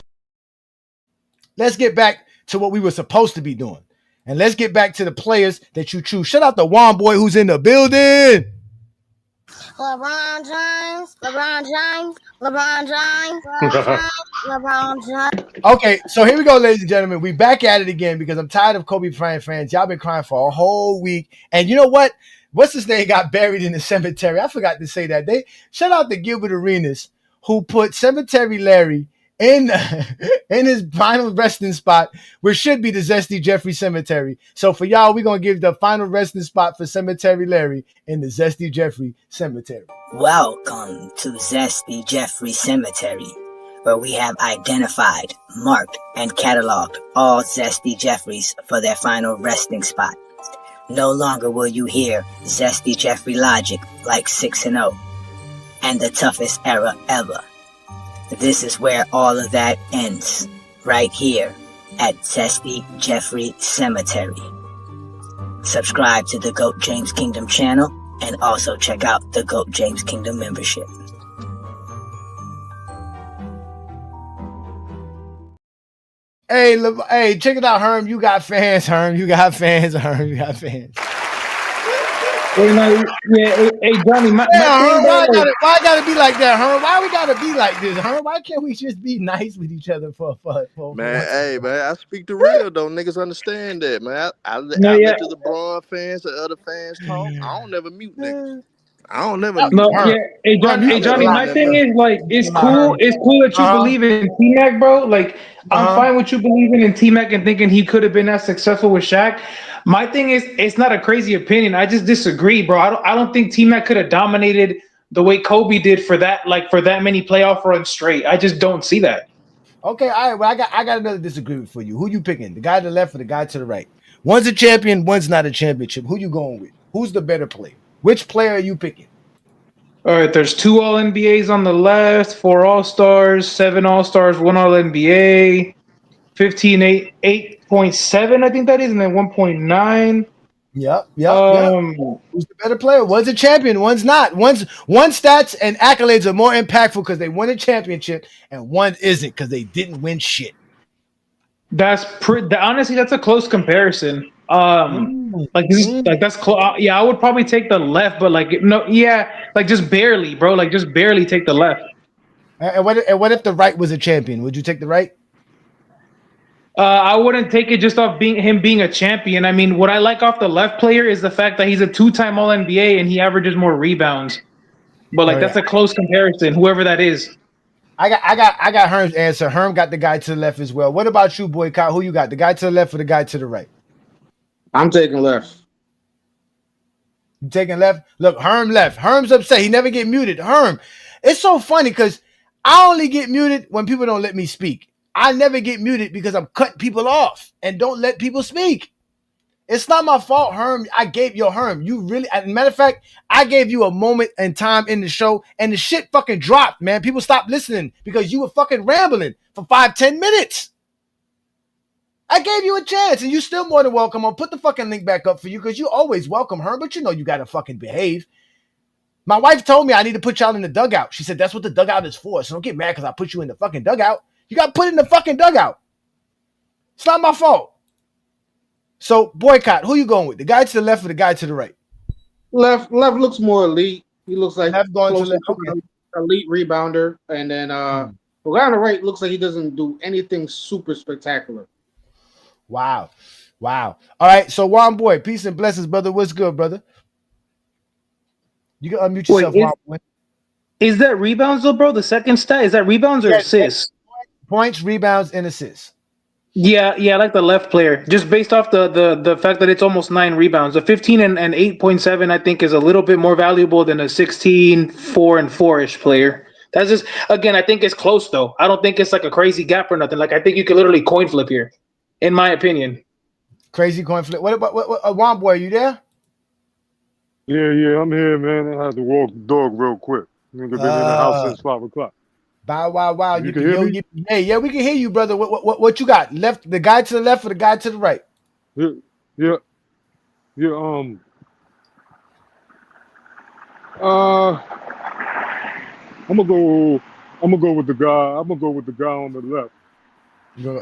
Let's get back to what we were supposed to be doing. And let's get back to the players that you choose. Shout out to Juan Boy who's in the building. LeBron James, LeBron James, LeBron James, LeBron James, LeBron James. Okay, so here we go, ladies and gentlemen. We back at it again because I'm tired of Kobe Bryant fans. Y'all been crying for a whole week. And you know what? What's his name got buried in the cemetery? I forgot to say that. Shout out to Gilbert Arenas, who put Cemetery Larry in his final resting spot, which should be the Zesty Jeffrey Cemetery. So for y'all, we're going to give the final resting spot for Cemetery Larry in the Zesty Jeffrey Cemetery. Welcome to Zesty Jeffrey Cemetery, where we have identified, marked, and cataloged all Zesty Jeffreys for their final resting spot. No longer will you hear Zesty Jeffrey logic like 6-0 and the toughest era ever. This is where all of that ends, right here at Zesty Jeffrey Cemetery. Subscribe to the GOAT James Kingdom channel and also check out the GOAT James Kingdom membership. Hey, check it out, Herm. You got fans, Herm. You got fans, Herm. You got fans. Hey, Johnny, my Herm, thing, why I gotta be like that, Herm? Why we gotta be like this, Herm? Why can't we just be nice with each other for Man, hey, man, I speak the real, though. Niggas understand that, man. I let the LeBron fans and other fans talk. I don't never mute niggas. I don't never mute niggas. Hey Johnny, my thing is like it's cool that you believe in T-Mac, bro. Like I'm fine with you believing in T-Mac and thinking he could have been as successful with Shaq. My thing is it's not a crazy opinion. I just disagree, bro. I don't think T-Mac could have dominated the way Kobe did for that many playoff runs straight. I just don't see that. Okay, all right. Well, I got another disagreement for you. Who you picking? The guy to the left or the guy to the right? One's a champion, one's not a championship. Who you going with? Who's the better player? Which player are you picking? All right, there's 2 All-NBAs on the left, 4 All-Stars, 7 All-Stars, 1 All-NBA, 8.7, I think that is, and then 1.9. Yep. Um, Who's the better player? One's a champion, one's not. One's stats and accolades are more impactful because they won a championship, and one isn't because they didn't win shit. honestly, that's a close comparison. Like this is like that's close. Yeah, I would probably take the left, but like no, yeah, like just barely, bro. Like just barely take the left. And what if the right was a champion? Would you take the right? I wouldn't take it just off him being a champion. I mean, what I like off the left player is the fact that he's a two-time All NBA and he averages more rebounds. But like Oh, yeah. that's a close comparison, whoever that is. I got Herm's answer. Herm got the guy to the left as well. What about you, Boycott? Who you got? The guy to the left or the guy to the right? I'm taking left. You taking left? Look, Herm left. Herm's upset. He never get muted. Herm, it's so funny because I only get muted when people don't let me speak. I never get muted because I'm cutting people off and don't let people speak. It's not my fault, Herm. Herm, you really, as a matter of fact, I gave you a moment in time in the show and the shit fucking dropped, man. People stopped listening because you were fucking rambling for 5-10 minutes. I gave you a chance and you still more than welcome. I'll put the fucking link back up for you because you always welcome, Herm, but you know you gotta fucking behave. My wife told me I need to put y'all in the dugout. She said that's what the dugout is for. So don't get mad because I put you in the fucking dugout. You got put in the fucking dugout. It's not my fault. So, Boycott, who you going with? The guy to the left or the guy to the right? Left looks more elite. He looks like left going close to left. to an elite rebounder. And then the guy on the right looks like he doesn't do anything super spectacular. Wow. All right. So, Juan Boy, peace and blessings, brother. What's good, brother? You can unmute yourself, Juan Boy. Is that rebounds though, bro? The second stat, is that rebounds or assists? Points, rebounds, and assists. Yeah, I like the left player. Just based off the fact that it's almost 9 rebounds. A 15 and 8.7, I think, is a little bit more valuable than a 16, 4 and 4-ish player. That's just, again, I think it's close though. I don't think it's like a crazy gap or nothing. Like I think you could literally coin flip here, in my opinion. Crazy coin flip. What about Juan Boy? Are you there? Yeah, I'm here, man. I had to walk the dog real quick. Nigga been in the house since 5 o'clock. Wow. You can hear me? Yeah, we can hear you, brother. What you got? Left, the guy to the left or the guy to the right? Yeah. I'm gonna go with the guy. I'm gonna go with the guy on the left.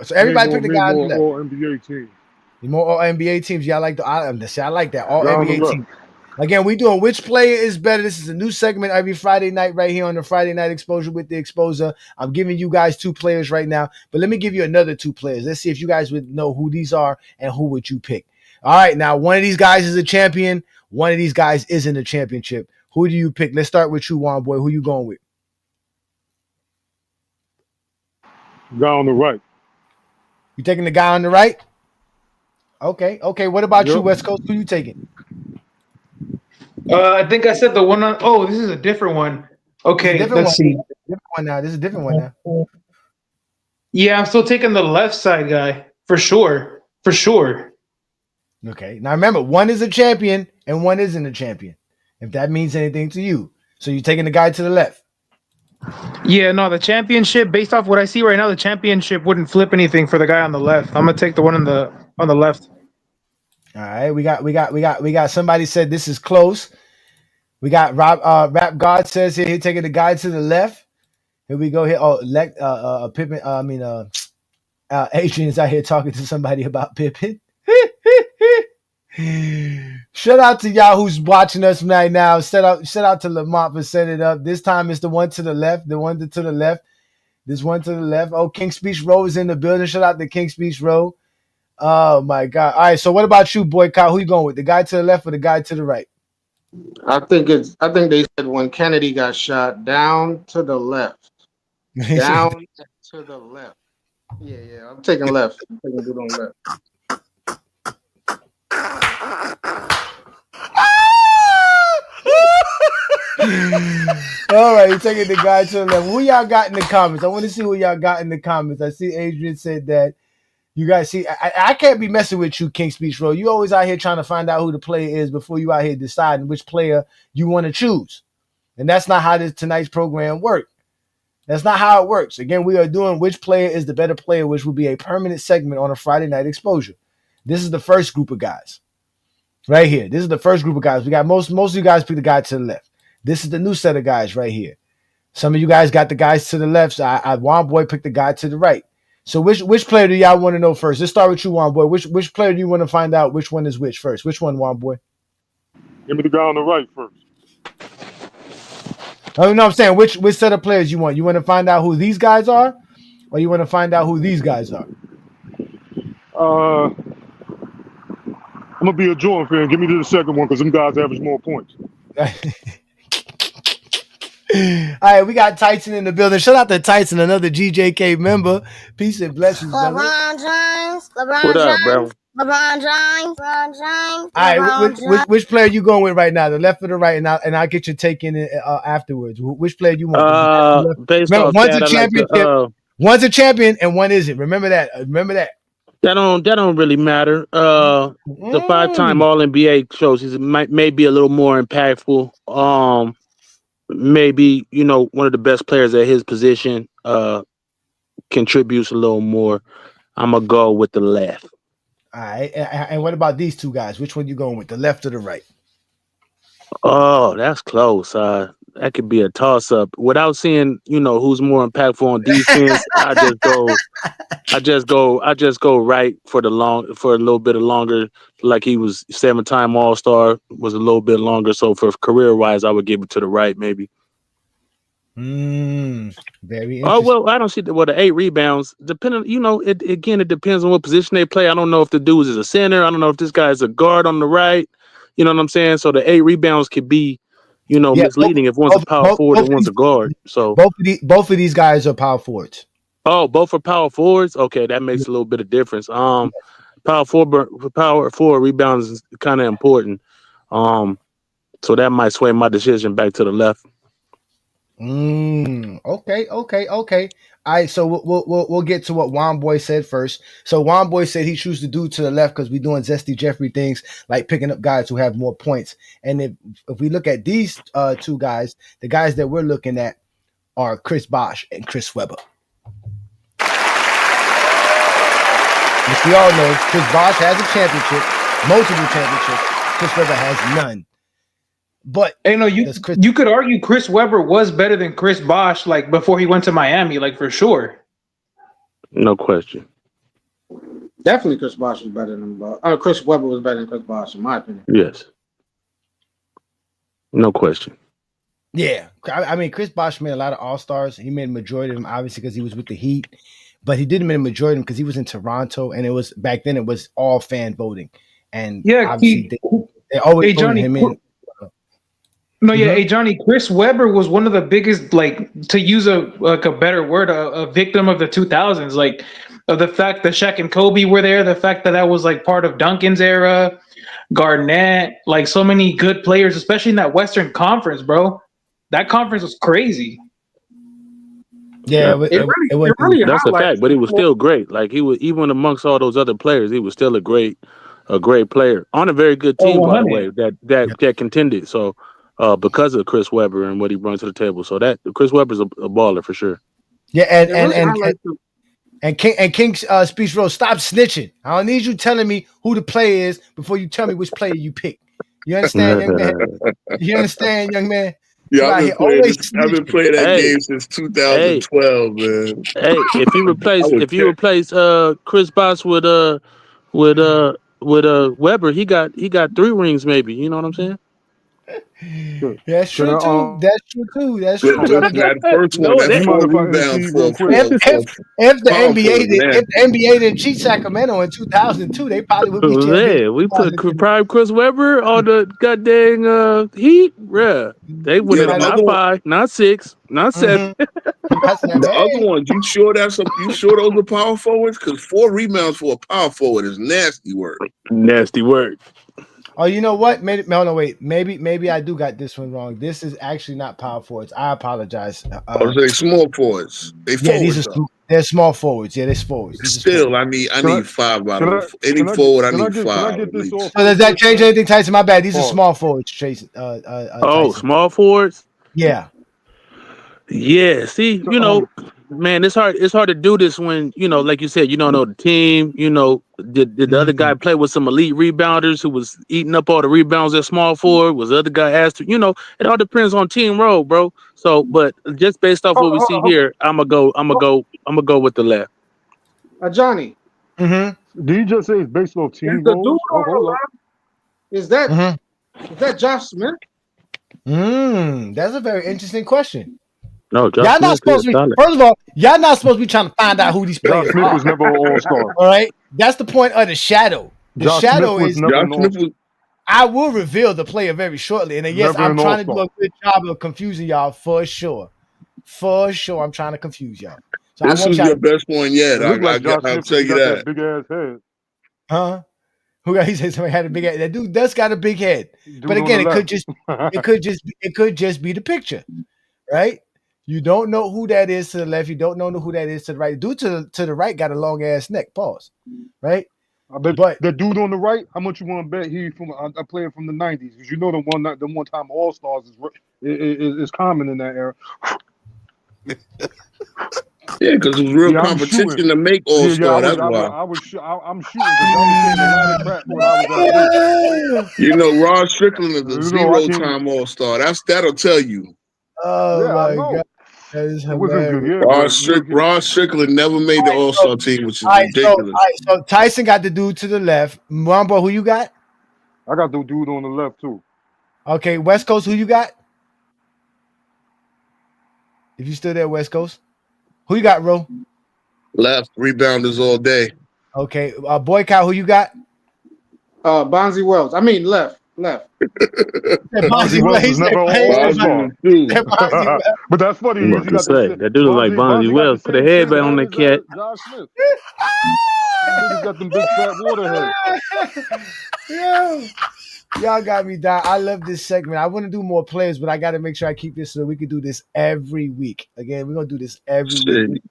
So everybody pick the guy on the left. All NBA teams. More all NBA teams. Yeah, I like that. All Guy on NBA the teams. Again, we doing which player is better. This is a new segment every Friday night right here on the Friday Night Exposure with the Exposer. I'm giving you guys 2 players right now, but let me give you another 2 players. Let's see if you guys would know who these are and who would you pick. All right, now one of these guys is a champion. One of these guys isn't a championship. Who do you pick? Let's start with you, Juan Boy. Who you going with? Guy on the right. You taking the guy on the right? Okay. What about you, West Coast? Who you taking? I think I said the one on. Oh, this is a different one. Okay, let's see. Different one now. This is a different one now. Yeah, I'm still taking the left side guy for sure. Okay. Now remember, one is a champion and one isn't a champion. If that means anything to you, so you're taking the guy to the left. Yeah, no, the championship. Based off what I see right now, the championship wouldn't flip anything for the guy on the left. I'm gonna take the one on the left. All right, we got. Somebody said this is close. We got Rap God says here he's taking the guy to the left. Here we go. Here, Pippen. Adrian's out here talking to somebody about Pippen. Shout out to y'all who's watching us right now. Shout out to Lamont for setting it up. This time it's the one to the left. The one to the left. This one to the left. Oh, King Speech Row is in the building. Shout out to King Speech Row. Oh my God. All right. So what about you, Boycott? Who you going with? The guy to the left or the guy to the right? I think they said when Kennedy got shot, down to the left. Down to the left. Yeah. I'm taking left. I'm taking good on left. All right, you're taking the guy to the left. Who y'all got in the comments? I want to see who y'all got in the comments. I see Adrian said that. You guys see, I can't be messing with you, King Speech Row. You always out here trying to find out who the player is before you out here deciding which player you want to choose. And that's not how tonight's program works. That's not how it works. Again, we are doing which player is the better player, which will be a permanent segment on a Friday Night Exposure. This is the first group of guys. Right here. This is the first group of guys. We got most of you guys pick the guy to the left. This is the new set of guys right here. Some of you guys got the guys to the left. So Juan Boy picked the guy to the right. So which player do y'all want to know first? Let's start with you, Juan Boy. Which player do you want to find out which one is which first? Which one, Juan Boy? Give me the guy on the right first. Oh no, I'm saying which set of players you want? You want to find out who these guys are, or you want to find out who these guys are? I'm gonna be a Jordan fan. Give me the second one because them guys average more points. All right, we got Tyson in the building. Shout out to Tyson, another GJK member. Peace and blessings, brother. LeBron James. What up, bro? LeBron James. LeBron James. All right, which player you going with right now? The left or the right? And I'll get your take in it afterwards. Which player you want? Based Remember, off one's that, a I like championship. to. One's a champion and one isn't. Remember that. That don't really matter. The 5-time All NBA shows he's maybe a little more impactful. Maybe one of the best players at his position. Contributes a little more. I'm gonna go with the left. All right, and what about these two guys? Which one you going with, the left or the right? Oh, that's close. That could be a toss up. Without seeing, who's more impactful on defense, I just go right for a little bit of longer. Like he was 7-time All-Star, was a little bit longer. So for career wise, I would give it to the right, maybe. Very interesting. Oh well, I don't see the 8 rebounds. Depending, it depends on what position they play. I don't know if the dude is a center. I don't know if this guy is a guard on the right. You know what I'm saying? So the 8 rebounds could be, misleading if one's a power forward and one's a guard. So both of these guys are power forwards. Oh, both are power forwards. Okay, that makes a little bit of difference. Power forward rebounds is kind of important. So that might sway my decision back to the left. Okay. All right, so we'll get to what Juan Boy said first. So Juan Boy said he chooses to do to the left because we're doing Zesty Jeffrey things like picking up guys who have more points. And if we look at these two guys, the guys that we're looking at are Chris Bosh and Chris Webber. Which we all know, Chris Bosh has a championship, multiple championships. Chris Webber has none. But you could argue Chris Webber was better than Chris Bosh, like before he went to Miami, like for sure. No question. Definitely, Chris Bosh was better than Chris Webber was better than Chris Bosh, in my opinion. Yes. No question. Yeah, I mean, Chris Bosh made a lot of All-Stars. He made a majority of them, obviously, because he was with the Heat. But he didn't make a majority of them because he was in Toronto, and it was back then. It was all fan voting, and obviously they always voted him in. No, yeah, Ajani, Chris Webber was one of the biggest, like, to use a better word, a victim of the 2000s, like, of the fact that Shaq and Kobe were there, the fact that was like part of Duncan's era, Garnett, like so many good players, especially in that Western Conference, bro. That conference was crazy. Yeah, it really that's a fact. But he was still great. Like he was, even amongst all those other players, he was still a great player on a very good team, by the way, that contended. So. Because of Chris Webber and what he brings to the table, so that Chris Webber's a baller for sure. Yeah, and King Speech Rose, stop snitching. I don't need you telling me who the player is before you tell me which player you pick. You understand, young man? You understand, young man? Yeah, I've been playing that game since 2012, man. Hey, if you replace Chris Bosh with Webber, he got 3 rings, maybe. You know what I'm saying? That's true too. That's true too. That first one, that's 4 rebounds if the NBA didn't cheat Sacramento in 2002, they probably would be champions. Yeah, we put prime Chris Webber on the goddamn Heat. Yeah, they win it not 5, not 6, not 7. The other ones, you sure those are power forwards? Because 4 rebounds for a power forward is nasty work. Nasty work. Oh, you know what? Maybe I do got this one wrong. This is actually not power forwards. I apologize. They're small forwards. They're small forwards. Yeah, they're forwards. Still, I need 5 out of any forward. I need 5. So does that change anything, Tyson? My bad. These are small forwards, Jason. Small forwards. Yeah. Yeah. See, Man, it's hard. It's hard to do this when like you said, you don't know the team. Did the other guy play with some elite rebounders who was eating up all the rebounds at small forward? Was the other guy asked to? It all depends on team role, bro. So, but just based off what we see here, I'm gonna go with the left. Ajani. Did you just say it's based on team roles? Oh, hold up. Is that Josh Smith? That's a very interesting question. No, Josh y'all Smith not supposed to be. solid. First of all, y'all not supposed to be trying to find out who these players Josh Smith are. was never an all-star. All right, that's the point of the shadow. The Josh shadow Smith was is. never an all-star. I will reveal the player very shortly, and yes, Never I'm an trying to do all-star. a good job of confusing y'all for sure. For sure, I'm trying to confuse y'all. So This I want was y'all. your best one yet. It looked like Josh I'll Smith tell because he you got that. that big ass head. Huh? Who got? He said somebody had a big head. That dude does got a big head, but again, it could just be the picture, right? You don't know who that is to the left. You don't know who that is to the right. Dude to the right got a long ass neck. Pause. Right. I bet But the dude on the right, how much you want to bet he from a player from the '90s? Because the one time All Stars is common in that era. Yeah, because it was real I'm competition shooting. to make All Star. That's why. I'm shooting because y'all was saying a lot of crap when I was at work. Rod Strickland is a I can't. zero-time All Star. That'll tell you. Oh Yeah, I my know. god, that is It wasn't hilarious. good. Yeah, Rod Strickland never made the All Star team, which is All ridiculous. right, so Tyson got the dude to the left. Mambo, who you got? I got the dude on the left too. Okay, West Coast, who you got? If you still there, West Coast, who you got, Ro? Left rebounders all day. Okay, Boycott, who you got? Bonzi Wells. I mean left. Bonzi Wells was never an all-star. But that's funny. I'm about to say that dude look like Bonzi Wells. Put a headband on that cat. Josh Smith. Niggas got them big fat water heads. Yeah. Y'all got me down. I love this segment. I want to do more players, but I got to make sure I keep this so we can do this every week. Again, we're gonna do this every week.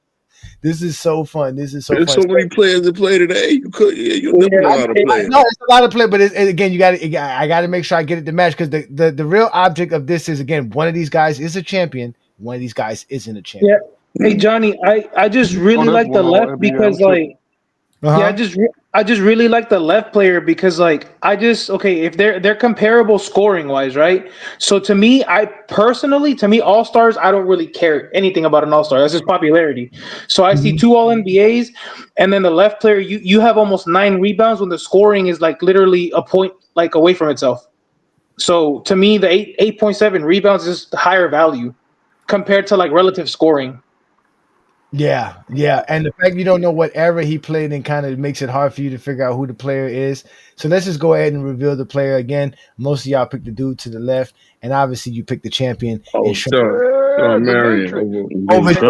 This is so fun. There's so many players that play today. You never know how to play. No, it's a lot of play, but again, I got to make sure I get it to match because the real object of this is again one of these guys is a champion, one of these guys isn't a champion. Yeah. Hey Johnny, I just really like the left because I just really like the left player because if they're comparable scoring wise, right? So to me, all stars, I don't really care anything about an all star. That's just popularity. So I see two all NBAs, and then the left player, you have almost 9 rebounds when the scoring is like literally a point like away from itself. So to me, the 8.7 rebounds is the higher value compared to like relative scoring. Yeah, and the fact you don't know what era he played in kind of makes it hard for you to figure out who the player is. So let's just go ahead and reveal the player again. Most of y'all picked the dude to the left, and obviously you picked the champion. Sean Marion over ISO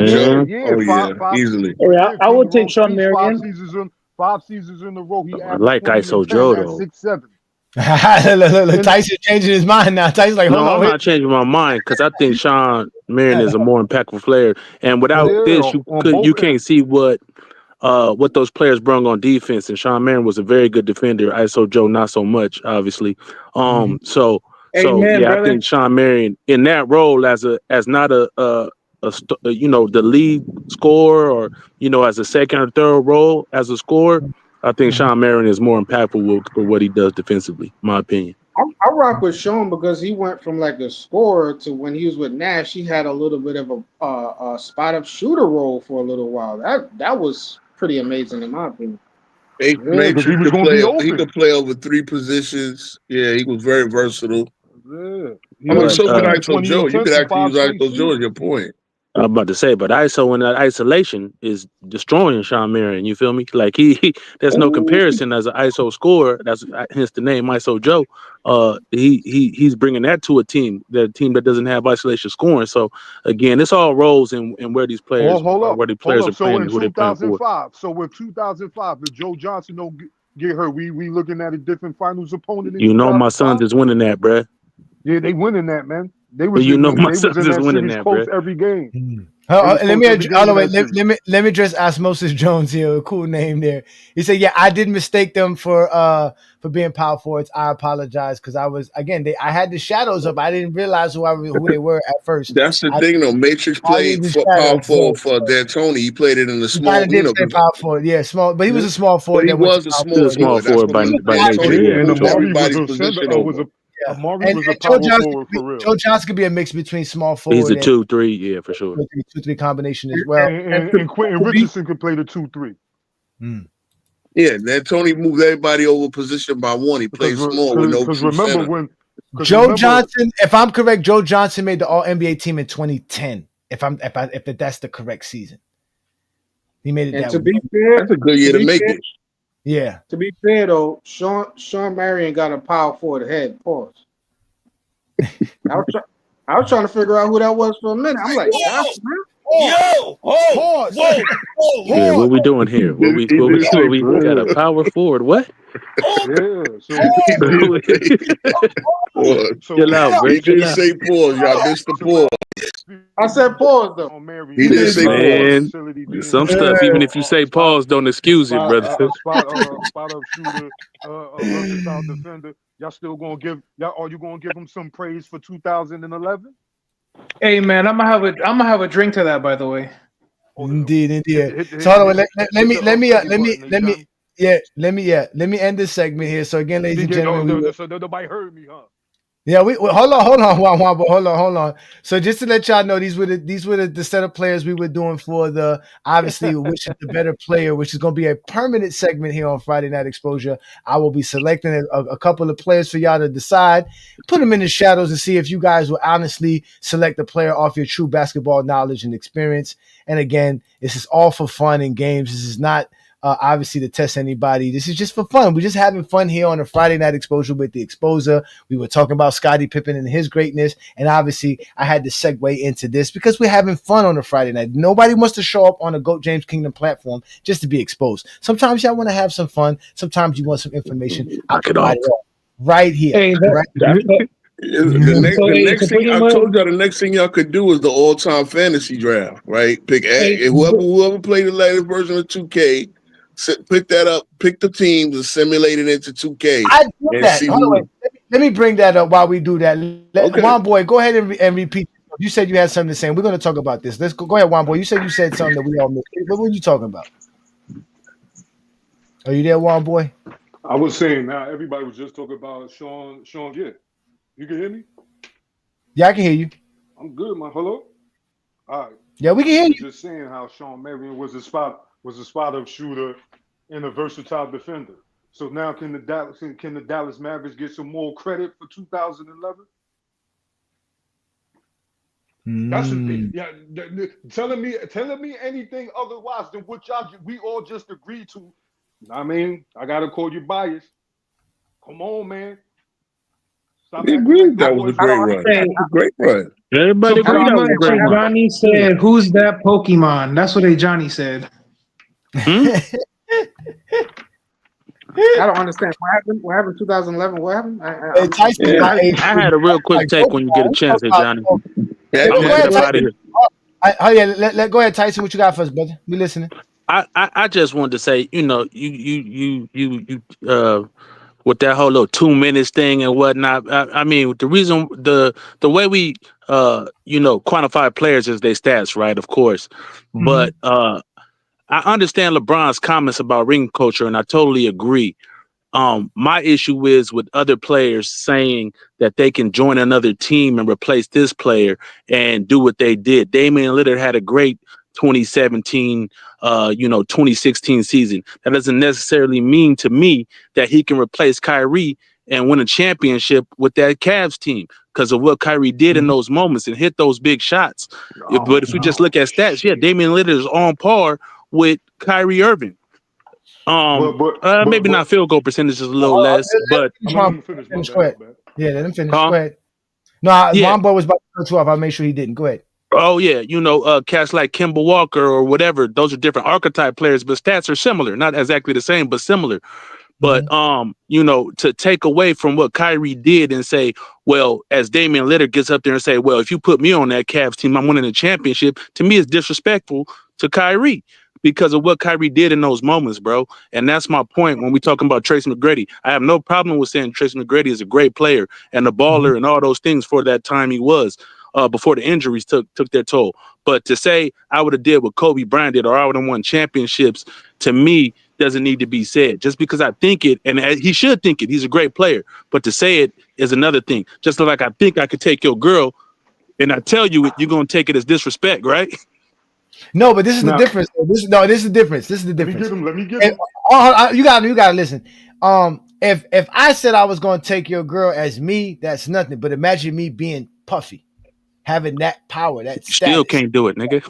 Joe. Oh yeah, easily. Yeah, I would take Sean Marion. 5 seasons in a row. He I like ISO Joe though. 6'7". Look, Tyson changing his mind now. Tyson's like, hold on. I'm not changing my mind because I think Sean Marion is a more impactful player. And without this, you can't see what those players brung on defense. And Sean Marion was a very good defender. ISO Joe, not so much, obviously. So I think Sean Marion in that role as not the lead scorer or as a second or third role as a scorer. I think Sean Marion is more impactful for what he does defensively, in my opinion. I rock with Sean because he went from like a scorer to when he was with Nash, he had a little bit of a spot up shooter role for a little while. That was pretty amazing in my opinion. Matrix he could play over 3 positions. Yeah, he was very versatile. Yeah. So could ISO Joe. You could actually use ISO Joe as your point. I'm about to say, but ISO in that isolation is destroying Sean Marion. You feel me? Like there's no comparison as an ISO scorer. That's hence the name ISO Joe. He's bringing that to a team that doesn't have isolation scoring. So again, it's all roles and where these players are playing so in and who they're playing for. 2005. So with 2005, if Joe Johnson don't get hurt, we looking at a different finals opponent. My Suns is winning that, bruh. Yeah, they winning that, man. They was You know my they was Suns in is that winning series that, close bro. every game. Let me address Osmosis Jones here. A cool name there. He said, "Yeah, I did mistake them for being power forwards. I apologize because I had the shadows up. I didn't realize who they were at first. That's the thing, though. Matrix played for power forward for D'Antoni. He played it in the He small, kind of did play power forward, yeah, small, but he was a small But forward. he That went was to a power small forward. forward. That's what by nature. D'Antoni And moved Amari was everybody's a position center. over. Amari was a Joe power Johnson, forward for real. Joe Johnson could be a mix between small He's forward a and 2-3, yeah, for sure. 2-3 combination as well. And Quentin Richardson could play the 2-3. Yeah, D'Antoni moved everybody over position by one. He played small with no true remember center. when Joe Johnson, if I'm correct, Joe Johnson made the All NBA team in 2010. If that's the correct season, he made it And that to way. be fair, That's a good year to make it. Yeah. To be fair though, Sean Marion got a power forward head. Pause. I was trying to figure out who that was for a minute. I'm like, that's Pause. Yeah, what we doing here? What we got a power forward? What? Yeah, so chill out, bro. He didn't say pause. Y'all missed the pause. I said pause though. He didn't say Man, pause. some stuff, even if you say pause, don't excuse it, brother. spot up shooter, a versatile defender. Y'all still gonna give are you gonna give him some praise for 2011? Hey man, I'm gonna have a drink to that. By the way. Indeed. So hold on, let me end this segment here. So again, ladies and gentlemen, so nobody heard me, huh? yeah, hold on, Juan, hold on. So just to let y'all know, these were the set of players we were doing for the obviously which is the better player, which is going to be a permanent segment here on Friday Night Exposure. I will be selecting a couple of players for y'all to decide, put them in the shadows, and see if you guys will honestly select a player off your true basketball knowledge and experience. And again, this is all for fun and games. This is not obviously to test anybody. This is just for fun. We're just having fun here on a Friday Night Exposure with the Exposer. We were talking about Scottie Pippen and his greatness, and obviously I had to segue into this because we're having fun on a Friday night. Nobody wants to show up on a GOAT James Kingdom platform just to be exposed. Sometimes y'all want to have some fun. Sometimes you want some information. I provide it all right here. Hey, The next thing I told y'all, the next thing y'all could do is the all-time fantasy draft, right? Pick whoever played the latest version of 2K. Pick that up. Pick the teams and simulate it into 2K. I do that. Let me bring that up while we do that. Juan Boy, go ahead and repeat. You said you had something to say. We're going to talk about this. Let's go. Go ahead, Juan Boy. You said something that we all missed. What were you talking about? Are you there, Juan Boy? I was saying now everybody was just talking about Sean Gitt. You can hear me? Yeah, I can hear you. I'm good, man. Hello? All right. Yeah, we can hear you. Just saying how Sean Marion was a spot up shooter and a versatile defender. So now can the Dallas Mavericks get some more credit for 2011? That's telling me anything otherwise than what we all just agreed to. I mean, I gotta call you biased. Come on, man. We agreed that was a great run. That was a great run. Everybody agreed that was a great run. Ajani said, "Who's that Pokemon?" That's what Ajani said. I don't understand. What happened? 2011. What happened? I had a real quick take when you get a chance, hey Johnny. Go ahead, Tyson. What you got for us, brother? We listening. I just wanted to say, you with that whole little 2 minutes thing and whatnot. I mean, the reason the way we quantify players is their stats, right? Of course, but I understand LeBron's comments about ring culture, and I totally agree. My issue is with other players saying that they can join another team and replace this player and do what they did. Damian Lillard had a great 2017, 2016 season. That doesn't necessarily mean to me that he can replace Kyrie and win a championship with that Cavs team because of what Kyrie did in those moments and hit those big shots. But if we just look at stats, Damian Lillard is on par with Kyrie Irving. Maybe not field goal percentage is a little less, but let him finish. Go ahead. Yeah, let him finish. Go ahead. No, Juan Boy was about to cut you off. I'll make sure he didn't. Go ahead. Oh yeah, cats like Kemba Walker or whatever. Those are different archetype players, but stats are similar. Not exactly the same, but similar. But to take away from what Kyrie did and say, well, as Damian Lillard gets up there and say, well, if you put me on that Cavs team, I'm winning the championship. To me, it's disrespectful to Kyrie because of what Kyrie did in those moments, bro. And that's my point when we talking about Tracy McGrady. I have no problem with saying Tracy McGrady is a great player and a baller and all those things for that time he was before the injuries took their toll. But to say I would have did what Kobe Bryant did or I would have won championships, to me, doesn't need to be said. Just because I think it, and he should think it, he's a great player. But to say it is another thing. Just like I think I could take your girl and I tell you it, you're going to take it as disrespect, right? No, but this is the difference. This is the difference. This is the difference. Let me get him. You got to listen. If I said I was going to take your girl as me, that's nothing. But imagine me being Puffy, having that power, that status. Still can't do it, nigga.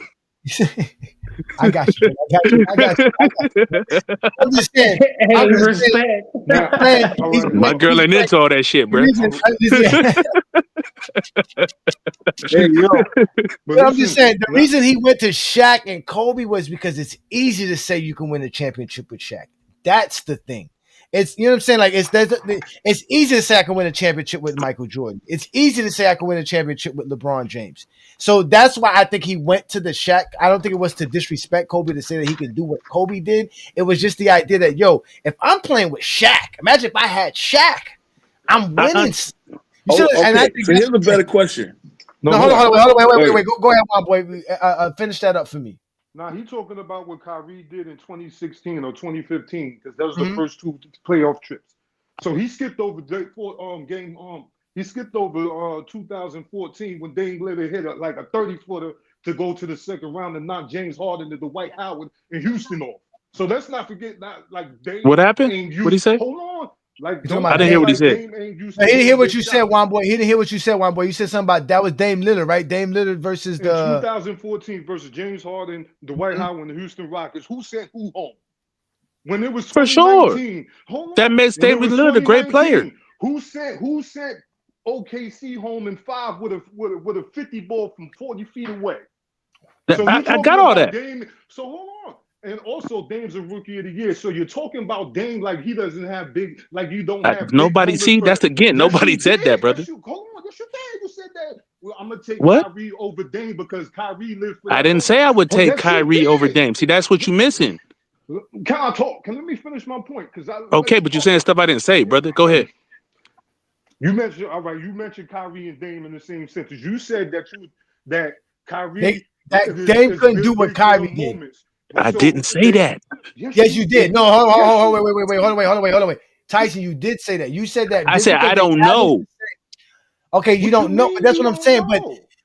I got you. I'm just saying. My girl ain't into all that shit, bro. I'm just saying the reason he went to Shaq and Kobe was because it's easy to say you can win a championship with Shaq. That's the thing. It's, you know what I'm saying? Like it's easy to say I can win a championship with Michael Jordan. It's easy to say I can win a championship with LeBron James. So that's why I think he went to the Shaq. I don't think it was to disrespect Kobe to say that he can do what Kobe did. It was just the idea that, yo, if I'm playing with Shaq, imagine if I had Shaq, I'm winning. So here's a better question. Hold on, wait. Go ahead, my boy. Finish that up for me. Now he talking about what Kyrie did in 2016 or 2015 because that was the first two playoff trips. So he skipped over he skipped over 2014 when Dame Lillard hit like a 30-footer to go to the second round and knock James Harden to the Dwight Howard in Houston off. So let's not forget that. Like Dame. What happened? What did he say? Hold on. Like I didn't hear what he said. He didn't hear what you said, Juan boy. He didn't hear what you said, Juan boy. You said something about that was Dame Lillard, right? Dame Lillard versus in 2014 versus James Harden, Dwight Howard, and the Houston Rockets. Who sent who home? When it was 2019, that makes Dame Lillard a great player. Who sent OKC home in 5 with a 50 ball from 40 feet away? So I got all that. Dame, so hold on. And also, Dame's a rookie of the year. So you're talking about Dame like he doesn't have big, like you don't have. Nobody see that's again. Nobody said that, brother. Hold on, yes you did. You said that. Well, I'm gonna take Kyrie over Dame because Kyrie lived for. I didn't say I would take Kyrie over Dame. See, that's what you're missing. Can I talk? Let me finish my point because okay, but you're saying stuff I didn't say, brother. Go ahead. You mentioned You mentioned Kyrie and Dame in the same sentence. You said that Kyrie Dame couldn't do what Kyrie did. I didn't say that. Yes, you did. No, hold on, wait. Tyson, you did say that. You said that. I said I don't know. Okay, you don't know, but that's what I'm saying.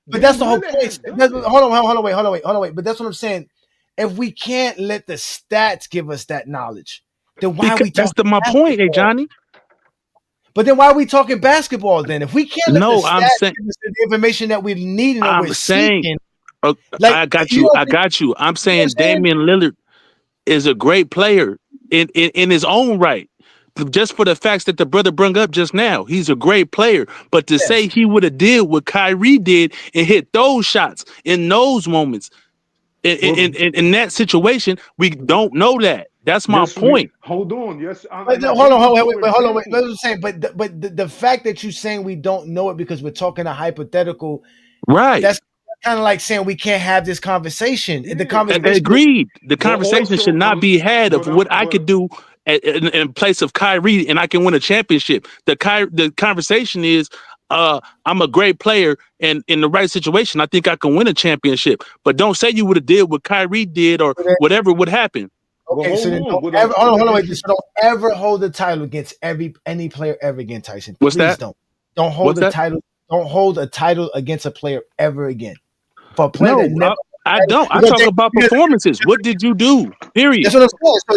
But that's the whole point. Hold on, wait. But that's what I'm saying. If we can't let the stats give us that knowledge, then why are we talking? That's my point, Ajani. But then why are we talking basketball then? If we can't let the stats give us the information that we need and that we're seeking. I got you. I'm saying Damian Lillard is a great player in his own right. Just for the facts that the brother brought up just now, he's a great player. But to say he would have did what Kyrie did and hit those shots in those moments, in that situation, we don't know that. That's my point. Hold on. Yes. Hold on. Wait. Let me say, but the fact that you're saying we don't know it because we're talking a hypothetical, right? That's kind of like saying we can't have this conversation. The conversation. Agreed. The conversation should not be had of what I could do in place of Kyrie, and I can win a championship. The conversation is, I'm a great player, and in the right situation, I think I can win a championship. But don't say you would have did what Kyrie did or whatever would happen. Okay, so then don't ever hold the title against any player ever again, Tyson. What's Please that? Don't hold the title. Don't hold a title against a player ever again. For a player that never. I don't. I talk about performances. What did you do? Period. That's what I'm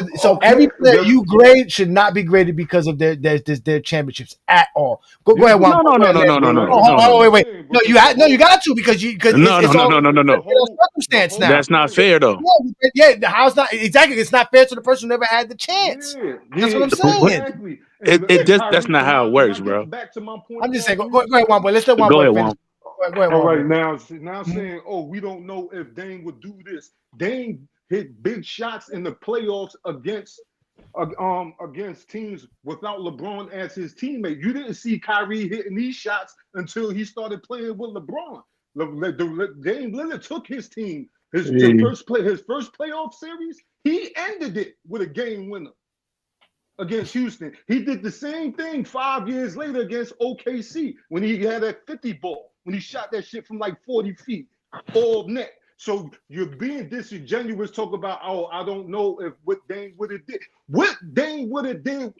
saying. So every player you grade should not be graded because of their championships at all. Go ahead, Juan. No. Wait. No, you got to because no. Circumstance now. That's not fair though. Yeah, how's not exactly? It's not fair to the person who never had the chance. That's what I'm saying. That's not how it works, bro. Back to my point. I'm just saying. Go ahead, Juan boy. Let's let Juan boy finish. All right, now saying, we don't know if Dame would do this. Dame hit big shots in the playoffs against against teams without LeBron as his teammate. You didn't see Kyrie hitting these shots until he started playing with LeBron. Dame Lillard took his team. His first playoff series, he ended it with a game winner against Houston. He did the same thing 5 years later against OKC when he had that 50 ball, when he shot that shit from like 40 feet, all net. So you're being disingenuous, talk about, oh, I don't know if what Dame would have did. What Dame would have did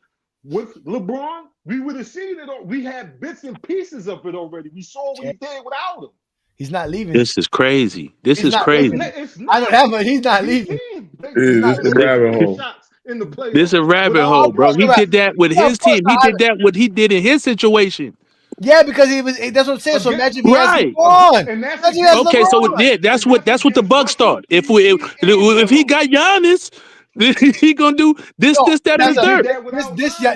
with LeBron, we would have seen it. We had bits and pieces of it already. We saw what he did without him. He's not leaving. This is crazy. This is crazy. I don't have it. He's not leaving. This is a rabbit hole. This is a rabbit hole, bro. He did that with his team. He did that what he did in his situation. Yeah, because he was. That's what I'm saying. So imagine if he Right. has LeBron. Okay, so yeah, that's what the Bucks thought. If he got Giannis, he gonna do this, that, and the third.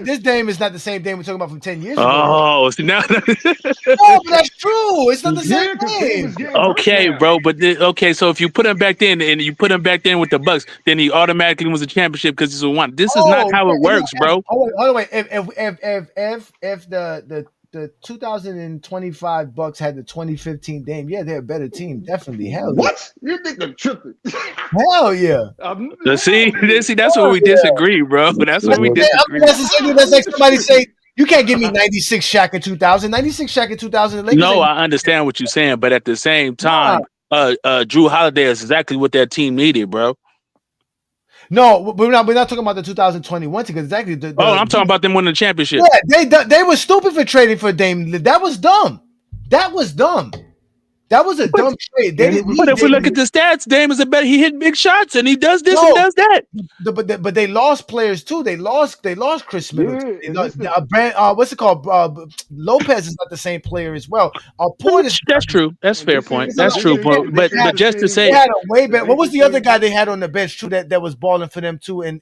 This Dame is not the same Dame we're talking about from 10 years ago. Oh, see now. No, but that's true. It's not the same Dame. Okay, bro, but okay, so if you put him back then and you put him back then with the Bucks, then he automatically wins a championship because he's a one. This is not how it works, bro. Hold on, wait. If the 2025 Bucks had the 2015 Dame, yeah, they're a better team, definitely. Hell, what? You think they're tripping? Hell yeah. See, that's where we disagree, bro. That's where we disagree. That's like somebody say, you can't give me 96 Shaq in 2000. 96 Shaq in 2000. No, I understand what you're saying, but at the same time, Drew Holiday is exactly what that team needed, bro. No, we're not talking about the 2021 because exactly. I'm talking about them winning the championship. Yeah, they were stupid for trading for Dame. That was dumb. That was a dumb trade. But if we look at the stats, Dame is he hit big shots and he does this and does that. But they lost players too. They lost Chris Middleton. What's it called? Lopez is not the same player as well. That's true. That's fair point. That's true. But just to say, they had a way better. What was the other guy they had on the bench too that was balling for them too in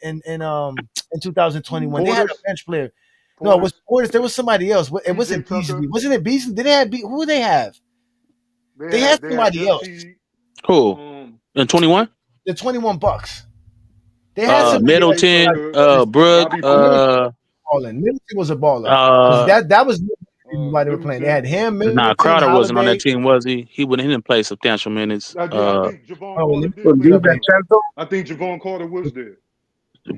2021? They had a bench player. No, it was Portis. There was somebody else. It wasn't Beasley. Wasn't it Beasley? Did they have who did they have? They had somebody else. Who? In 21? The 21 Bucks. They had Middleton, Brooke. Middleton was a baller. That was why they were playing. They had him. Middleton, nah, Crowder wasn't on that team, was he? He didn't play substantial minutes. I think Javon Carter was there.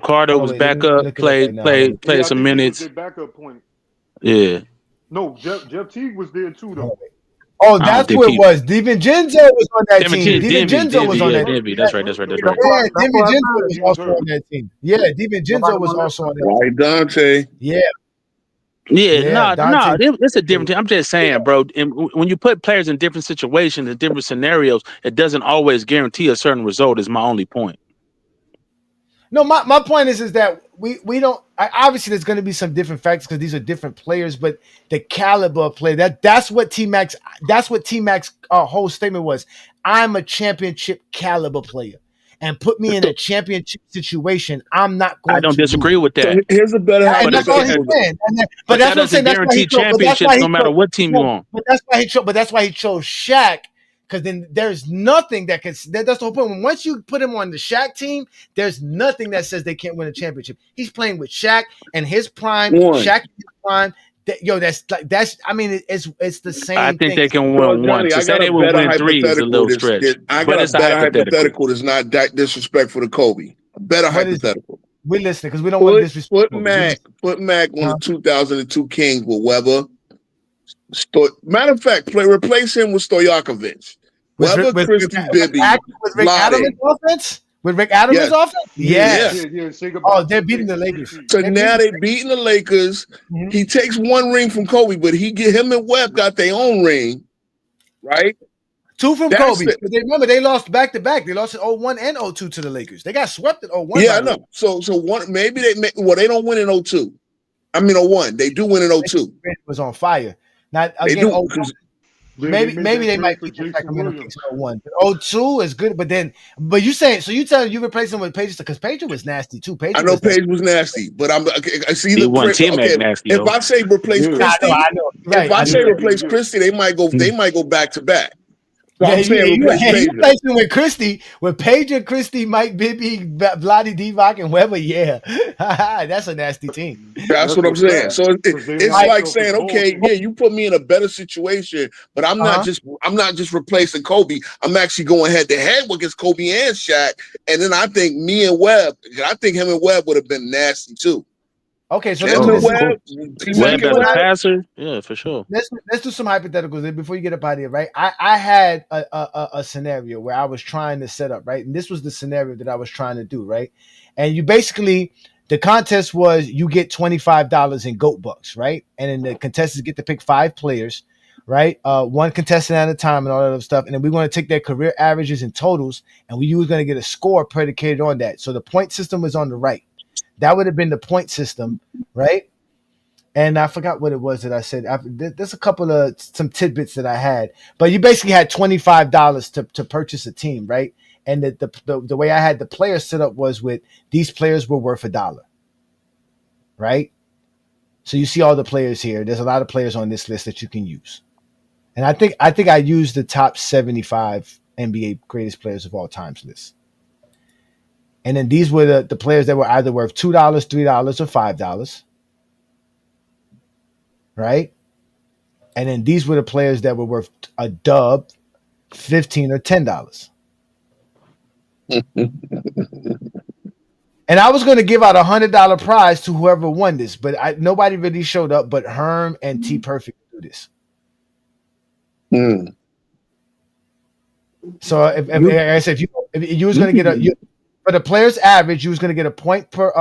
Carter was back up, played some minutes. Backup point. Yeah. No, Jeff Teague was there too, though. Oh, that's what it was. DiVincenzo was on that team. DiVincenzo was on that team. That's right. Yeah, DiVincenzo was also on that team. Yeah, DiVincenzo was also on that team. Right, Dante. Yeah. Yeah, no, it's a different thing. I'm just saying, bro, when you put players in different situations and different scenarios, it doesn't always guarantee a certain result is my only point. No, my point is that we don't. Obviously, there's going to be some different factors because these are different players, but the caliber of play that's what T-Mac's whole statement was. I'm a championship caliber player, and put me in a championship situation. I'm not going. I don't disagree with that. So here's a better. And that's all he's saying. But that's what I'm saying. That's why he championships no matter what team you're on. But that's why he chose Shaq. Because then there's nothing that can. That's the whole point. Once you put him on the Shaq team, there's nothing that says they can't win a championship. He's playing with Shaq and his prime. Shaq in his prime. That's. I mean, it's the same. I think they can win one. To say they will win three is a little stretch. I got a better hypothetical that's not that disrespectful to Kobe. A better hypothetical. We listen because we don't want to disrespect. Put Mac on the 2002 Kings with Weber. Matter of fact, replace him with Stojakovic. Weber, Christie, Bibby, with Rick Adams' offense. With Rick Adams' offense, yes. Oh, they're beating the Lakers. So now they're beating the Lakers. Mm-hmm. He takes one ring from Kobe, but him and Webb got their own ring, right? Two from Kobe. But remember, they lost back to back. They lost in 01 and 02 to the Lakers. They got swept in 01. Yeah, I know. So one maybe they don't win in 02. I mean 01. They do win in 02. It was on fire. Not again. Maybe they might beat the Sacramento Kings in 01. 02 is good, but you telling you replace him with Page because Page was nasty too. I know Page was nasty, but I see the nasty. If I say replace Christie, if I say replace Christie, they might go back to back. So I'm saying replace you Pager. placed him with Christie, with Pager, Christie, Mike Bibby, Vladi Divac, and Weber. Yeah, that's a nasty team. That's what I'm saying. So it's like saying, okay, yeah, you put me in a better situation, but I'm not just replacing Kobe. I'm actually going head to head against Kobe and Shaq. And then I think me and Webb, I think him and Webb would have been nasty too. Okay, so Him and Webb, Webb as a passer, yeah, for sure. Let's do some hypotheticals before you get up out of here, right? I had a scenario where I was trying to set up, right, and this was the scenario that I was trying to do, right, and you basically the contest was you get $25 in GOAT bucks, right, and then the contestants get to pick 5 players, right, one contestant at a time and all that other stuff, and then we're going to take their career averages and totals, and we were going to get a score predicated on that. So the point system was on the right. That would have been the point system, right? And I forgot what it was that I said. There's a couple of some tidbits that I had, but you basically had $25 to purchase a team, right? And the way I had the players set up was with these players were worth $1, right? So you see all the players here. There's a lot of players on this list that you can use, and I think I used the top 75 NBA greatest players of all times list. And then these were the players that were either worth $2, $3, or $5. Right? And then these were the players that were worth a dub, $15 or $10. And I was going to give out $100 prize to whoever won this, but nobody really showed up. But Herm and T Perfect do this. So if I said if you was going to get for the player's average, you was going to get a point per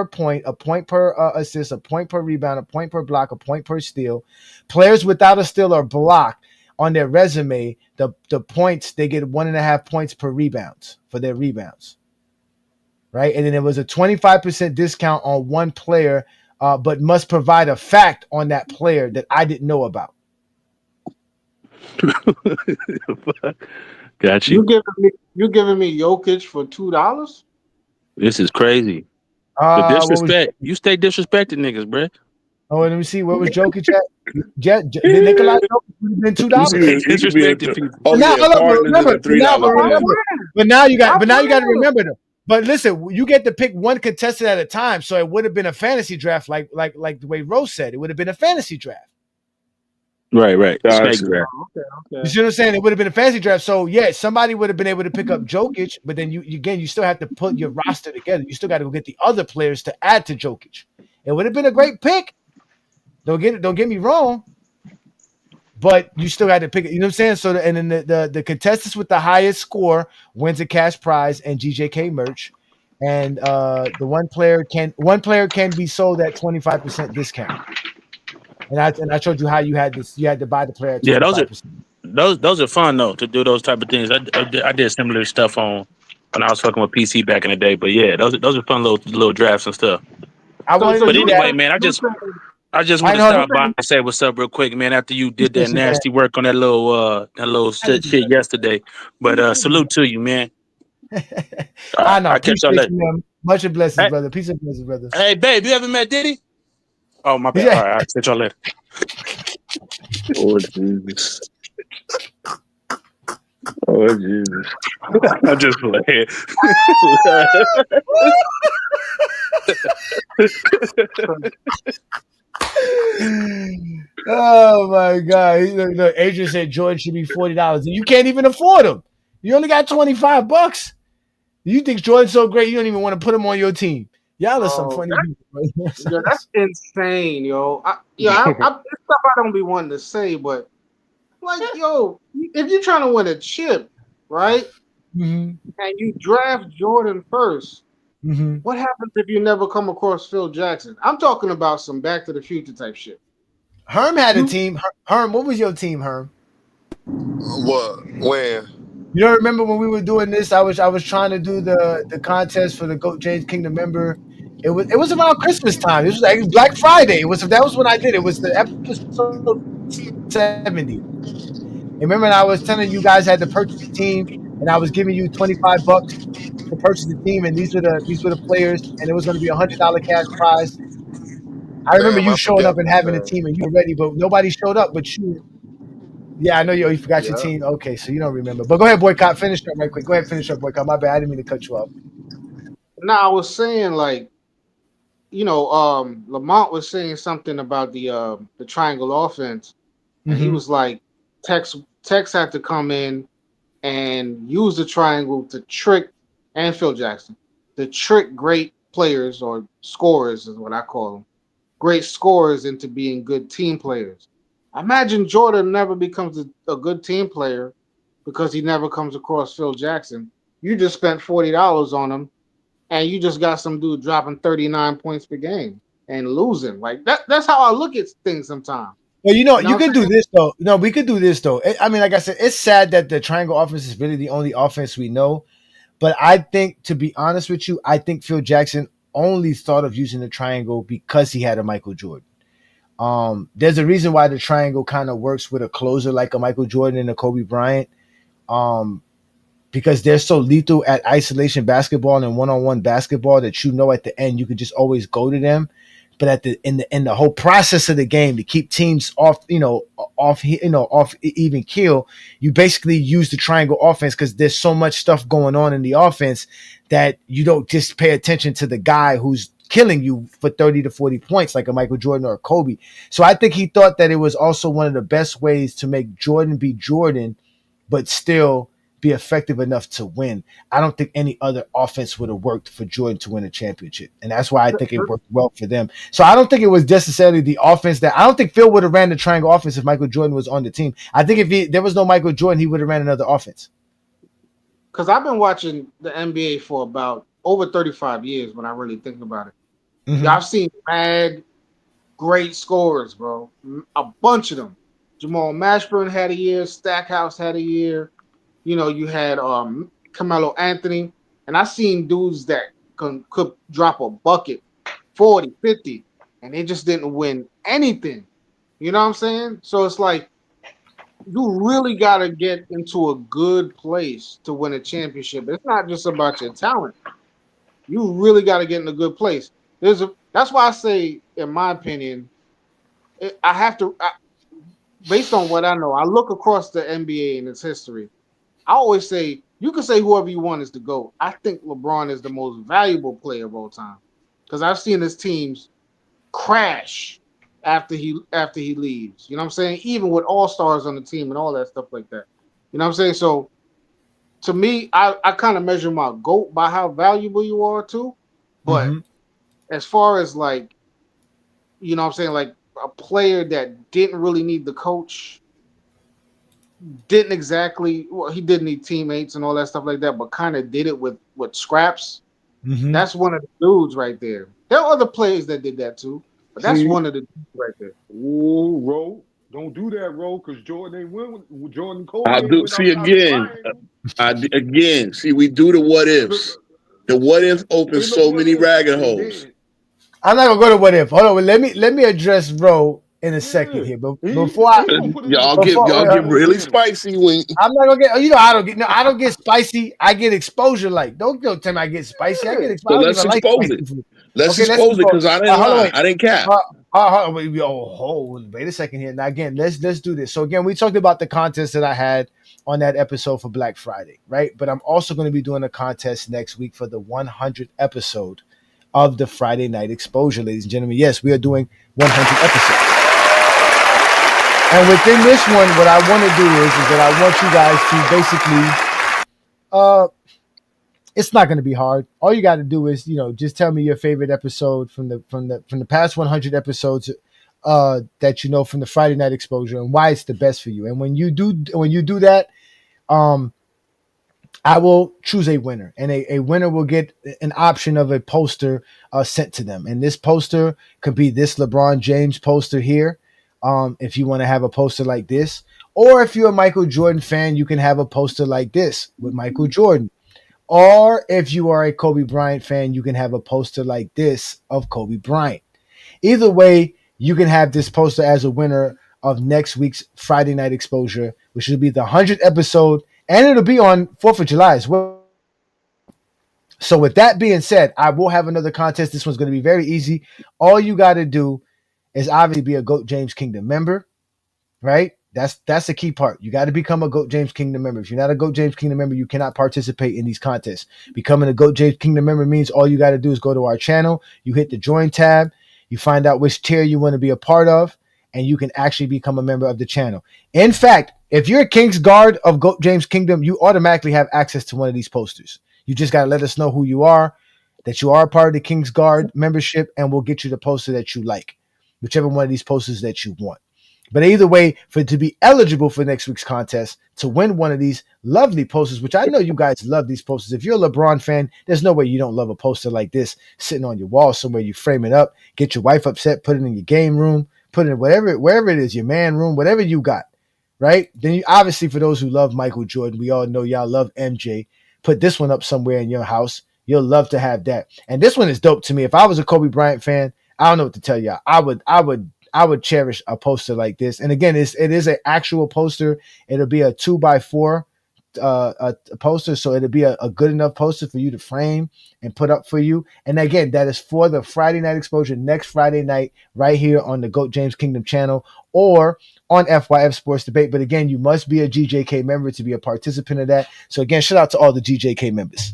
point, a point per assist, a point per rebound, a point per block, a point per steal. Players without a steal or block on their resume, the points, they get 1.5 points per rebounds for their rebounds. Right? And then there was a 25% discount on one player, but must provide a fact on that player that I didn't know about. Got you. You giving me Jokic for $2? This is crazy. The disrespect. You stay disrespecting niggas, bruh. Oh, let me see. Where was Jokic at? Did Nikolai Jokic would have been $2? Disrespecting people. Oh, now, yeah, remember, $3. but now you got to remember though. But listen, you get to pick one contestant at a time, so it would have been a fantasy draft, like the way Rose said. It would have been a fantasy draft. Right. Gotcha. Okay. You see what I'm saying? It would have been a fantasy draft. So yeah, somebody would have been able to pick up Jokic, but then you still have to put your roster together. You still got to go get the other players to add to Jokic. It would have been a great pick. Don't get me wrong, but you still had to pick it. You know what I'm saying? So and then the contestants with the highest score wins a cash prize and GJK merch, and the one player can be sold at 25% discount. And I showed you how you had this. You had to buy the player at 25%. Yeah, those are fun though to do those type of things. I did similar stuff when I was fucking with PC back in the day. But yeah, those are fun little drafts and stuff. But anyway, man, I just want to stop by and say what's up real quick, man. After you did that nasty work on that little shit yesterday, but salute to you, man. I know. I'll catch y'all later. Much of blessings, brother. Peace and blessings, brother. Hey, babe, you ever met Diddy? Oh, my bad. All right, I'll catch y'all later. Oh, Jesus. Oh, Jesus. I'm just playing. Oh my God! Look, Adrian said Jordan should be $40, and you can't even afford him. You only got $25. You think Jordan's so great, you don't even want to put him on your team. Y'all are some funny people. Yeah, that's insane, yo. It's stuff I don't be wanting to say, but like, yo, if you're trying to win a chip, right, and you draft Jordan first, what happens if you never come across Phil Jackson? I'm talking about some Back to the Future type shit. Herm had a team. Herm, what was your team, Herm? What? When? You don't remember when we were doing this? I was trying to do the contest for the GOAT James Kingdom member. It was around Christmas time. It was like Black Friday. That was when I did it. It was the episode 70. And remember, I was telling you guys had to purchase a team, and I was giving you $25 to purchase the team, and these were the players, and it was going to be $100 cash prize. I remember you showing up and having a team, and you were ready, but nobody showed up but you. Yeah, I know you forgot your team. Okay, so you don't remember. But go ahead, Boycott. Finish up right quick. Go ahead, finish up, Boycott. My bad. I didn't mean to cut you off. No, I was saying like, Lamont was saying something about the triangle offense, and he Mm-hmm. was like, Tex had to come in and use the triangle to trick, and Phil Jackson, to trick great players or scorers is what I call them, great scorers into being good team players. I imagine Jordan never becomes a good team player because he never comes across Phil Jackson. You just spent $40 on him, and you just got some dude dropping 39 points per game and losing. Like that's how I look at things sometimes. Well, You know you what I'm can do saying? this though. No, we could do this though. I mean, like I said, it's sad that the triangle offense is really the only offense we know. But I think, to be honest with you, I think Phil Jackson only thought of using the triangle because he had a Michael Jordan. There's a reason why the triangle kind of works with a closer like a Michael Jordan and a Kobe Bryant. Um, because they're so lethal at isolation basketball and one-on-one basketball that at the end you could just always go to them. But in the whole process of the game to keep teams off even keel, you basically use the triangle offense because there's so much stuff going on in the offense that you don't just pay attention to the guy who's killing you for 30 to 40 points like a Michael Jordan or a Kobe. So I think he thought that it was also one of the best ways to make Jordan be Jordan, but still be effective enough to win. I don't think any other offense would have worked for Jordan to win a championship. And that's why I think it worked well for them. So I don't think it was necessarily the offense I don't think Phil would have ran the triangle offense if Michael Jordan was on the team. I think if there was no Michael Jordan, he would have ran another offense. Because I've been watching the NBA for about over 35 years when I really think about it. Mm-hmm. I've seen mad great scorers, bro. A bunch of them. Jamal Mashburn had a year. Stackhouse had a year. You had Carmelo Anthony. And I seen dudes that could drop a bucket 40, 50, and they just didn't win anything. You know what I'm saying? So it's like you really got to get into a good place to win a championship. It's not just about your talent. You really got to get in a good place. That's why I say, in my opinion, I have to, based on what I know, I look across the NBA and its history. I always say, you can say whoever you want is the GOAT. I think LeBron is the most valuable player of all time because I've seen his teams crash after he leaves. You know what I'm saying? Even with all-stars on the team and all that stuff like that. You know what I'm saying? So to me, I kind of measure my GOAT by how valuable you are too. But as far as like, you know what I'm saying, like a player that didn't really need the coach, didn't exactly, well, he did need teammates and all that stuff like that, but kind of did it with scraps. Mm-hmm. That's one of the dudes right there. There are other players that did that too, but that's one of the dudes right there. Ooh, Ro, don't do that, Ro, because Jordan ain't win with Jordan Kobe. I do see again. Again, see, we do the what ifs. The what if opens so many ragged holes. I'm not gonna go to what if. Hold on, let me address Ro in a second here. But before y'all get really spicy when I'm not gonna get. I don't get spicy. I get exposure. Like don't tell me I get spicy. I get exposure. So I don't let's even like expose spicy it. food. Let's Okay, expose it because I didn't lie. I didn't cap. Wait a second here. Now again, let's do this. So again, we talked about the contest that I had on that episode for Black Friday, right? But I'm also going to be doing a contest next week for the 100th episode of the Friday Night Exposure, ladies and gentlemen. Yes, we are doing 100 episodes. And within this one, what I want to do is that I want you guys to basically, it's not going to be hard. All you got to do is, just tell me your favorite episode from the past 100 episodes that from the Friday Night Exposure and why it's the best for you. And when you do that, I will choose a winner, and a winner will get an option of a poster sent to them. And this poster could be this LeBron James poster here. If you want to have a poster like this, or if you're a Michael Jordan fan, you can have a poster like this with Michael Jordan. Or if you are a Kobe Bryant fan, you can have a poster like this of Kobe Bryant. Either way, you can have this poster as a winner of next week's Friday Night Exposure, which will be the 100th episode, and it'll be on 4th of July as well. So with that being said, I will have another contest. This one's going to be very easy. All you got to do is obviously be a GOAT James Kingdom member, right? That's the key part. You got to become a GOAT James Kingdom member. If you're not a GOAT James Kingdom member, you cannot participate in these contests. Becoming a GOAT James Kingdom member means all you got to do is go to our channel. You hit the join tab. You find out which tier you want to be a part of, and you can actually become a member of the channel. In fact, if you're a King's Guard of GOAT James Kingdom, you automatically have access to one of these posters. You just got to let us know who you are, that you are a part of the King's Guard membership, and we'll get you the poster that you like, whichever one of these posters that you want. But either way, for it to be eligible for next week's contest, to win one of these lovely posters, which I know you guys love these posters. If you're a LeBron fan, there's no way you don't love a poster like this sitting on your wall somewhere. You frame it up, get your wife upset, put it in your game room, put it in wherever it is, your man room, whatever you got, right? Then you obviously, for those who love Michael Jordan, we all know y'all love MJ. Put this one up somewhere in your house. You'll love to have that. And this one is dope to me. If I was a Kobe Bryant fan, I don't know what to tell y'all. I would cherish a poster like this. And again, it is an actual poster. It'll be a 2x4 a poster, so it'll be a good enough poster for you to frame and put up for you. And again, that is for the Friday night exposure next Friday night, right here on the GOAT James Kingdom channel or on FYF Sports Debate. But again, you must be a GJK member to be a participant of that. So again, shout out to all the GJK members.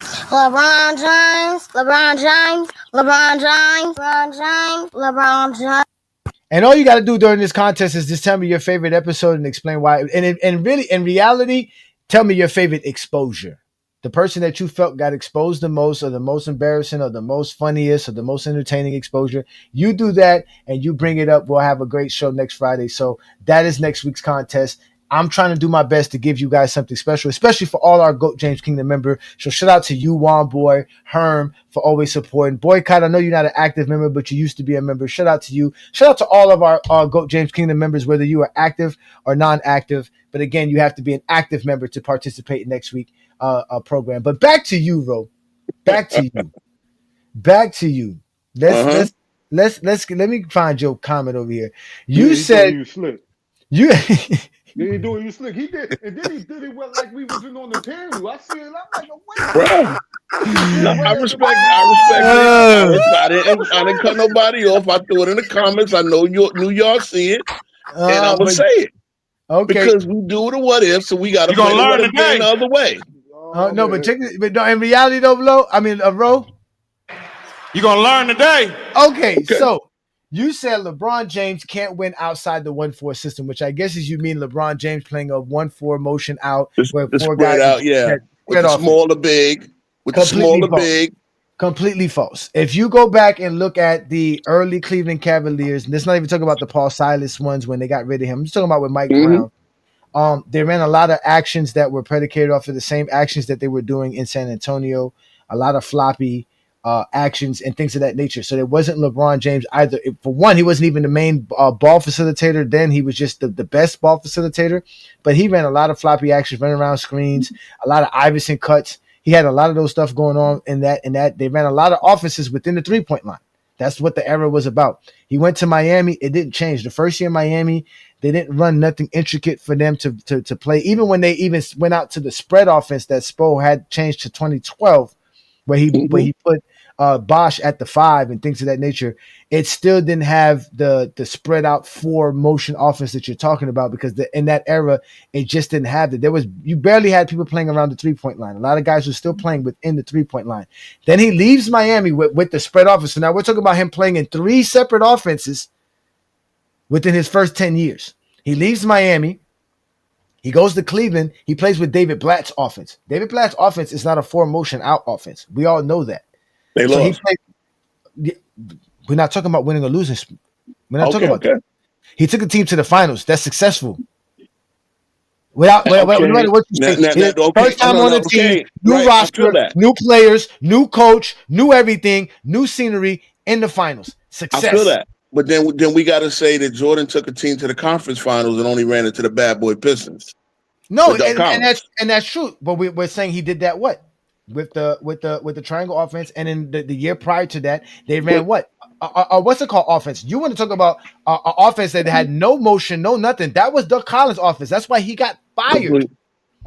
LeBron James, LeBron James, LeBron James, LeBron James, LeBron James. And all you got to do during this contest is just tell me your favorite episode and explain why. And really, in reality, tell me your favorite exposure. The person that you felt got exposed the most, or the most embarrassing, or the most funniest, or the most entertaining exposure. You do that and you bring it up. We'll have a great show next Friday. So that is next week's contest. I'm trying to do my best to give you guys something special, especially for all our GOAT James Kingdom member. So shout out to you, Juan Boy, Herm, for always supporting. Boycott, I know you're not an active member, but you used to be a member. Shout out to you. Shout out to all of our GOAT James Kingdom members, whether you are active or non-active. But again, you have to be an active member to participate in next week's program. But back to you, Ro. Back to you. Back to you. Let me find your comment over here. You said you slick. You They ain't doing you slick. He did, and then he did it well, like we wasn't on the panel. I see it. I'm like, wait. Bro. No, I respect it. I didn't cut nobody off. I threw it in the comments. I know knew y'all see it, and I'm gonna say it. Okay. Because we do the what if, so we got to play the what if game the other way. No, but check it. But no, in reality, though, Ro, you're gonna learn today. Okay, so you said LeBron James can't win outside the 1-4 system, which I guess is you mean LeBron James playing a 1-4 motion out where the four spread guys out, yeah, with the smaller big, with the smaller big. Completely false. If you go back and look at the early Cleveland Cavaliers, and let's not even talk about the Paul Silas ones when they got rid of him. I'm just talking about with Mike Brown. They ran a lot of actions that were predicated off of the same actions that they were doing in San Antonio, a lot of floppy actions and things of that nature. So it wasn't LeBron James either. For one, he wasn't even the main ball facilitator. Then he was just the best ball facilitator, but he ran a lot of floppy actions, running around screens, a lot of Iverson cuts. He had a lot of those stuff going on in that they ran a lot of offenses within the 3-point line. That's what the era was about. He went to Miami. It didn't change. The first year in Miami, they didn't run nothing intricate for them to play. Even when they even went out to the spread offense that Spo had changed to 2012, where he put Bosch at the 5 and things of that nature, it still didn't have the spread out 4 motion offense that you're talking about, because in that era, it just didn't have it. You barely had people playing around the 3-point line. A lot of guys were still playing within the 3-point line. Then he leaves Miami with the spread offense. So now we're talking about him playing in 3 separate offenses within his first 10 years. He leaves Miami. He goes to Cleveland. He plays with David Blatt's offense. David Blatt's offense is not a 4 motion out offense. We all know that. They lost. We're not talking about winning or losing. We're not talking about that. He took a team to the finals. That's successful. No matter what you say. First time on the team, new roster, new players, new coach, new everything, new scenery in the finals. Success. I feel that. But then we got to say that Jordan took a team to the conference finals and only ran into the bad boy Pistons. No, and that's true. But we're saying he did that with the triangle offense, and in the year prior to that, they ran what's it called offense? You want to talk about an offense that had no motion, no nothing? That was Doug Collins' offense. That's why he got fired.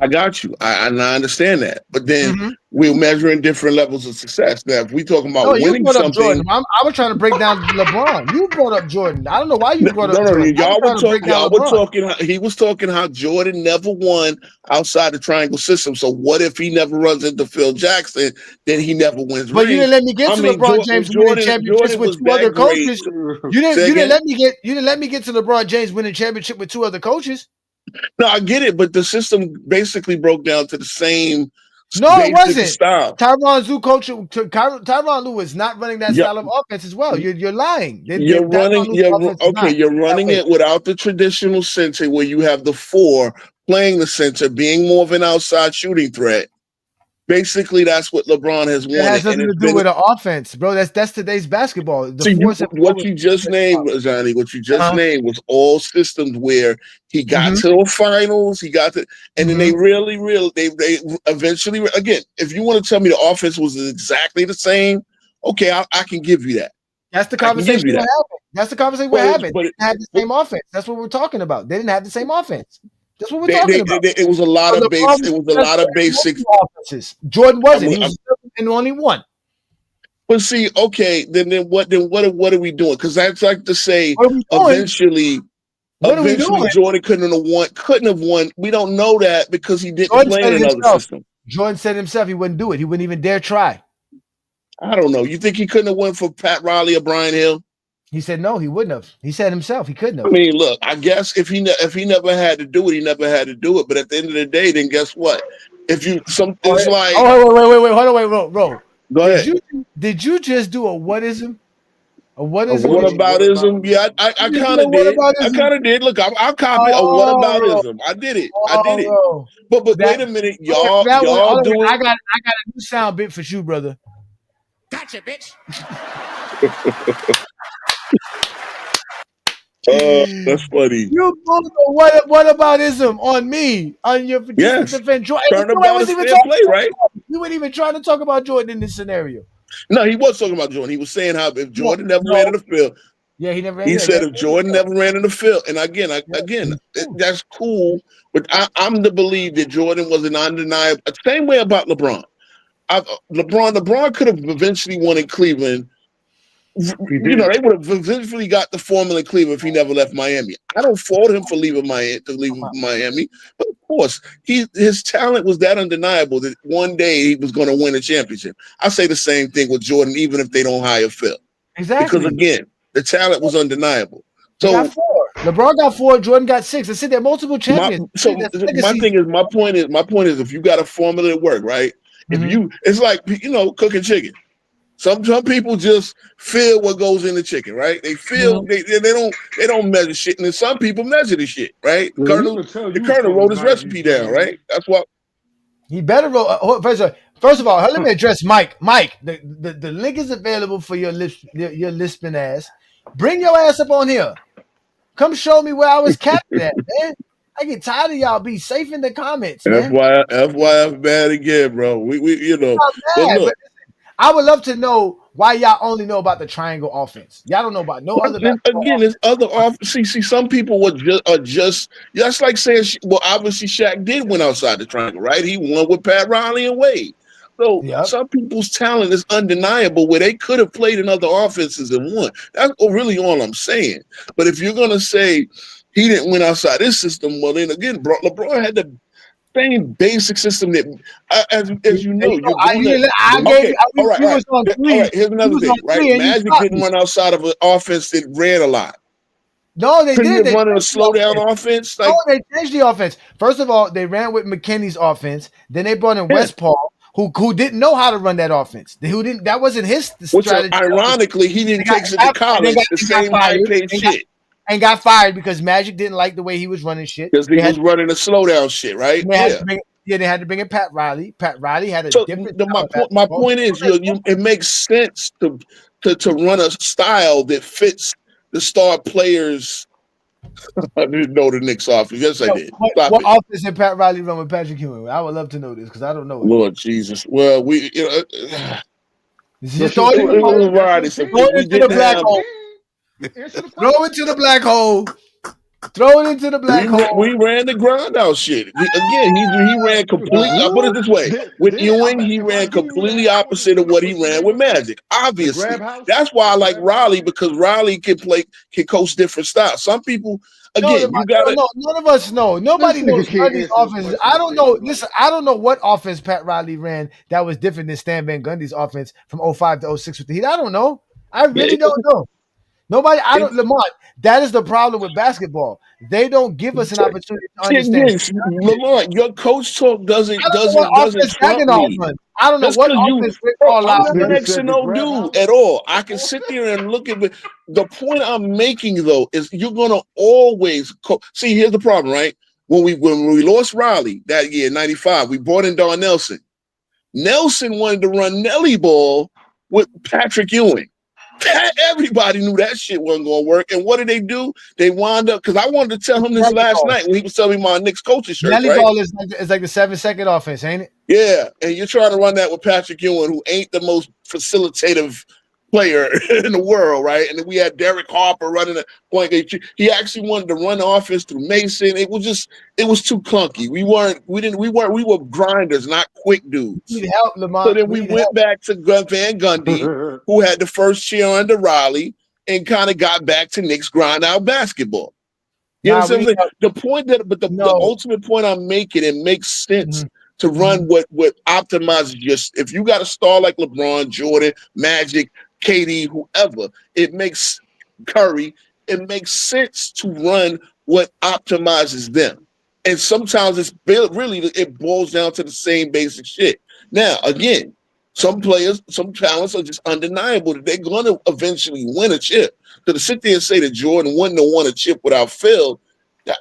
I got you. I understand that. But then we're measuring different levels of success. Now, if we talking about No, you winning brought up something, Jordan. I was trying to break down LeBron. You brought up Jordan. I don't know why you brought up no, Jordan. I was y'all were trying to break talking. down Y'all were LeBron. talking. He was talking how Jordan never won outside the triangle system. So what if he never runs into Phil Jackson? Then he never wins But you rings. didn't let me get to LeBron James winning championships with Was two other that great. coaches. You didn't let me get. You didn't let me get to LeBron James winning championship with two other coaches. No, I get it, but the system basically broke down to the same. No, it wasn't. Style. Tyronn Lue is not running that style of offense as well. You're lying. You're running it without the traditional center where you have the four playing the center, being more of an outside shooting threat. Basically, that's what LeBron has wanted. It has nothing to do with an offense, bro. That's today's basketball. What you just named, Ajani, named was all systems where he got to the finals, he got to, and then they eventually, again, if you want to tell me the offense was exactly the same, okay, I can give you that. That's the conversation we're having. That's the conversation we're having. They didn't have the same offense. That's what we're talking about. They didn't have the same offense. That's what we're talking about. It was a lot of basic. It was a lot of basic offenses. Jordan wasn't. He was in only one. But see, okay, then what are we doing? Because that's like to say eventually Jordan couldn't have won. We don't know that because he didn't play in another system. Jordan said himself he wouldn't do it. He wouldn't even dare try. I don't know. You think he couldn't have won for Pat Riley or Brian Hill? He said no, he wouldn't have. He said himself he couldn't have. I mean, look, I guess if he never had to do it, he never had to do it. But at the end of the day, then guess what? If you it's like wait, hold on, roll. Go ahead. Did you just do a whatism? A whatism? A whataboutism? Yeah, I kind of did. I kind of did. Look, I'll copy a whataboutism. I did it. But wait a minute, y'all do it. I got a new sound bit for you, brother. Gotcha, bitch. That's funny. You pulled the whataboutism on me on your defense. Turnabout is fair play, right? You weren't even trying to talk about Jordan in this scenario. No, he was talking about Jordan. He was saying how if Jordan never ran in the field. Yeah, he never. He said if Jordan never ran in the field, and again, that's cool. But I'm to believe that Jordan was an undeniable. Same way about LeBron. LeBron could have eventually won in Cleveland. You know, they would have eventually got the formula in Cleveland if he never left Miami. I don't fault him for leaving Miami, but of course, his talent was that undeniable that one day he was going to win a championship. I say the same thing with Jordan, even if they don't hire Phil. Exactly. Because again, the talent was undeniable. So got 4. LeBron got 4, Jordan got 6. I said they're multiple champions. My point is, if you got a formula that work, right? It's like cooking chicken. Some people just feel what goes in the chicken, right? They feel they don't measure shit, and then some people measure the shit, right? The Colonel wrote his recipe down, right? That's what he better roll. First of all, let me address Mike. Mike, the link is available for your lisping ass. Bring your ass up on here. Come show me where I was capping at, man. I get tired of y'all. Be safe in the comments, man. FYF bad again, bro. We but I would love to know why y'all only know about the triangle offense. Y'all don't know about no other. Again, there's other offense. See, some people are just. That's like saying, obviously Shaq did win outside the triangle, right? He won with Pat Riley and Wade. So some people's talent is undeniable where they could have played in other offenses and won. That's really all I'm saying. But if you're gonna say he didn't win outside this system, well, then again, LeBron had the same basic system that, as you know, all right. Here's another thing, right? Magic didn't run outside of an offense that ran a lot. No, they did. They running a slow down offense. No, they changed the offense. First of all, they ran with McKinney's offense. Then they brought in West Paul, who didn't know how to run that offense. That wasn't his strategy. Ironically, he didn't take it to college. The same high-paid shit. And got fired because Magic didn't like the way he was running shit. Because he was running a slowdown shit, right? They had to bring in Pat Riley. Pat Riley had a different. My point is, it makes sense to run a style that fits the star players. I didn't know the Knicks offense. Yes, I did. What offense did Pat Riley run with Patrick Ewing? I would love to know this because I don't know it. Lord Jesus. Well, we throw it into the black hole. Throw it into the black hole. We ran the grind out shit. He ran complete. I put it this way: with Ewing, he ran completely opposite of what he ran with Magic. Obviously, that's why I like Riley, because Riley can coach different styles. Some people, again, you gotta. No, none of us know. Nobody knows Gundy's offense. I don't know. Listen, I don't know what offense Pat Riley ran that was different than Stan Van Gundy's offense from 05 to 06 with the Heat. I don't know. I really don't know. Nobody, I don't, Lamont, that is the problem with basketball. They don't give us an opportunity to understand. Lamont, your coach talk doesn't I don't know what offense trump me. run. I don't know Just what because offense Rick Carlisle I'm not an X and O dude at all. I can sit there and look at it. The point I'm making though is you're gonna always see. Here's the problem, right? When we lost Riley that year, '95, we brought in Don Nelson. Nelson wanted to run Nelly ball with Patrick Ewing. Everybody knew that shit wasn't going to work. And what did they do? They wound up, because I wanted to tell him this last night when he was telling me my Knicks coaching shirt. Nelly right? ball is like the 7-second offense, ain't it? Yeah. And you're trying to run that with Patrick Ewing, who ain't the most facilitative player in the world, right? And then we had Derek Harper running a point. He actually wanted to run the offense through Mason. It was too clunky. We were grinders, not quick dudes. We need help, Lamont. So then we went back to Van Gundy, who had the first cheer under Riley, and kind of got back to Knicks grind out basketball. You know what I'm saying? The point the ultimate point I'm making, it makes sense to run what optimizes your. If you got a star like LeBron, Jordan, Magic, KD, whoever, it makes Curry. It makes sense to run what optimizes them. And sometimes it boils down to the same basic shit. Now, again, some players, some talents are just undeniable that they're going to eventually win a chip. So to sit there and say that Jordan wouldn't have won a chip without Phil,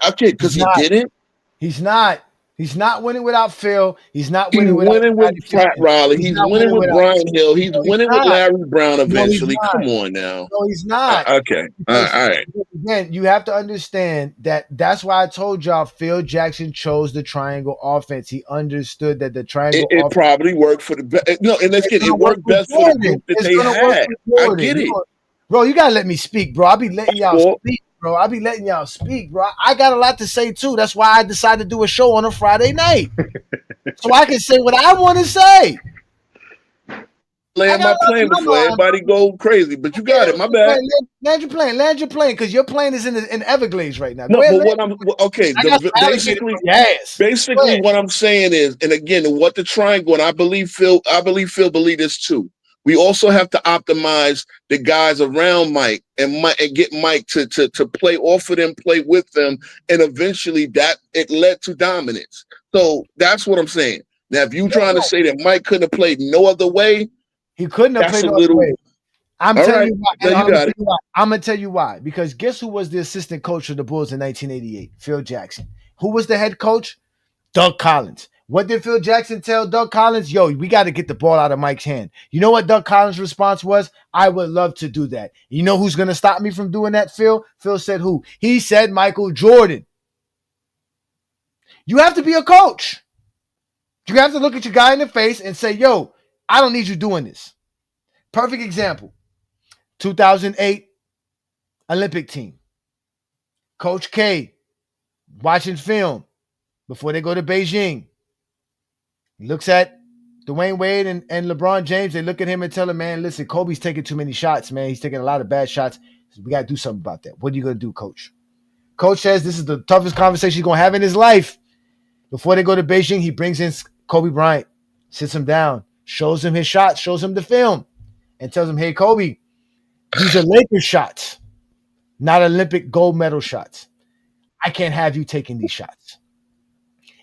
okay, because he didn't. He's not. He's not winning without Phil. He's not winning with Pat Riley. He's winning with Brian Hill. He's winning with Larry Brown eventually. Come on now. No, he's not. Okay. All right. Again, you have to understand that's why I told y'all Phil Jackson chose the triangle offense. He understood that the triangle it probably worked for the best. No, and let's get it worked best for the group that they had. I get it. Bro, you gotta let me speak, bro. I'll be letting y'all speak. Bro, I be letting y'all speak, bro. I got a lot to say too. That's why I decided to do a show on a Friday night, so I can say what I want to say. Land my plane before everybody go crazy, but you got it. My bad. Land your plane, because your plane is in Everglades right now. No, but what I'm okay. Basically, what I'm saying is, and again, what the triangle, and I believe Phil believe this too. We also have to optimize the guys around Mike and get Mike to play off of them, play with them, and eventually that it led to dominance. So that's what I'm saying. Now, if you're trying to say that Mike couldn't have played no other way, he couldn't have played no other way. I'm telling you why. I'm gonna tell you why. Because guess who was the assistant coach of the Bulls in 1988? Phil Jackson. Who was the head coach? Doug Collins. What did Phil Jackson tell Doug Collins? Yo, we got to get the ball out of Mike's hand. You know what Doug Collins' response was? I would love to do that. You know who's going to stop me from doing that, Phil? Phil said who? He said Michael Jordan. You have to be a coach. You have to look at your guy in the face and say, yo, I don't need you doing this. Perfect example. 2008 Olympic team. Coach K watching film before they go to Beijing. He looks at Dwyane Wade and LeBron James. They look at him and tell him, man, listen, Kobe's taking too many shots, man. He's taking a lot of bad shots. We got to do something about that. What are you going to do, coach? Coach says this is the toughest conversation he's going to have in his life. Before they go to Beijing, he brings in Kobe Bryant, sits him down, shows him his shots, shows him the film, and tells him, hey, Kobe, these are Lakers shots, not Olympic gold medal shots. I can't have you taking these shots.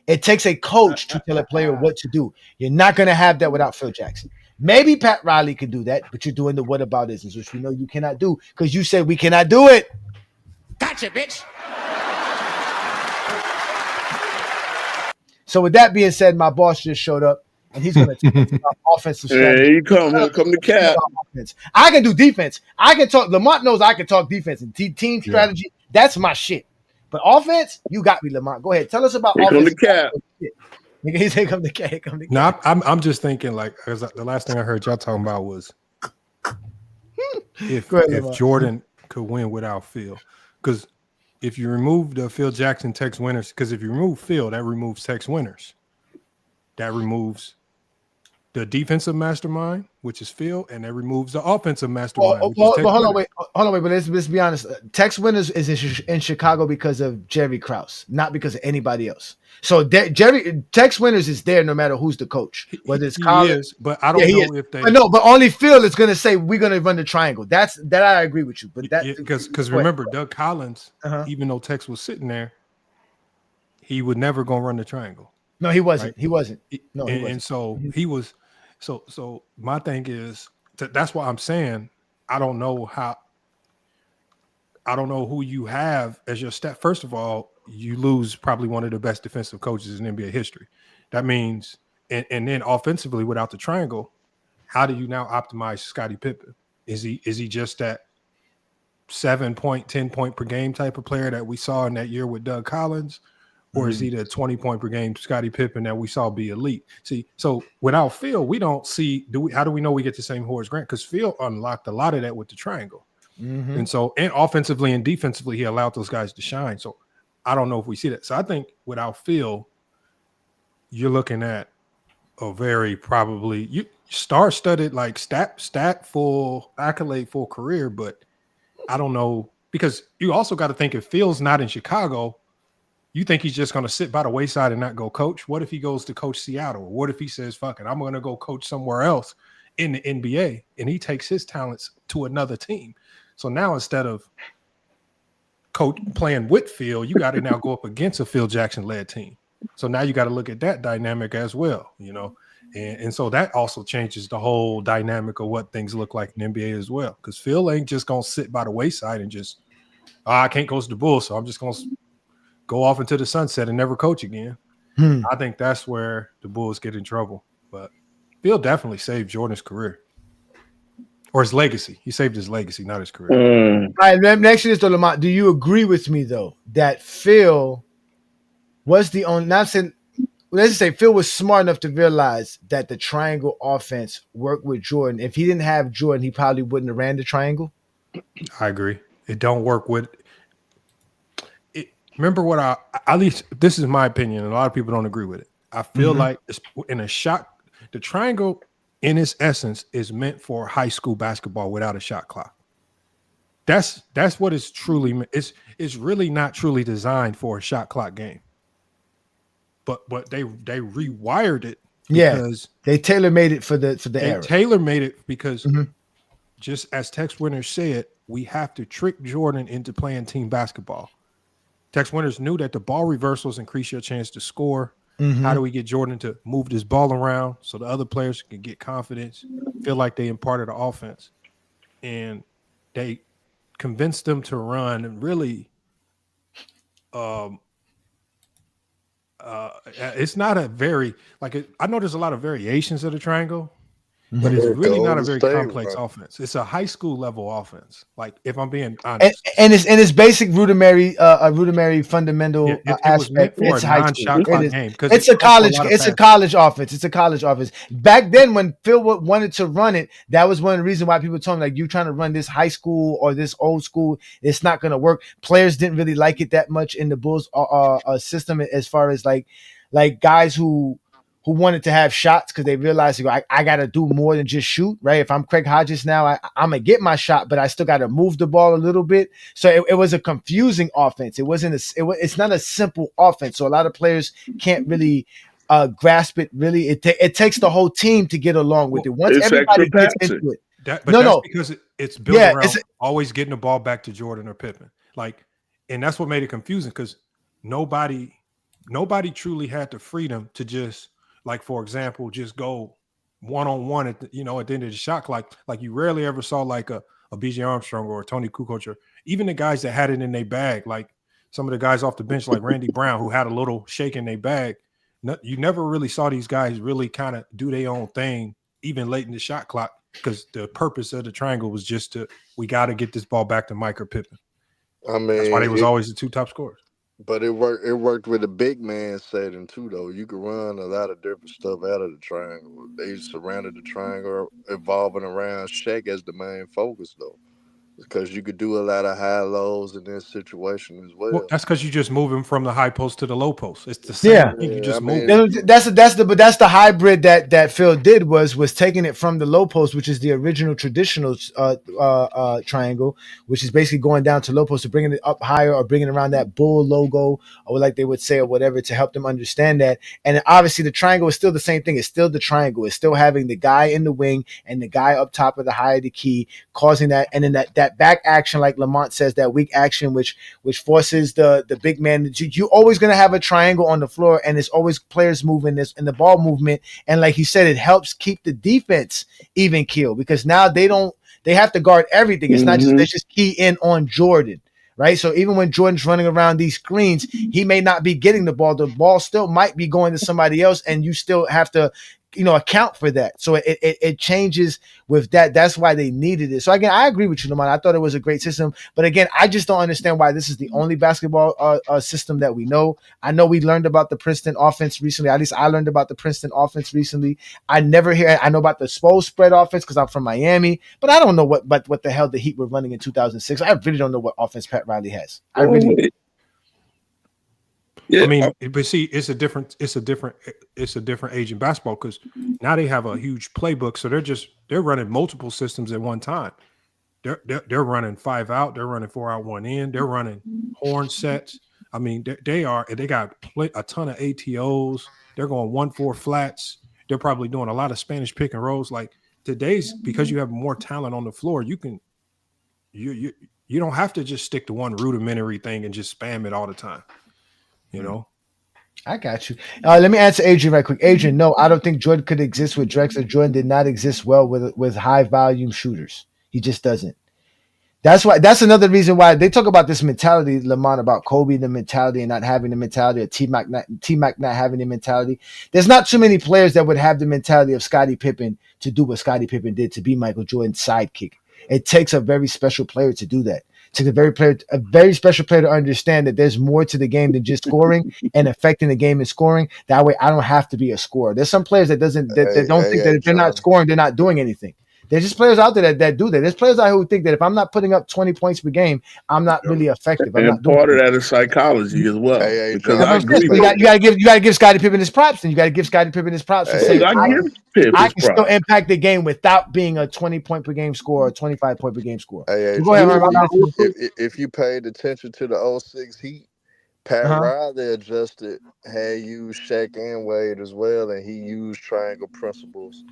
It takes a coach to tell a player what to do. You're not going to have that without Phil Jackson. Maybe Pat Riley can do that, but you're doing the whataboutisms, which we know you cannot do because you said we cannot do it. Gotcha, bitch. So with that being said, my boss just showed up, and he's going to talk about offensive strategy. There you come. Here come the cap. I can do defense. I can talk. Lamont knows I can talk defense and team strategy. Yeah. That's my shit. But offense, you got me, Lamont. Go ahead. Tell us about offense. Come the cap. He said come the cap. No, I'm just thinking like the last thing I heard y'all talking about was if Jordan could win without Phil. Because if you remove the Phil Jackson Tex Winners, because if you remove Phil, that removes Tex Winners. That removes the defensive mastermind, which is Phil, and that removes the offensive mastermind, which is Tex Winners. Hold on, wait. But let's be honest. Tex Winners is in Chicago because of Jerry Krause, not because of anybody else. So Tex Winners is there no matter who's the coach, whether it's Collins. He is, but I don't know if they. But only Phil is going to say we're going to run the triangle. That I agree with you. But because remember Doug Collins, even though Tex was sitting there, he would never go run the triangle. No, he wasn't. Right? He wasn't. No, and, he wasn't. And so he was. So my thing is that's why I'm saying I don't know who you have as your stat. First of all, you lose probably one of the best defensive coaches in NBA history. That means, and then offensively without the triangle, how do you now optimize Scottie Pippen? Is he just that 7-point, 10-point per game type of player that we saw in that year with Doug Collins? Or is he the 20-point per game Scottie Pippen that we saw be elite? See, so without Phil, we don't see. How do we know we get the same Horace Grant? Because Phil unlocked a lot of that with the triangle, and so and offensively and defensively, he allowed those guys to shine. So I don't know if we see that. So I think without Phil, you're looking at a very probably star-studded, like stat full, accolade full career, but I don't know because you also got to think if Phil's not in Chicago. You think he's just going to sit by the wayside and not go coach? What if he goes to coach Seattle? Or what if he says, fuck it, I'm going to go coach somewhere else in the NBA, and he takes his talents to another team? So now instead of coach playing with Phil, you got to now go up against a Phil Jackson-led team. So now you got to look at that dynamic as well, And so that also changes the whole dynamic of what things look like in the NBA as well. Because Phil ain't just going to sit by the wayside and just, I can't coach the Bulls, so I'm just going to go off into the sunset and never coach again. I think that's where the Bulls get in trouble. But Phil definitely saved Jordan's career. Or his legacy. He saved his legacy, not his career. All right, next is to Lamont. Do you agree with me, though, that Phil was the only – not saying – let's just say Phil was smart enough to realize that the triangle offense worked with Jordan. If he didn't have Jordan, he probably wouldn't have ran the triangle? I agree. It don't work with – remember what at least this is my opinion, and a lot of people don't agree with it. I feel like in a shot, the triangle in its essence is meant for high school basketball without a shot clock. That's what it's truly. It's really not truly designed for a shot clock game. But they rewired it because they tailor made it for the era. Tailor made it because just as Tex Winners said, we have to trick Jordan into playing team basketball. Tex Winners knew that the ball reversals increase your chance to score. How do we get Jordan to move this ball around so the other players can get confidence, feel like they imparted the offense? And they convinced them to run and really it's not a very I know there's a lot of variations of the triangle, but it's really not a very complex offense. It's a high school level offense. Like if I'm being honest, and it's basic rudimentary fundamental aspect. It's a non-shot clock game because it's a college offense. It's a college offense. Back then, when Phil wanted to run it, that was one of the reasons why people told him like, "You trying to run this high school or this old school? It's not going to work." Players didn't really like it that much in the Bulls system, as far as like guys who wanted to have shots because they realized I got to do more than just shoot, right? If I'm Craig Hodges now, I'm going to get my shot, but I still got to move the ball a little bit. So it was a confusing offense. It's not a simple offense. So a lot of players can't really grasp it. Really, it takes the whole team to get along with it. Once everybody gets into it. That's because it's built around always getting the ball back to Jordan or Pippen. And that's what made it confusing because nobody truly had the freedom to just, like, for example, just go one-on-one at the end of the shot clock. Like you rarely ever saw like a B.J. Armstrong or a Tony Kukoc, or even the guys that had it in their bag, like some of the guys off the bench like Randy Brown who had a little shake in their bag. You never really saw these guys really kind of do their own thing even late in the shot clock because the purpose of the triangle was just we got to get this ball back to Mike or Pippen. I mean, that's why they was always the two top scorers. But it worked with the big man setting too, though. You could run a lot of different stuff out of the triangle. They surrounded the triangle, evolving around Shaq as the main focus, though. because you could do a lot of high lows in this situation as well. Well, that's because you just move him from the high post to the low post. It's the same thing. You just move. That's the hybrid that Phil did was taking it from the low post, which is the original traditional triangle, which is basically going down to low post to bringing it up higher or bringing around that bull logo or like they would say or whatever to help them understand that. And obviously the triangle is still the same thing. It's still the triangle. It's still having the guy in the wing and the guy up top of the high of the key, causing that, and then that back action, like Lamont says, that weak action, which forces the big man. You're always going to have a triangle on the floor, and it's always players moving this and the ball movement. And like he said, it helps keep the defense even keel because now they have to guard everything. It's not just they just key in on Jordan. Right. So even when Jordan's running around these screens, he may not be getting the ball. The ball still might be going to somebody else, and you still have to, account for that. So it changes with that. That's why they needed it. So again, I agree with you, Lamont. I thought it was a great system, but again, I just don't understand why this is the only basketball system that we know. I know we learned about the Princeton offense recently. At least I learned about the Princeton offense recently. I know about the Spo spread offense because I'm from Miami, but I don't know what the hell the Heat were running in 2006. I really don't know what offense Pat Riley has. I really. Yeah. I mean, but see, it's a different age in basketball because now they have a huge playbook, so they're running multiple systems at one time. They're running 5 out, they're running 4 out, 1 in, they're running horn sets. I mean, they got a ton of ATOs. They're going 1-4 flats. They're probably doing a lot of Spanish pick and rolls. Like today's, because you have more talent on the floor, you don't have to just stick to one rudimentary thing and just spam it all the time. I got you. Let me answer Adrian right quick. Adrian, no, I don't think Jordan could exist with Drexler. Jordan did not exist well with high volume shooters. He just doesn't. That's another reason why they talk about this mentality, Lamont, about Kobe, the mentality and not having the mentality, or T-Mac not having the mentality. There's not too many players that would have the mentality of Scottie Pippen to do what Scottie Pippen did, to be Michael Jordan's sidekick. It takes a very special player to do that. It takes a very special player to understand that there's more to the game than just scoring and affecting the game and scoring. That way, I don't have to be a scorer. There's some players that don't think that if they're not scoring, they're not doing anything. There's just players out there that do that. There's players out there who think that if I'm not putting up 20 points per game, I'm not really effective. And part of that is psychology as well. Because I agree. You gotta give Scottie Pippen his props, and you gotta give Scottie Pippen his props. I can still impact the game without being a 20-point per game scorer, or 25-point per game scorer. Go ahead, if you paid attention to the 06 Heat, Pat Riley had used Shaq and Wade as well, and he used triangle principles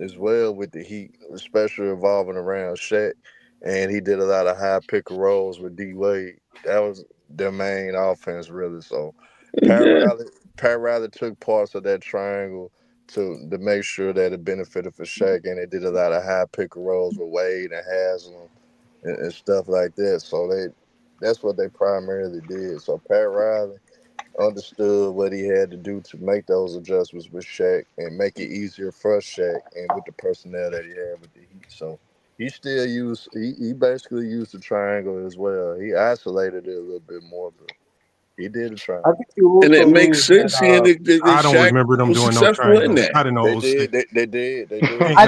as well with the Heat, especially revolving around Shaq. And he did a lot of high pick and rolls with D Wade. That was their main offense, really. So Pat Riley took parts of that triangle to make sure that it benefited for Shaq, and they did a lot of high pick and rolls with Wade and Haslam and stuff like that. So that's what they primarily did. So Pat Riley understood what he had to do to make those adjustments with Shaq and make it easier for Shaq and with the personnel that he had with the Heat. So he still he basically used the triangle as well. He isolated it a little bit more, but he did the triangle. And it makes sense here that I don't remember them doing no triangle. I didn't know. They did. I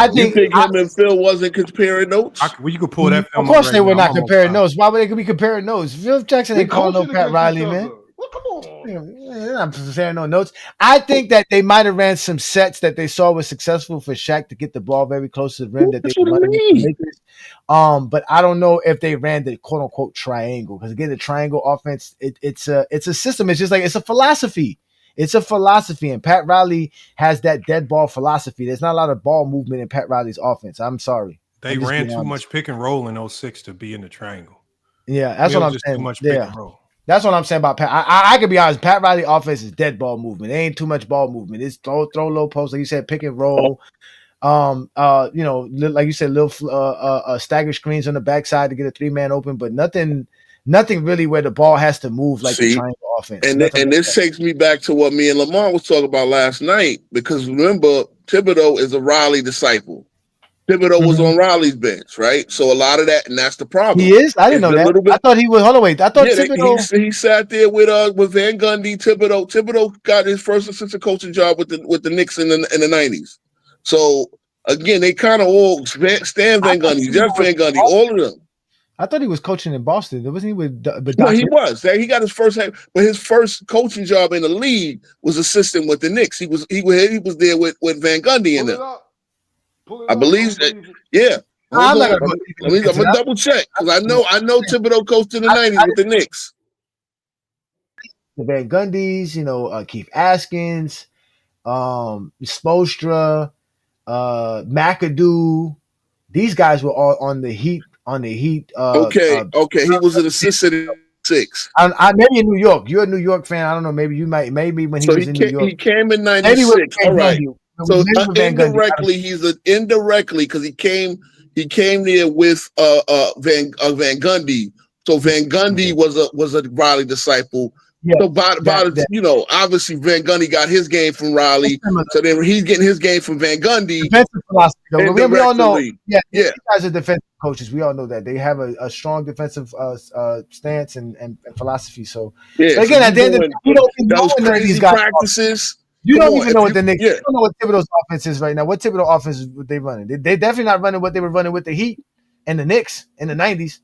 think you think him and Phil wasn't comparing notes? You could pull that film. Of course, they were not comparing notes. Why would they be comparing notes? Phil Jackson ain't calling no Pat Riley, man. Well, come on. I'm saying no notes. I think that they might have ran some sets that they saw was successful for Shaq to get the ball very close to the rim. That they wanted with the Lakers. But I don't know if they ran the quote unquote triangle, because again, the triangle offense, it's a system. It's just like it's a philosophy. It's a philosophy, and Pat Riley has that dead ball philosophy. There's not a lot of ball movement in Pat Riley's offense. I'm sorry. They ran too much pick and roll in 06 to be in the triangle. Yeah, that's what I'm saying. Too much pick and roll. That's what I'm saying about Pat. I can be honest. Pat Riley offense is dead ball movement. It ain't too much ball movement. It's throw low post, like you said, pick and roll. Like you said, little stagger screens on the backside to get a 3-man open, but nothing really where the ball has to move like the triangle offense. And this takes me back to what me and Lamont was talking about last night, because remember, Thibodeau is a Riley disciple. Thibodeau was on Riley's bench, right? So a lot of that, and that's the problem. He is? I didn't know that. I thought he was. Hold on, wait. I thought Thibodeau. He sat there with Van Gundy, Thibodeau got his first assistant coaching job with the Knicks in the 90s. So again, they kind of all Stan Van Gundy, Jeff Van Gundy, all of them. I thought he was coaching in Boston. Wasn't he with? No, he was. He got his first, but his first coaching job in the league was assistant with the Knicks. He was there with Van Gundy in them. I believe that. Yeah. I'm I'm gonna double check because I know Thibodeau coached in the '90s with the Knicks. The Van Gundys, Keith Askins, Spoelstra, McAdoo. These guys were all on the Heat. Okay. He was an assistant in 6. I maybe in New York. You're a New York fan. I don't know. Maybe you might. Maybe when he was in New York, he came in '96. All right. So indirectly, indirectly because he came there with Van Gundy. So Van Gundy was a Riley disciple. Yeah, so obviously Van Gundy got his game from Riley. So then he's getting his game from Van Gundy. Defensive philosophy. We all know. Yeah. These guys are defensive coaches. We all know that they have a strong defensive stance and philosophy. So again, at the end of the day, we don't even know what these guys practices. You don't even know what the Knicks. You don't know what Thibodeau's offense is right now. What Thibodeau offense is what they running? They definitely not running what they were running with the Heat and the Knicks in the '90s.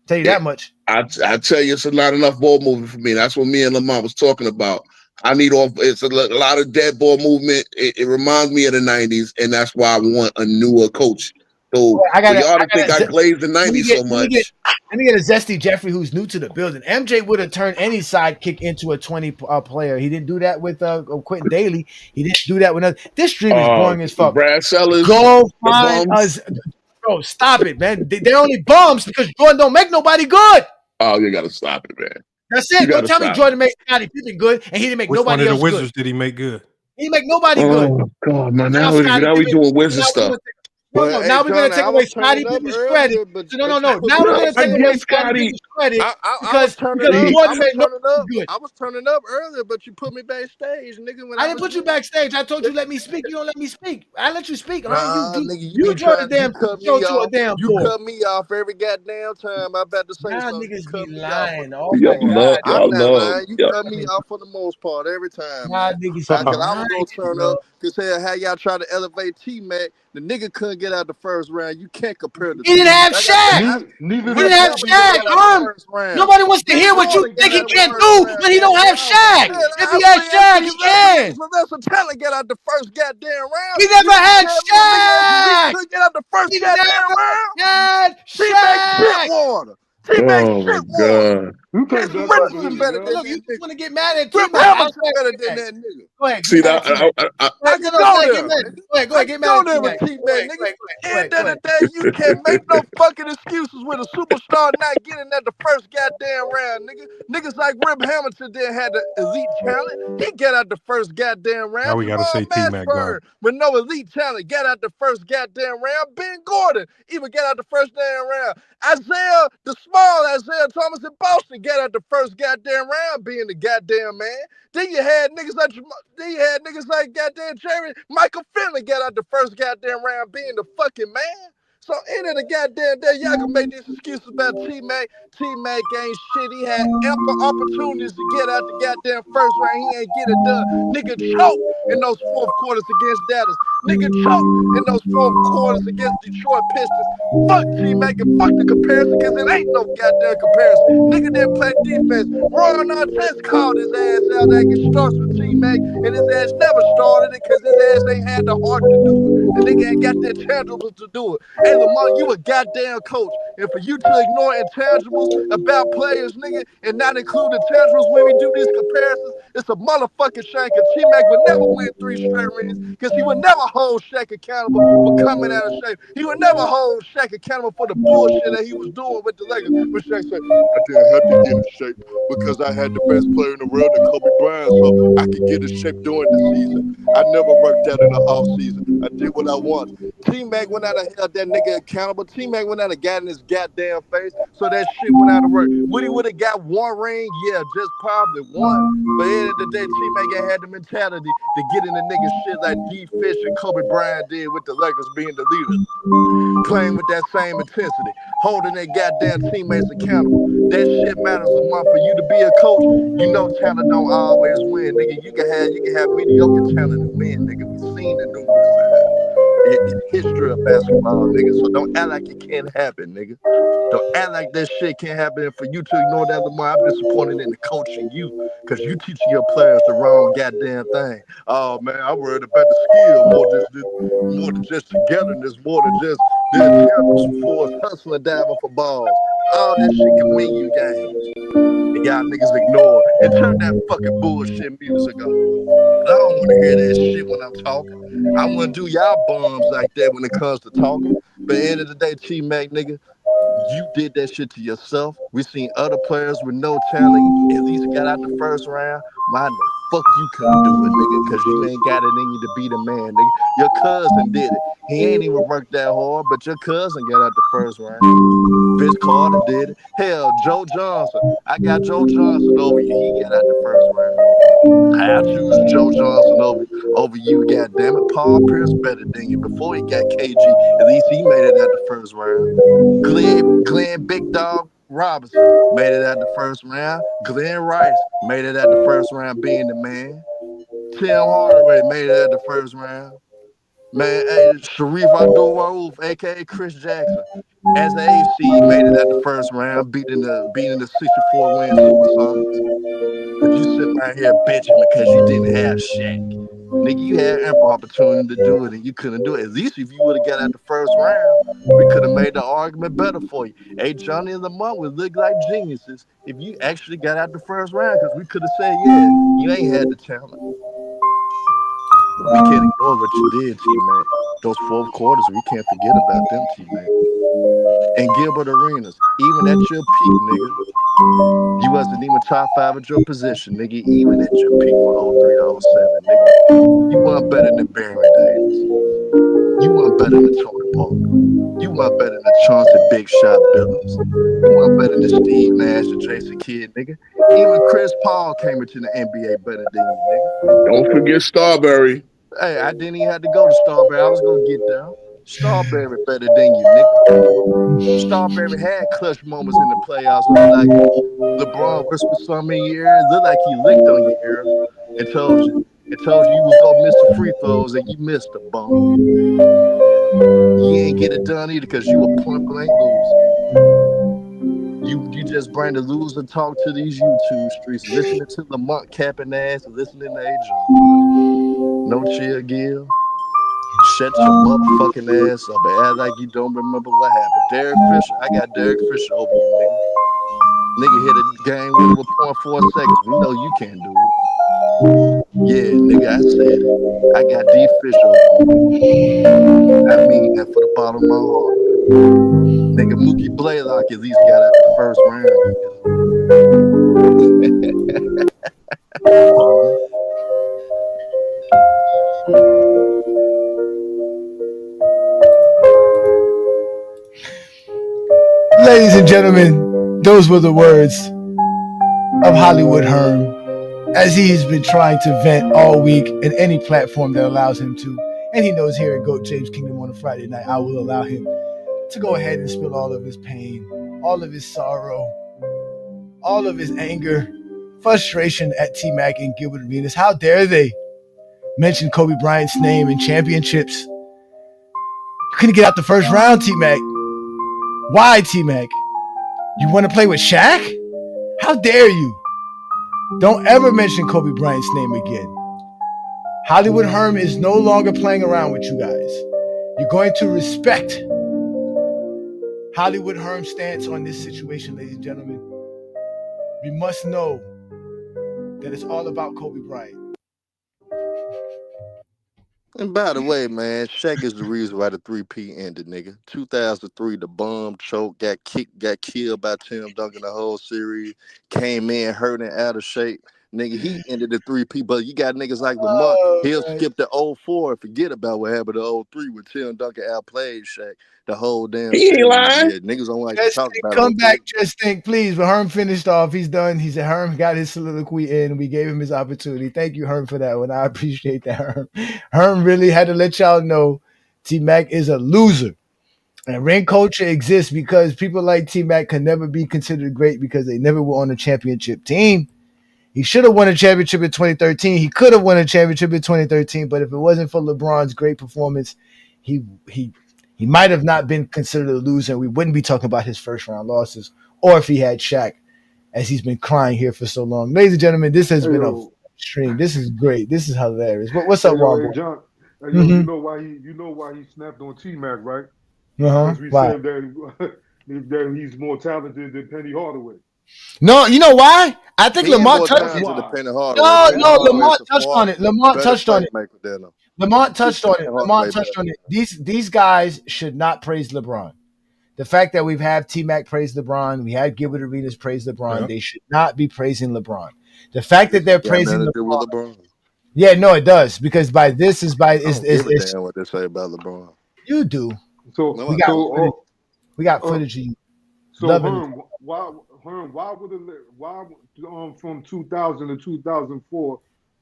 Tell you that much. I tell you, it's not enough ball movement for me. That's what me and Lamont was talking about. I need it's a lot of dead ball movement. It reminds me of the '90s, and that's why I want a newer coach. So y'all don't think I glazed the '90s so much. Let me get a Zesty Jeffrey who's new to the building. MJ would have turned any sidekick into a 20 player. He didn't do that with Quentin Daly. He didn't do that with this dream is boring as fuck. Brad Sellers. Go find us. Bro, stop it, man. They're only bums because Jordan don't make nobody good. Oh, you gotta stop it, man. That's it. Don't tell me Jordan made Scottie Pippen good and he didn't make nobody else good. Which one of the Wizards did he make good? He didn't make nobody good. Oh God, man! Now we doing Wizard stuff. Well, now we're going to take away Scottie Pippen's credit. No. Now we're going to take away Scottie Pippen's credit because Jordan made nobody good. I was turning up earlier, but you put me backstage, nigga. I didn't put you backstage. I told you let me speak. You don't let me speak. I let you speak. Nigga, you draw the damn show to a damn You cut me off every goddamn time. I about to say something. Niggas be lying. Oh my God. I'm not lying. You cut me off for the most part every time. Niggas I was going to turn up because how y'all try to elevate T-Mac. The nigga couldn't get out the first round. You can't compare the He didn't have Shaq. He didn't have Shaq. Nobody wants to hear what you think he can't do when he don't have Shaq. If he has Shaq, he can. Professor Talent get out the first goddamn round. He never had Shaq. He couldn't get out the first goddamn round. Had T-Mac shit water. T-Mac shit water. Look, you just want to get mad at T-Mac. Better than that nigga. Go ahead. See that? I can go there. Go ahead. Get mad at T-Mac. End of the day, you can't make no fucking excuses with a superstar not getting at the first goddamn round, nigga. Niggas like Rip Hamilton didn't have the elite talent. He got out the first goddamn round. Now we got to say T-Mac guard. With no elite talent, got out the first goddamn round. Ben Gordon even got out the first damn round. The small Isaiah Thomas in Boston got out the first goddamn round being the goddamn man. Then you had niggas like goddamn Jerry Michael Finley got out the first goddamn round being the fucking man. So end of the goddamn day, y'all can make these excuses about T-Mac. T-Mac ain't shit. He had ample opportunities to get out the goddamn first round. He ain't get it done. Nigga choked in those fourth quarters against Dallas. Nigga choked in those fourth quarters against Detroit Pistons. Fuck T-Mac and fuck the comparison because it ain't no goddamn comparison. Nigga didn't play defense. Ron Artest called his ass out that it starts with T-Mac and his ass never started it because his ass ain't had the heart to do it. The nigga ain't got the intangibles to do it. Hey, Lamar, you a goddamn coach. And for you to ignore intangibles about players, nigga, and not include intangibles when we do these comparisons, it's a motherfucking shame because T-Mac would never win 3 straight rings because he would never hold Shaq accountable for coming out of shape. He would never hold Shaq accountable for the bullshit that he was doing with the Lakers. But Shaq said, I didn't have to get in shape because I had the best player in the world, Kobe Bryant, so I could get in shape during the season. I never worked out in the off season. I did what I wanted. T-Mac went out and held that nigga accountable. T-Mac went out and got in his goddamn face, so that shit went out of work. Would he would have got 1 ring? Yeah, just probably 1. But at the end of the day, T-Mac ain't had the mentality to get in the nigga shit like D. Fish and Kobe Bryant did with the Lakers being the leaders. Playing with that same intensity, holding their goddamn teammates accountable. That shit matters a month. For you to be a coach, you know talent don't always win, nigga. You can have mediocre talent and win, nigga. We've seen the numerous times. history of basketball, nigga. So don't act like it can't happen, nigga. Don't act like that shit can't happen. And for you to ignore that, Lamar, I'm disappointed in the coaching you because you teaching your players the wrong goddamn thing. Oh man, I'm worried about the skill more than just togetherness, more than just the intelligence for us hustling, diving for balls. All that shit can win you games. And y'all niggas ignore and turn that fucking bullshit music off. I don't want to hear that shit when I'm talking. I want to do y'all bums like that when it comes to talking. But at the end of the day, T-Mac, nigga, you did that shit to yourself. We seen other players with no talent at least got out the first round. Why the fuck you couldn't do it, nigga? Because you ain't got it in you to be the man, nigga. Your cousin did it. He ain't even worked that hard, but your cousin got out the first round. Vince Carter did it. Hell, Joe Johnson. I got Joe Johnson over you. He got out the first round. I choose Joe Johnson over you, goddammit. Paul Pierce better than you. Before he got KG, at least he made it out the first round. Glenn Big Dog Robinson made it out the first round. Glenn Rice made it out the first round being the man. Tim Hardaway made it out the first round. Man, hey, Sharif Abdul-Rauf, a.k.a. Chris Jackson, as an eighth seed, made it out the first round, beating the 64-win Supersonics. But you sitting right here bitching because you didn't have Shaq. Nigga, you had ample opportunity to do it and you couldn't do it. At least if you would have got out the first round, we could have made the argument better for you. Hey, Johnny and Lamont would look like geniuses if you actually got out the first round because we could have said, yeah, you ain't had the talent. But we can't ignore what you did, T-Mac. Those fourth quarters, we can't forget about them, T-Mac. And Gilbert Arenas, even at your peak, nigga, you wasn't even top 5 at your position, nigga, even at your peak for 03 to 07, nigga. You weren't better than Barry Davis. You weren't better than Tony Parker. You weren't better than Chauncey Big Shot Billups. You weren't better than Steve Nash or Jason Kidd, nigga. Even Chris Paul came into the NBA better than you, nigga. Don't forget Starberry. Hey, I didn't even have to go to Starberry. I was going to get there. Starberry better than you, nigga. Starberry had clutch moments in the playoffs when it like LeBron whispered something in your ear. It looked like he licked on your ear and told you was gonna miss the free throws and you missed a bum. You ain't get it done either because you a point blank loser. You just bring the loser talk to these YouTube streets, listening to Lamont capping ass and listening to Ajani. No chill, Gil. Shut your motherfucking ass up and act like you don't remember what happened. Derek Fisher, I got Derek Fisher over you, nigga. Nigga hit a game winner with 0.4 seconds. We know you can't do it. Yeah, nigga, I said it. I got D Fisher over you, nigga. I mean that for the bottom of my heart. Nigga, Mookie Blaylock at least got out the first round, nigga. Bum. Ladies and gentlemen, those were the words of Hollywood Herm as he's been trying to vent all week in any platform that allows him to. And he knows here at GOAT James Kingdom on a Friday night, I will allow him to go ahead and spill all of his pain, all of his sorrow, all of his anger, frustration at T-Mac and Gilbert Arenas. How dare they mention Kobe Bryant's name in championships? You couldn't get out the first round, T-Mac. Why, T-Mac? You want to play with Shaq? How dare you? Don't ever mention Kobe Bryant's name again. Hollywood Herm is no longer playing around with you guys. You're going to respect Hollywood Herm's stance on this situation, ladies and gentlemen. We must know that it's all about Kobe Bryant. And by the way, man, Shaq is the reason why the 3P ended, nigga. 2003, the bomb choke, got killed by Tim Duncan the whole series, came in hurt and out of shape. Nigga, he ended the 3P, but you got niggas like Lamont, he'll skip the 04 and forget about what happened to 03 when Tim Duncan outplayed Shaq the whole damn He ain't series. lying. Yeah, niggas don't like Just to talk think, about come 03. back, just think, please. But Herm finished off. He's done. He said Herm got his soliloquy in. We gave him his opportunity. Thank you, Herm, for that one. I appreciate that, Herm. Herm really had to let y'all know T-Mac is a loser. And ring culture exists because people like T-Mac can never be considered great because they never were on a championship team. He should have won a championship in 2013. He could have won a championship in 2013, but if it wasn't for LeBron's great performance, he might have not been considered a loser. We wouldn't be talking about his first round losses, or if he had Shaq, as he's been crying here for so long. Ladies and gentlemen, this has been a stream. This is great. This is hilarious. What's up, Juan? Hey, John. Hey, yo, you know why he snapped on T-Mac, right? Because we Why? said that he's more talented than Penny Hardaway. No, you know why? I think He ain't Lamont more touched talented it. than Penny Hardaway. Penny No, Hardaway is Lamont a touched on smarter, it. Lamont better touched on it. playmaker than him. Lamont touched on it. Penny Lamont Hardaway touched on better. it. These guys should not praise LeBron. The fact that we've had T-Mac praise LeBron, we had Gilbert Arenas praise LeBron, Yep. they should not be praising LeBron. The fact that they're Got praising nothing to do with LeBron. LeBron. Yeah, no, it does, because by this is by I don't give a damn what they say about LeBron. you do. So No, We I got don't. footage. We got footage of you. So loving Herm, why from 2000 to 2004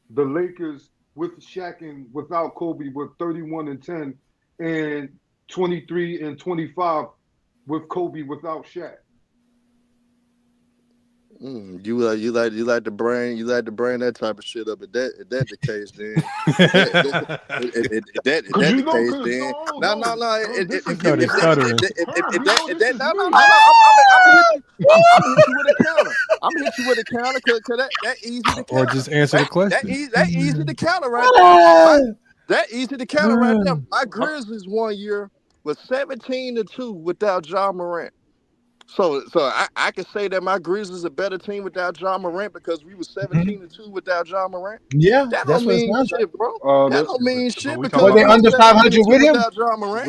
the Lakers with Shaq and without Kobe were 31-10 and 23-25 with Kobe without Shaq? You like to bring that type of shit up. If that the case, then if that the case, then I'm gonna hit you with a counter. I'm gonna hit you with a counter because that easy to Or counter. just answer the question. That easy to counter right there. That easy to counter right there. My Grizzlies 1 year was 17-2 without Ja Morant. So I can say that my Grizzlies a better team without Ja Morant because we was 17-2 without Ja Morant. Yeah, That that's don't what it mean sounds shit, bro. That don't mean shit we because Were talking they we about was under 500 17-2 with him? without Ja Morant.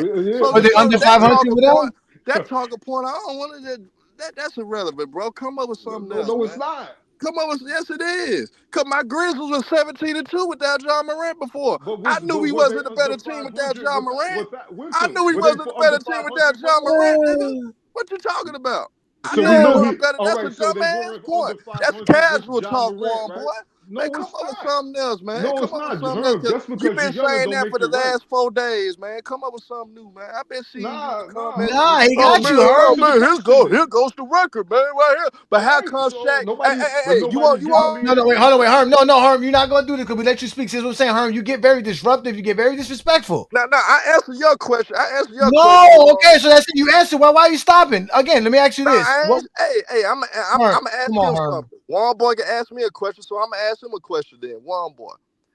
Were they under 500 with him? That talking point, I don't want to. That's irrelevant, bro. Come up with something else. No, man. it's not. Come up with yes, it is. Cause my Grizzlies was 17-2 without Ja Morant before. I knew we were they wasn't a better under team without 500 Ja Morant. I Winter? knew we Were they wasn't a under better team 500 without Ja with him? Morant, nigga. What you talking about? I So knew we we know wasn't he. better. All That's a right, so they dumbass weren't point. under That's 500 with casual Ja talk, Morant, Warren right? boy. Man, No, come it's up with not. something else, man. No, Come it's up with not. something else. Herm, Cause just you've because you're been yelling saying don't that make for the it right. last 4 days, man. Come up with something new, man. I've been seeing you in the comments. Nah, he Oh got man, you, oh Herm. man, here goes the record, man, right here. But All how right, come so Shaq? but Hey, you nobody's giving me No, an wait, hold on, answer. Herm. No, Herm, you're not gonna do this because we let you speak. See what I'm saying, Herm? You get very disruptive. You get very disrespectful. Now, I answer your question. No, okay, so that's it. You answer. Why are you stopping? Again, let me ask you this. What, I'm Herm, gonna ask come him on, Herm. something. One boy can ask me a question, so I'm gonna ask him a question then. One boy,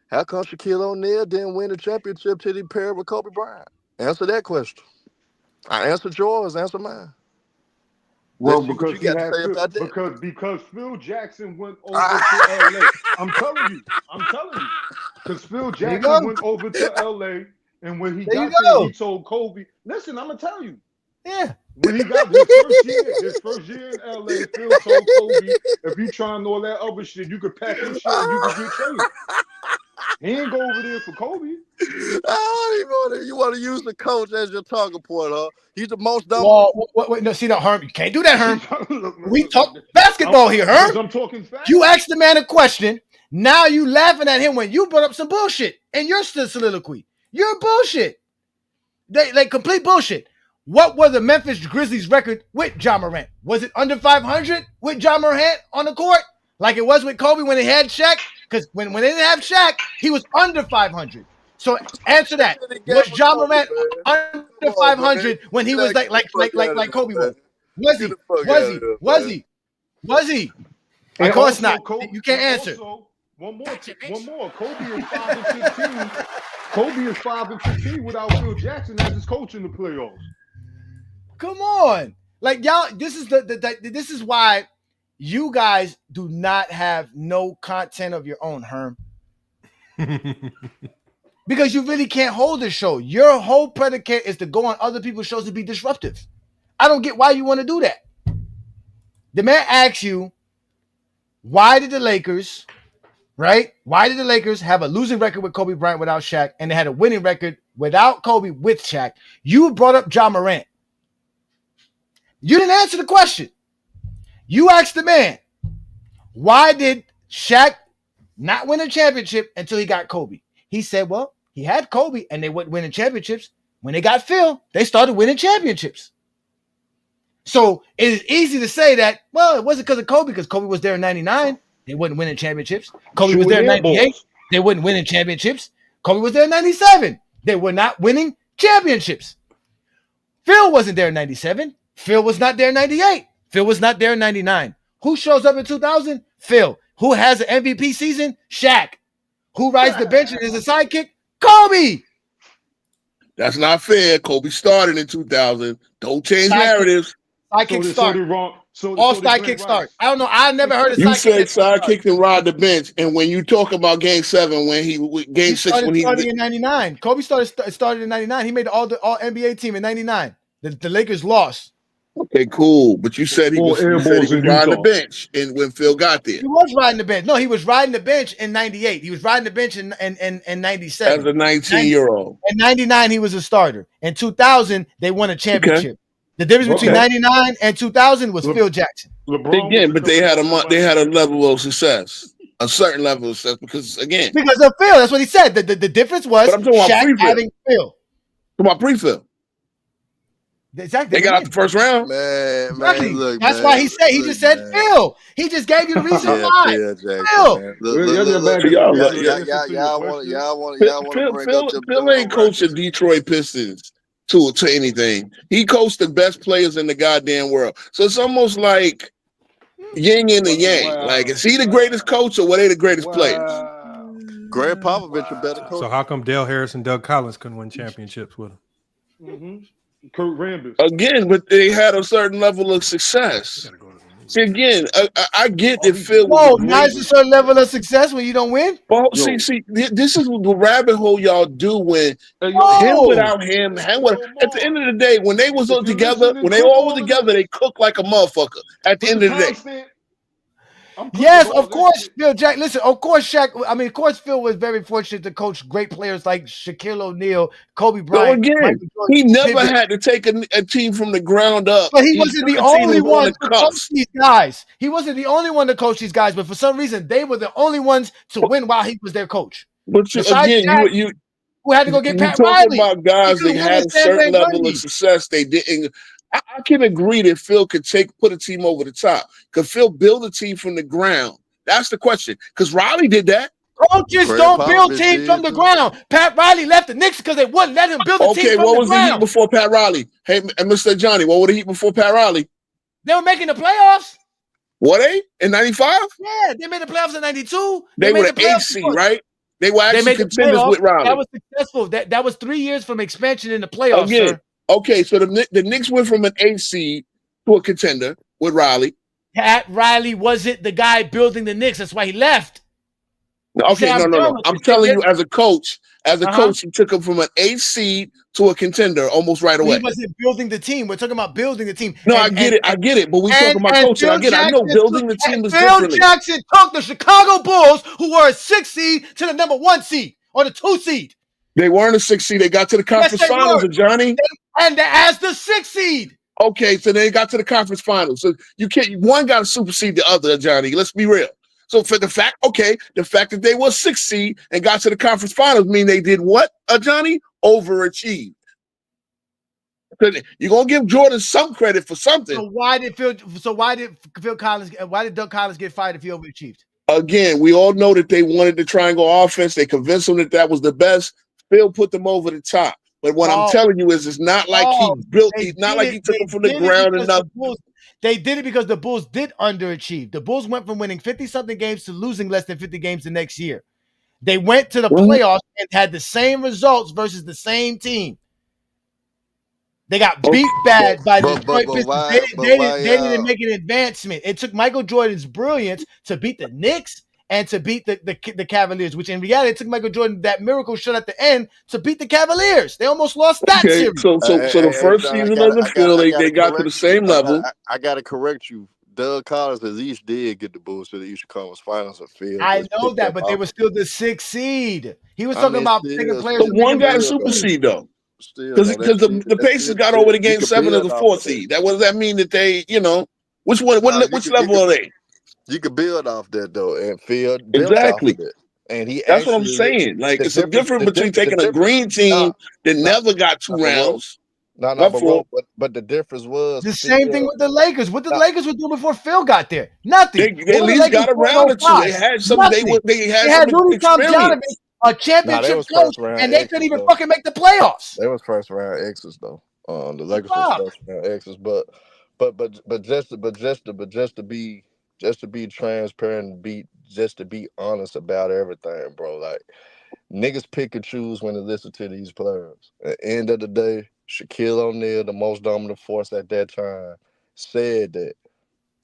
how come Shaquille O'Neal didn't win the championship till he paired with Kobe Bryant? Answer that question. I answered yours. Answer mine. Well, Let's see what you because he got to had say about that. because Phil Jackson went over to LA. I'm telling you. Because Phil There you go. Jackson went over to LA, and when he There you got there, he go. told Kobe, listen, I'm gonna tell you. Yeah. When he got his first year in LA, Phil told Kobe, if you trying all that other shit, you could pack your shit and you could get traded. He ain't go over there for Kobe. You want to use the coach as your talking point, huh? He's the most dumb. Well, wait, no, see that, Herm. You can't do that, Herm. We talk basketball here, Because Herm. I'm talking facts. You asked the man a question. Now you laughing at him when you brought up some bullshit in your soliloquy. You're bullshit. They like complete bullshit. What was the Memphis Grizzlies record with Ja Morant? Was it under 500 with Ja Morant on the court, like it was with Kobe when they had Shaq? Because when they didn't have Shaq, he was under 500. So answer that. Was Ja Morant under 500 when he was like Kobe was? Was he? Was he? Of And course also, not. You can't answer. Also, one more. Kobe is 5-15. Kobe is 5-15 without Phil Jackson as his coach in the playoffs. Come on, like y'all. This is this is why you guys do not have no content of your own, Herm. Because you really can't hold the show. Your whole predicate is to go on other people's shows to be disruptive. I don't get why you want to do that. The man asks you, why did the Lakers, right? Why did the Lakers have a losing record with Kobe Bryant without Shaq, and they had a winning record without Kobe with Shaq? You brought up Ja Morant. You didn't answer the question. You asked the man, why did Shaq not win a championship until he got Kobe? He said, well, he had Kobe and they weren't winning championships. When they got Phil, they started winning championships. So it is easy to say that, well, it wasn't because of Kobe, because Kobe was there in 99. They wasn't winning championships. Kobe was there in 98. They weren't winning championships. Kobe was there in 97. They were not winning championships. Phil wasn't there in 97. Phil was not there in 98. Phil was not there in 99. Who shows up in 2000? Phil. Who has an MVP season? Shaq. Who rides the bench and is a sidekick? Kobe. That's not fair. Kobe started in 2000. Don't change narratives. Sidekick start. All sidekick start. I don't know. I never heard of You sidekick. said sidekick can ride the bench, and when you talk about Game 7, Game 6 when he started in 99. Kobe started in 99. He made the all NBA team in 99. The Lakers lost. Okay, cool. But you said he was riding the bench, and when Phil got there, he was riding the bench. No, he was riding the bench in 98. He was riding the bench in 97. As a 19-year-old. In 99, he was a starter. In 2000, they won a championship. Okay. The difference between 99 and 2000 was Phil Jackson. Again, but they had a level of success, a certain level of success, because of Phil. That's what he said. The difference was Shaq having Phil. Come on, pre-Phil. Exactly. They got out the first round. Man, exactly. Look, that's why he said he just said Phil. He just gave you the reason why. Phil ain't coached the Detroit Pistons to anything. He coached the best players in the goddamn world. So it's almost like yin and the yang. Like, is he the greatest coach or were they the greatest players? Greg Popovich a better coach. So how come Dale Harris and Doug Collins couldn't win championships with him? Mm-hmm. Kurt Rambis. Again, but they had a certain level of success. See, again, I get that Phil. Whoa, nice a certain level of success when you don't win. Well, see, this is the rabbit hole y'all do when him without him. At the end of the day, when they was all together, when they all were together, they cooked like a motherfucker. At the end of the day. Yes, of course, Phil Jack. Listen, of course, Shaq. I mean, of course, Phil was very fortunate to coach great players like Shaquille O'Neal, Kobe Bryant. So again, he never had to take a team from the ground up. But he wasn't the only one to coach these guys. He wasn't the only one to coach these guys. But for some reason, they were the only ones to win while he was their coach. But again, Shaq, who had to go get Pat Riley? Talking about guys that had a certain level of success, they didn't. I can agree that Phil could put a team over the top. Could Phil build a team from the ground? That's the question. Because Riley did that. Coaches don't build teams from the ground. Pat Riley left the Knicks because they wouldn't let him build a team from the ground. Okay, what was the Heat before Pat Riley? Hey, Mr. Ajani, what were the Heat before Pat Riley? They were making the playoffs. Were they? In 95? Yeah, they made the playoffs in 92. They were the 8th seed, right? They were actually contenders with Riley. That was successful. That was 3 years from expansion in the playoffs, Again, sir. Okay, so the Knicks went from an 8th seed to a contender with Riley. Pat Riley wasn't the guy building the Knicks. That's why he left. Okay, no. I'm telling you, as a coach, he took him from an 8th seed to a contender almost right away. He wasn't building the team. We're talking about building the team. No, I get it. But we talking about coaching. I know building the team is different. Phil Jackson took the Chicago Bulls, who were a 6th seed, to the number 1 seed or the 2 seed. They weren't a 6th seed. They got to the conference finals, Ajani. And as the 6th seed. Okay, so they got to the conference finals. So you can't. One got to supersede the other, Ajani. Let's be real. So for the fact that they were 6th seed and got to the conference finals mean they did what, Ajani? Overachieved. You're gonna give Jordan some credit for something. So why did Doug Collins get fired if he overachieved? Again, we all know that they wanted the triangle offense. They convinced him that was the best. Phil put them over the top. But what I'm telling you is, it's not like he built. It's not like he took them from the ground enough. They did it because the Bulls did underachieve. The Bulls went from winning 50-something games to losing less than 50 games the next year. They went to the playoffs and had the same results versus the same team. They got beat bad by the Detroit Pistons. They didn't make an advancement. It took Michael Jordan's brilliance to beat the Knicks and to beat the Cavaliers, which in reality, it took Michael Jordan that miracle shot at the end to beat the Cavaliers. They almost lost that series. So the first season of the Phil, they got to the same level. I got to correct you. Doug Collins at least did get the Bulls to the Eastern Conference Finals of Phil. I know that, but they were still the 6th seed. He was talking about taking players. But one got a super seed, though. Because the Pacers got over to Game 7 as a 4th seed. What does that mean that they, which one? Which level are they? You could build off that though, and Phil exactly. Off of it. And that's what I'm saying. Like it's a difference between taking a green team that never got 2 rounds. But the difference was the same thing with the Lakers. What the Lakers were doing before Phil got there? Nothing. They at least got around or 2. They had some. They had some experience. a championship was coach, first round and they couldn't exits even though. fucking make the playoffs. They was first round exits though. The Lakers was Fuck. first round exits, but just to be transparent and to be honest about everything, bro. Like niggas pick and choose when to listen to these players. At the end of the day, Shaquille O'Neal, the most dominant force at that time, said that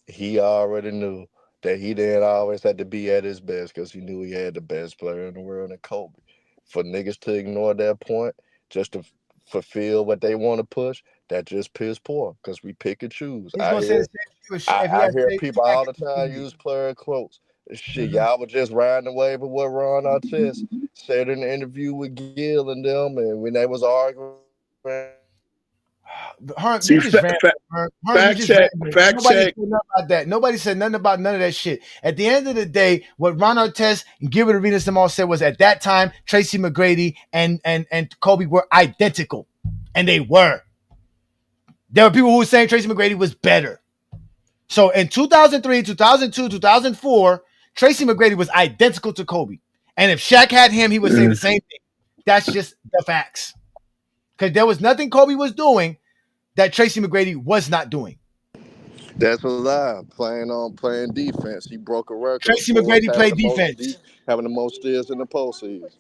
he already knew that he didn't always have to be at his best because he knew he had the best player in the world in Kobe. For niggas to ignore that point just to fulfill what they want to push, that just piss poor because we pick and choose. He's gonna say the same thing I, if he I has hear T-Mac people all the and time T-Mac. use player quotes. Shit, Mhm. y'all were just riding the wave of what Ron Artest said in the interview with Gill and them, and when they was arguing. Herm, See, you just ran. Herm, you fact just check, ran. fact Nobody check. said nothing about that. Nobody said nothing about none of that shit. At the end of the day, what Ron Artest and Gilbert Arenas them all said was at that time, Tracy McGrady and Kobe were identical, and they were. There were people who were saying Tracy McGrady was better. So in 2003, 2002, 2004, Tracy McGrady was identical to Kobe. And if Shaq had him, he would say the same thing. That's just the facts. Because there was nothing Kobe was doing that Tracy McGrady was not doing. That's a lie. Playing defense, he broke a record of Tracy Bulls McGrady played defense. having the most steals in the postseason.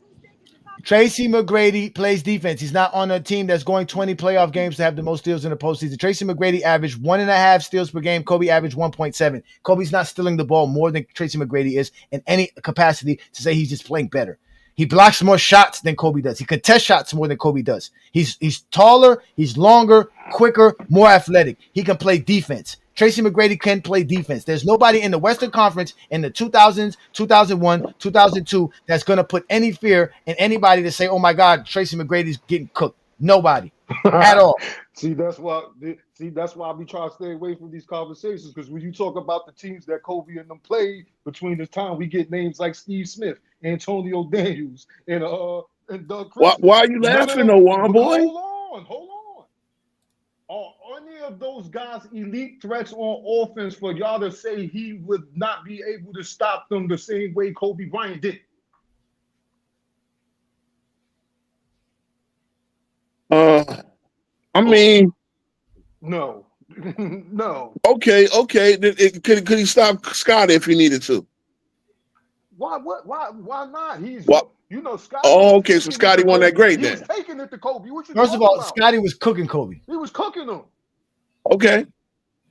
Tracy McGrady plays defense. He's not on a team that's going 20 playoff games to have the most steals in the postseason. Tracy McGrady averaged 1.5 steals per game. Kobe averaged 1.7. Kobe's not stealing the ball more than Tracy McGrady is in any capacity to say he's just playing better. He blocks more shots than Kobe does. He contests shots more than Kobe does. He's taller, he's longer, quicker, more athletic. He can play defense. Tracy McGrady can play defense. There's nobody in the Western Conference in the 2000s, 2001, 2002 that's going to put any fear in anybody to say, oh my God, Tracy McGrady's getting cooked. Nobody at all. See, that's why I be trying to stay away from these conversations, because when you talk about the teams that Kobe and them played between the time, we get names like Steve Smith, Antonio Daniels, and Doug Christie. Why are you laughing, though, Juan boy? Hold on. Are any of those guys elite threats on offense for y'all to say he would not be able to stop them the same way Kobe Bryant did? I mean, no. Okay. Could he stop Scottie if he needed to? Why not? Scottie. Oh, okay. So Scottie won that great then. He was taking it to Kobe. First of all, Scottie was cooking Kobe. He was cooking him. Okay.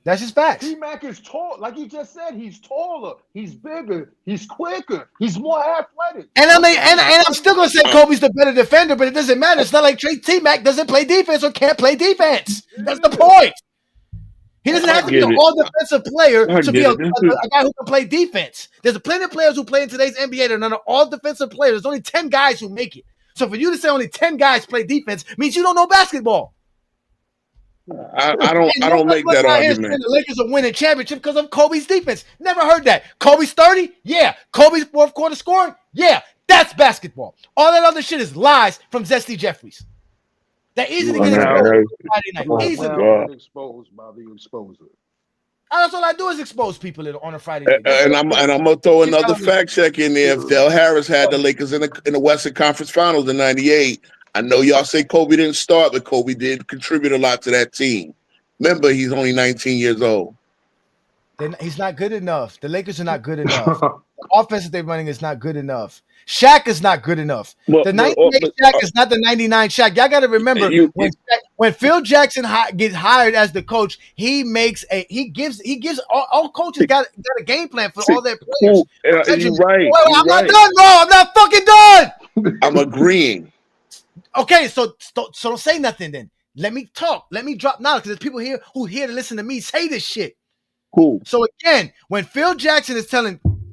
That's his facts. T-Mac is tall. Like he just said, he's taller, he's bigger, he's quicker, he's more athletic. And I'm still gonna say Kobe's the better defender, but it doesn't matter. It's not like T-Mac doesn't play defense or can't play defense. That's the point. He doesn't have to be an all-defensive player to be a guy who can play defense. There's plenty of players who play in today's NBA that are not all-defensive players. There's only 10 guys who make it. So for you to say only 10 guys play defense means you don't know basketball. I don't make that argument. The Lakers are winning championship because of Kobe's defense. Never heard that. Kobe's 30? Yeah. Kobe's fourth quarter scoring? Yeah. That's basketball. All that other shit is lies from Zesty Jeffries. They're easy to get exposed Friday night. Easily. Exposed by the exposer. That's all I do is expose people on a Friday night. And I'm gonna throw another fact check in there. If Del Harris had the Lakers in the Western Conference Finals in '98, I know y'all say Kobe didn't start, but Kobe did contribute a lot to that team. Remember, he's only 19 years old. He's not good enough. The Lakers are not good enough. The offense that they're running is not good enough. Shaq is not good enough. The 98 Shaq is not the 99 Shaq. Y'all got to remember when Phil Jackson gets hired as the coach, he gives all coaches got a game plan for all their players. You're right. I'm not done, bro. I'm not fucking done. I'm agreeing. Okay, so don't say nothing then. Let me talk. Let me drop knowledge because there's people here who here to listen to me say this shit. Cool. So again, when Phil Jackson is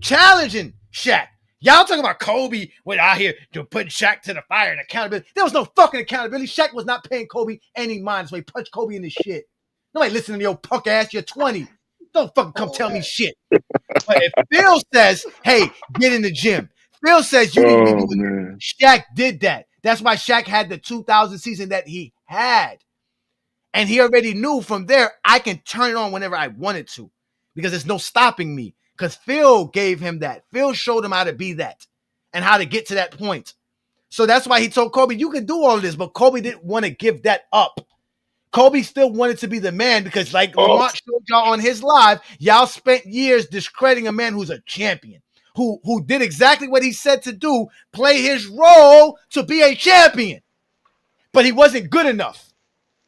challenging Shaq, y'all talking about Kobe out here putting Shaq to the fire and accountability. There was no fucking accountability. Shaq was not paying Kobe any mind, so he punched Kobe in the shit. Nobody listening to your punk ass. You're 20. Don't fucking come tell me shit. But if Phil says, hey, get in the gym. Phil says you need to be doing it. Shaq did that. That's why Shaq had the 2000 season that he had. And he already knew from there, I can turn it on whenever I wanted to because there's no stopping me because Phil gave him that. Phil showed him how to be that and how to get to that point. So that's why he told Kobe, you can do all this, but Kobe didn't want to give that up. Kobe still wanted to be the man because, like Lamont showed y'all on his live, y'all spent years discrediting a man who's a champion, who did exactly what he said to do, play his role to be a champion. But he wasn't good enough.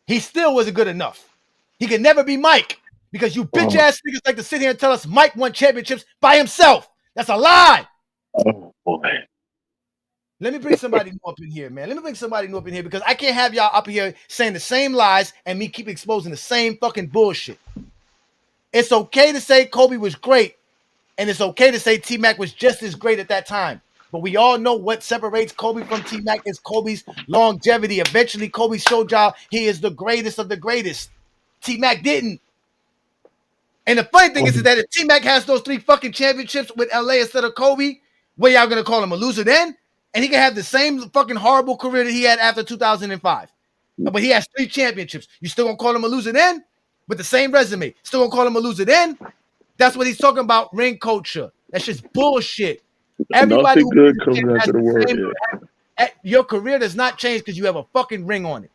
He still wasn't good enough. He could never be Mike because you bitch ass niggas like to sit here and tell us Mike won championships by himself. That's a lie. Oh boy. Let me bring somebody new up in here, man. Let me bring somebody new up in here because I can't have y'all up here saying the same lies and me keep exposing the same fucking bullshit. It's okay to say Kobe was great, and it's okay to say T-Mac was just as great at that time. But we all know what separates Kobe from T-Mac is Kobe's longevity. Eventually, Kobe showed y'all he is the greatest of the greatest. T-Mac didn't. And the funny thing is that if T-Mac has those 3 fucking championships with LA instead of Kobe, what y'all gonna call him, a loser then? And he can have the same fucking horrible career that he had after 2005. But he has 3 championships. You still gonna call him a loser then? With the same resume. Still gonna call him a loser then? That's what he's talking about, ring culture. That's just bullshit. Everybody Nothing who good wins a comes chip after has the the war. same. Yeah. Your career does not change because you have a fucking ring on it.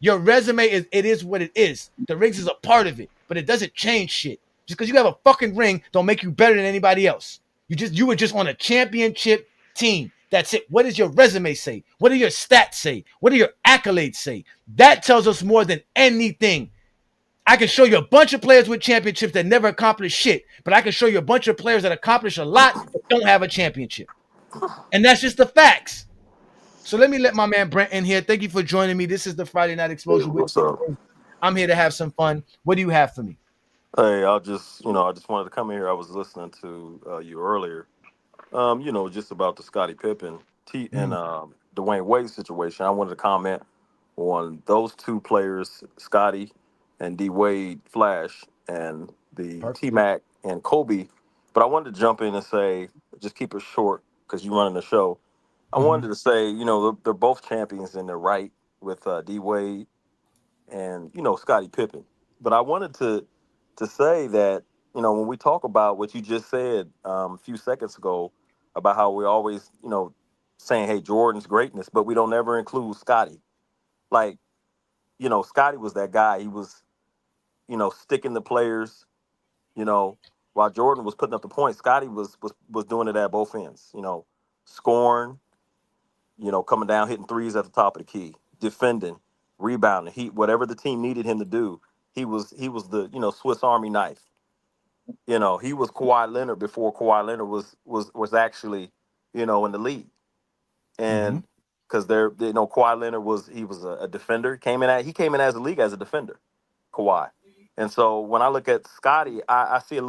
Your resume is what it is. The rings is a part of it, but it doesn't change shit. Just because you have a fucking ring don't make you better than anybody else. You were just on a championship team. That's it. What does your resume say? What do your stats say? What do your accolades say? That tells us more than anything. I can show you a bunch of players with championships that never accomplished shit, but I can show you a bunch of players that accomplish a lot but don't have a championship. And that's just the facts. So let me let my man Brent in here. Thank you for joining me. This is the Friday Night Exposure with What's up? I'm here to have some fun. What do you have for me? Hey, I just wanted to come in here. I was listening to you earlier. Just about the Scottie Pippen and Dwyane Wade situation. I wanted to comment on those 2 players, Scottie and D Wade Flash, and the T Mac and Kobe. But I wanted to jump in and say, just keep it short because you're running the show. I wanted to say, they're both champions in their right with D Wade and Scottie Pippen. But I wanted to say that when we talk about what you just said a few seconds ago about how we're always saying, hey, Jordan's greatness, but we don't ever include Scottie. Like Scottie was that guy. He was sticking the players. While Jordan was putting up the points, Scottie was doing it at both ends. Scoring. Coming down, hitting threes at the top of the key, defending, rebounding. Whatever the team needed him to do, he was the Swiss Army knife. He was Kawhi Leonard before Kawhi Leonard was actually in the league, and because Kawhi Leonard was a defender. He came in as a league as a defender, Kawhi, and so when I look at Scottie, I see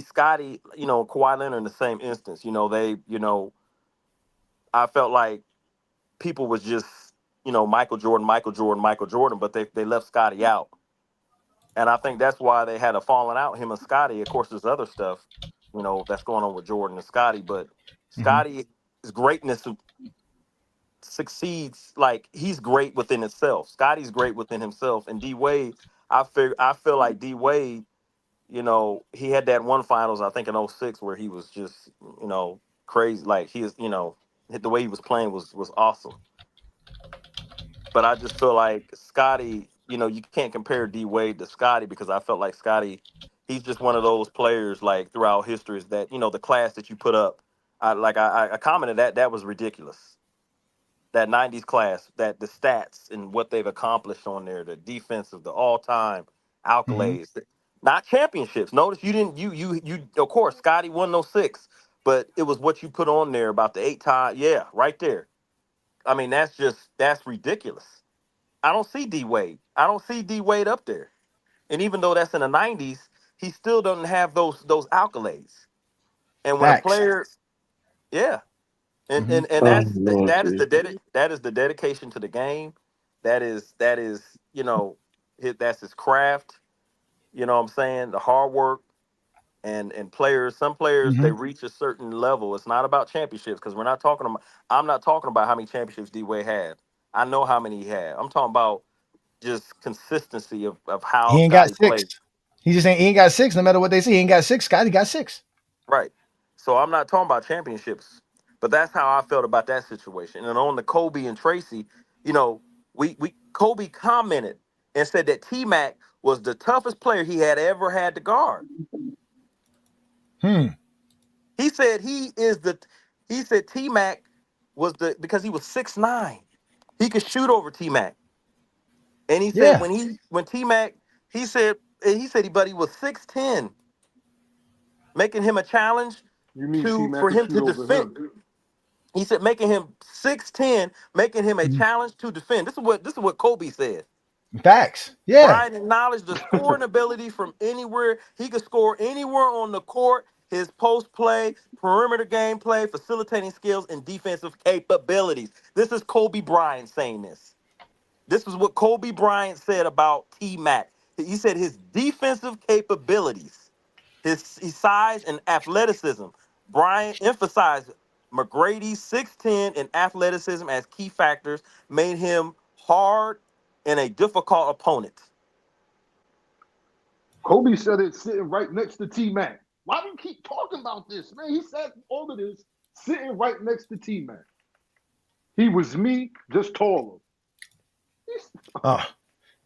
Scottie, Kawhi Leonard in the same instance. I felt like people was just, Michael Jordan, but they left Scottie out. And I think that's why they had a falling out, him and Scottie. Of course, there's other stuff, that's going on with Jordan and Scottie, but Scottie's greatness succeeds, like he's great within himself. Scottie's great within himself. And D Wade, I feel like D Wade, he had that one finals, I think in '06, where he was just, crazy. Like he is, the way he was playing was awesome. But I just feel like Scottie, you can't compare D Wade to Scottie because I felt like Scottie, he's just one of those players like throughout history is that, the class that you put up. I commented that was ridiculous. That 90s class, that the stats and what they've accomplished on there, the defensive, the all-time accolades, not championships. Notice you didn't you of course Scottie won those 6, but it was what you put on there about the 8 time. Yeah, right there. I mean, that's ridiculous. I don't see D Wade. I don't see D Wade up there. And even though that's in the '90s, he still doesn't have those accolades. And when a player, yeah, and Oh that's Lord, that is the dedication to the game. That is that's his craft. You know what I'm saying? The hard work and players. Some players they reach a certain level. It's not about championships because we're not talking about. I'm not talking about how many championships D Wade had. I know how many he had. I'm talking about just consistency of how He ain't got Scotty 6. plays. He just ain't. He ain't got 6. No matter what they say, he ain't got 6. Scottie got 6. Right. So I'm not talking about championships. But that's how I felt about that situation. And on the Kobe and Tracy, you know, we Kobe commented and said that T-Mac was the toughest player he had ever had to guard. He said he said T-Mac was because he was 6'9". He could shoot over T-Mac. And he said when T-Mac, he said but he was 6'10", making him a challenge You mean T-Mac for could him shoot to over defend. him? He said making him 6'10", making him a challenge to defend. This is what Kobe said. Facts. Yeah. Brian acknowledged the scoring ability from anywhere. He could score anywhere on the court. His post play, perimeter game play, facilitating skills, and defensive capabilities. This is Kobe Bryant saying this. This is what Kobe Bryant said about T-Mac. He said his defensive capabilities, his size and athleticism. Bryant emphasized McGrady's 6'10" and athleticism as key factors, made him hard and a difficult opponent. Kobe said it sitting right next to T-Mac. Why do you keep talking about this, man? He said all of this sitting right next to T-Mac. He was me, just taller.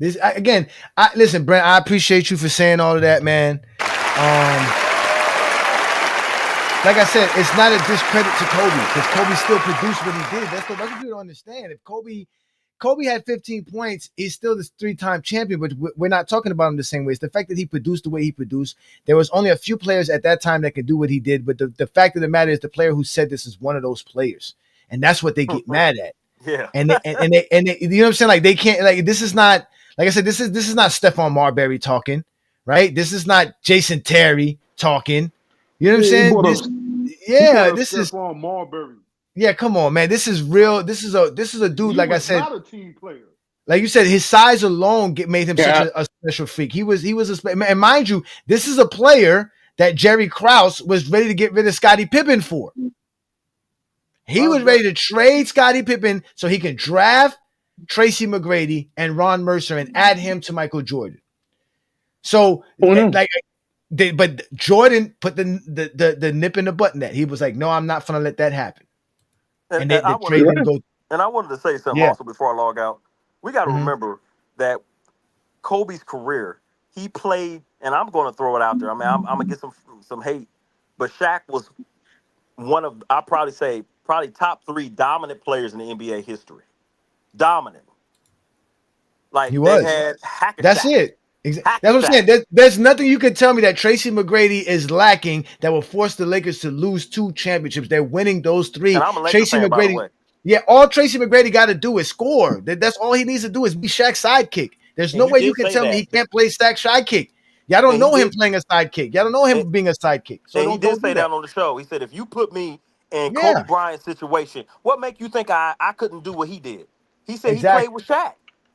Listen, Brent, I appreciate you for saying all of that, man. Like I said, it's not a discredit to Kobe because Kobe still produced what he did. That's what you don't understand. If Kobe had 15 points, he's still this 3-time champion, but we're not talking about him the same way. It's the fact that he produced the way he produced. There was only a few players at that time that could do what he did, but the fact of the matter is the player who said this is one of those players, and that's what they get mad at. Yeah, and they, you know what I'm saying? Like they can't, like this is not, like I said, this is not Stephon Marbury talking, right? This is not Jason Terry talking. You know what I'm saying? This is Stephon Marbury. Yeah, come on, man. This is real. This is a dude. Like I said, not a team player. Like you said, his size alone made him such a special freak. He was and mind you, this is a player that Jerry Krause was ready to get rid of Scottie Pippen for. He was ready to trade Scottie Pippen so he can draft Tracy McGrady and Ron Mercer and add him to Michael Jordan. So but Jordan put the nip in the button that he was like, no, I'm not gonna let that happen. And the trade didn't go. And I wanted to say something also before I log out. We got to remember that Kobe's career, he played, and I'm going to throw it out there. I mean, I'm going to get some hate, but Shaq was one of, I probably top 3 dominant players in the NBA history. Dominant. Like he was. They had Hack-a-Shaq. That's it. That's what I'm saying. There's nothing you can tell me that Tracy McGrady is lacking that will force the Lakers to lose 2 championships. They're winning those 3. And I'm a Lakers Tracy fan, McGrady, by the way. Yeah, all Tracy McGrady got to do is score. That's all he needs to do is be Shaq's sidekick. There's no way you can tell me he can't play Shaq's sidekick. Y'all don't know him playing a sidekick. Y'all don't know him being a sidekick. So he did say that on the show. He said, if you put me in Kobe Bryant's situation, what make you think I couldn't do what he did? He said he played with Shaq.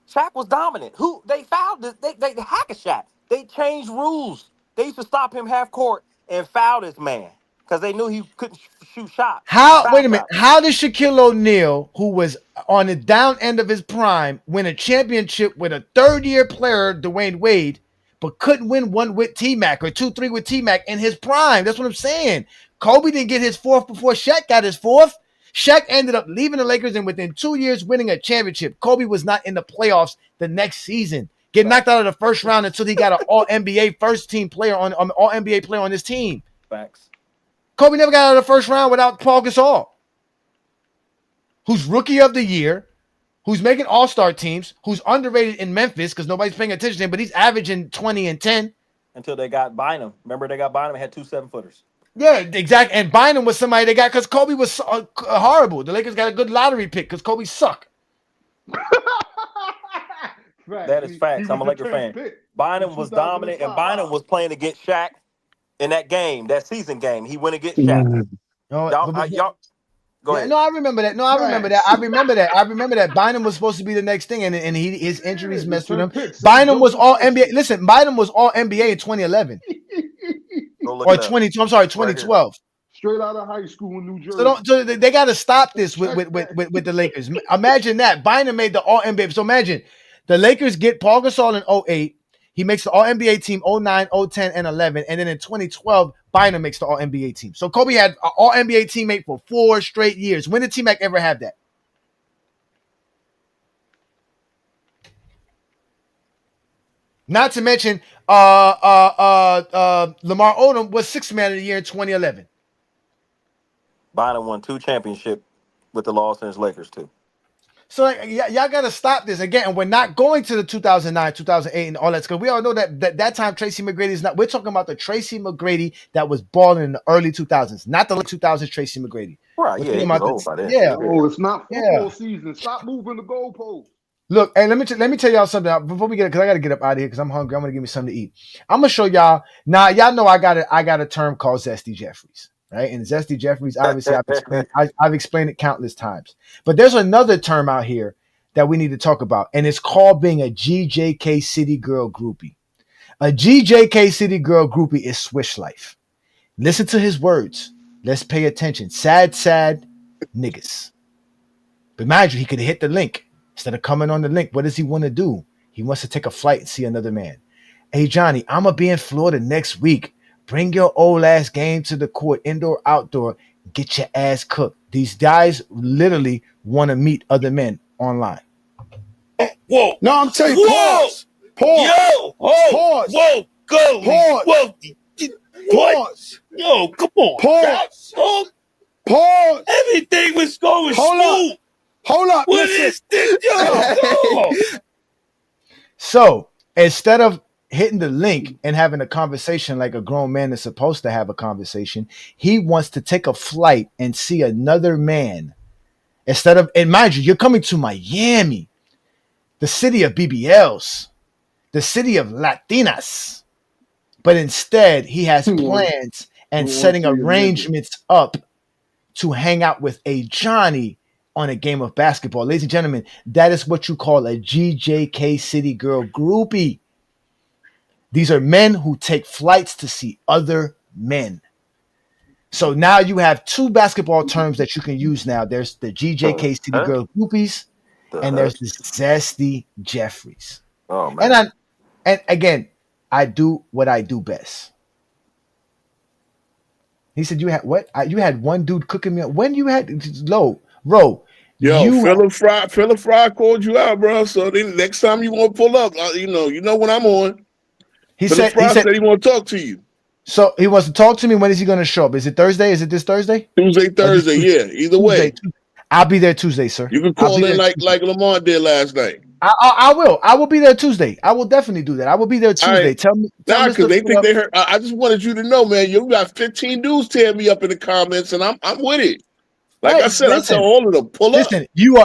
Shaq was dominant. Who they fouled? They Hack-a-Shaq. They changed rules. They used to stop him half court and foul this man because they knew he couldn't shoot shots. Wait a minute. How did Shaquille O'Neal, who was on the down end of his prime, win a championship with a third-year player, Dwyane Wade, but couldn't win one with T-Mac or 2-3 with T-Mac in his prime? That's what I'm saying. Kobe didn't get his 4th before Shaq got his 4th. Shaq ended up leaving the Lakers and within 2 years winning a championship. Kobe was not in the playoffs the next season. Get knocked out of the first round until he got an All-NBA first-team player on All-NBA player on his team. Facts. Kobe never got out of the first round without Paul Gasol, who's rookie of the year, who's making all-star teams, who's underrated in Memphis because nobody's paying attention to him, but he's averaging 20 and 10. Until they got Bynum. Remember they got Bynum and had 2 7-footers. Yeah, exactly. And Bynum was somebody they got because Kobe was horrible. The Lakers got a good lottery pick because Kobe sucked. That is facts. I'm a Laker fan. Bynum was dominant, and Bynum was playing against Shaq in that game, that season game. He went against Shaq. Y'all, go ahead. No, I remember that. I remember that. Bynum was supposed to be the next thing, and his injuries messed with him. Bynum was all NBA. Listen, Bynum was all NBA in 2011 or 22. I'm sorry, 2012. Straight out of high school in New Jersey. So they got to stop this with the Lakers. Imagine that Bynum made the All NBA. So imagine the Lakers get Paul Gasol in 08, He makes the All-NBA team 09, 010, and 11. And then in 2012, Bynum makes the All-NBA team. So Kobe had an All-NBA teammate for 4 straight years. When did T-Mac ever have that? Not to mention, Lamar Odom was 6th man of the year in 2011. Bynum won 2 championships with the Los Angeles Lakers too. So y'all got to stop this again. And we're not going to the 2009, 2008, and all that because we all know that time Tracy McGrady is not. We're talking about the Tracy McGrady that was balling in the early 2000s, not the late 2000s Tracy McGrady. Right? We're Yeah, he talking was about old by then. Yeah. Oh, it's not football season. Stop moving the goalposts. Look, and let me tell y'all something before we get it, because I got to get up out of here because I'm hungry. I'm gonna give me something to eat. I'm gonna show y'all now. Y'all know I got a term called Zesty Jeffries, right? And Zesty Jeffries, obviously, I've explained it countless times. But there's another term out here that we need to talk about, and it's called being a GJK City Girl groupie. A GJK City Girl groupie is Swish life. Listen to his words. Let's pay attention. Sad niggas. But mind you, he could have hit the link. Instead of coming on the link, what does he want to do? He wants to take a flight and see another man. Hey, Johnny, I'm going to be in Florida next week. Bring your old ass game to the court, indoor, outdoor. Get your ass cooked. These guys literally want to meet other men online. Whoa. No, I'm telling you, pause. Pause. Yo. Pause. Whoa. Go. Pause. Whoa. Pause. Yo, come on. Pause. Pause. Everything was going smooth. Hold up. What Listen. is this? Yo. So instead of hitting the link and having a conversation like a grown man is supposed to have a conversation, he wants to take a flight and see another man. Instead of, and mind you, you're coming to Miami, the city of BBLs, the city of Latinas. But instead, he has plans and setting arrangements up to hang out with Ajani on a game of basketball. Ladies and gentlemen, that is what you call a GJK City Girl groupie. These are men who take flights to see other men. So now you have 2 basketball terms that you can use now. There's the GJK City Girl groupies, and there's the Zesty Jeffries. Oh man! And again, I do what I do best. He said, "You had what? You had one dude cooking me. When you had Ro, Yo, Philip Fry called you out, bro. So then next time you want to pull up, you know when I'm on. He said he want to talk to you. So he wants to talk to me. When is he going to show up? Is it Thursday? Is it this Thursday? Tuesday, Thursday. Yeah, either way. I'll be there Tuesday, sir. You can call in like Lamar did last night. I will. I will be there Tuesday. I will definitely do that. I will be there Tuesday. Right. Tell me. Because they think they heard. I just wanted you to know, man. You got 15 dudes tearing me up in the comments, and I'm with it. Like I said, I tell all of them, pull up. Listen, you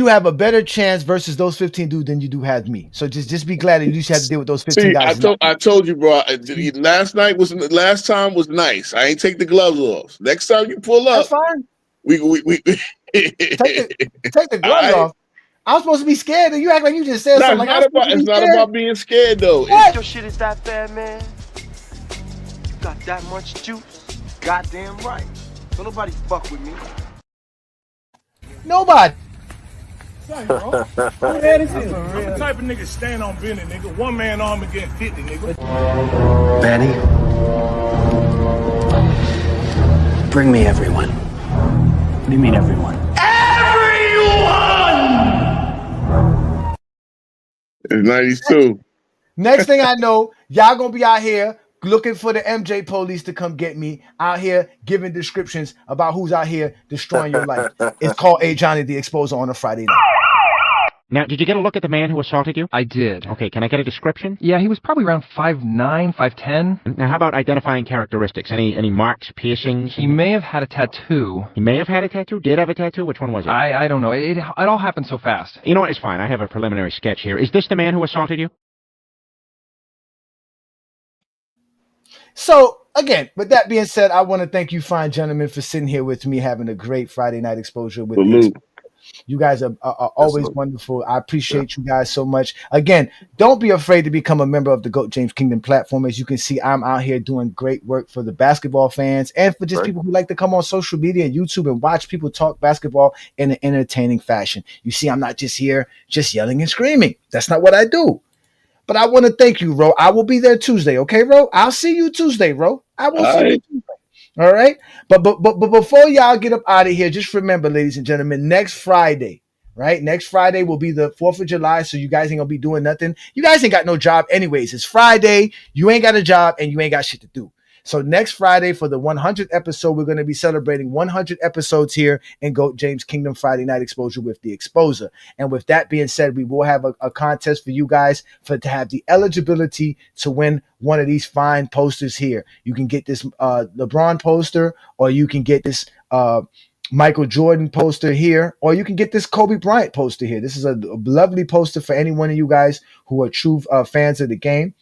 have a better chance versus those 15 dudes than you do have me. So just be glad that you just have to deal with those 15 guys. I told you, bro. Last time was nice. I ain't take the gloves off. Next time you pull up, that's fine. We take the gloves off. I'm supposed to be scared, and you act like you just said something. It's not about being scared, though. Your shit is that bad, man. You got that much juice. Goddamn right. Don't nobody fuck with me. Nobody. Who the hell is this? I'm the type of nigga stand on business, nigga. One man arm against 50, nigga. Manny, bring me everyone. What do you mean everyone? It's 92. Next thing I know, y'all gonna be out here looking for the MJ police to come get me, out here giving descriptions about who's out here destroying your life. It's called Ajani the Exposer on a Friday night. Now, did you get a look at the man who assaulted you? I did. Okay, can I get a description? Yeah, he was probably around 5'9", 5'10". Now, how about identifying characteristics? Any marks, piercings? He may have had a tattoo. He may have had a tattoo? Did have a tattoo? Which one was it? I don't know. It all happened so fast. You know what? It's fine. I have a preliminary sketch here. Is this the man who assaulted you? So, again, with that being said, I want to thank you fine gentlemen for sitting here with me, having a great Friday night exposure with me. You guys are always wonderful. I appreciate you guys so much. Again, don't be afraid to become a member of the GOAT James Kingdom platform. As you can see, I'm out here doing great work for the basketball fans and for just people who like to come on social media and YouTube and watch people talk basketball in an entertaining fashion. You see, I'm not just here just yelling and screaming. That's not what I do. But I want to thank you, Ro. I will be there Tuesday, okay, Ro? I'll see you Tuesday, Ro. I will see you Tuesday. All right. But before y'all get up out of here, just remember, ladies and gentlemen, next Friday, right? Next Friday will be the 4th of July. So you guys ain't gonna be doing nothing. You guys ain't got no job anyways. It's Friday. You ain't got a job and you ain't got shit to do. So next Friday for the 100th episode, we're going to be celebrating 100 episodes here in GOAT James Kingdom Friday Night Exposure with the Exposer. And with that being said, we will have a contest for you guys to have the eligibility to win one of these fine posters here. You can get this LeBron poster, or you can get this Michael Jordan poster here, or you can get this Kobe Bryant poster here. This is a lovely poster for any one of you guys who are true fans of the game.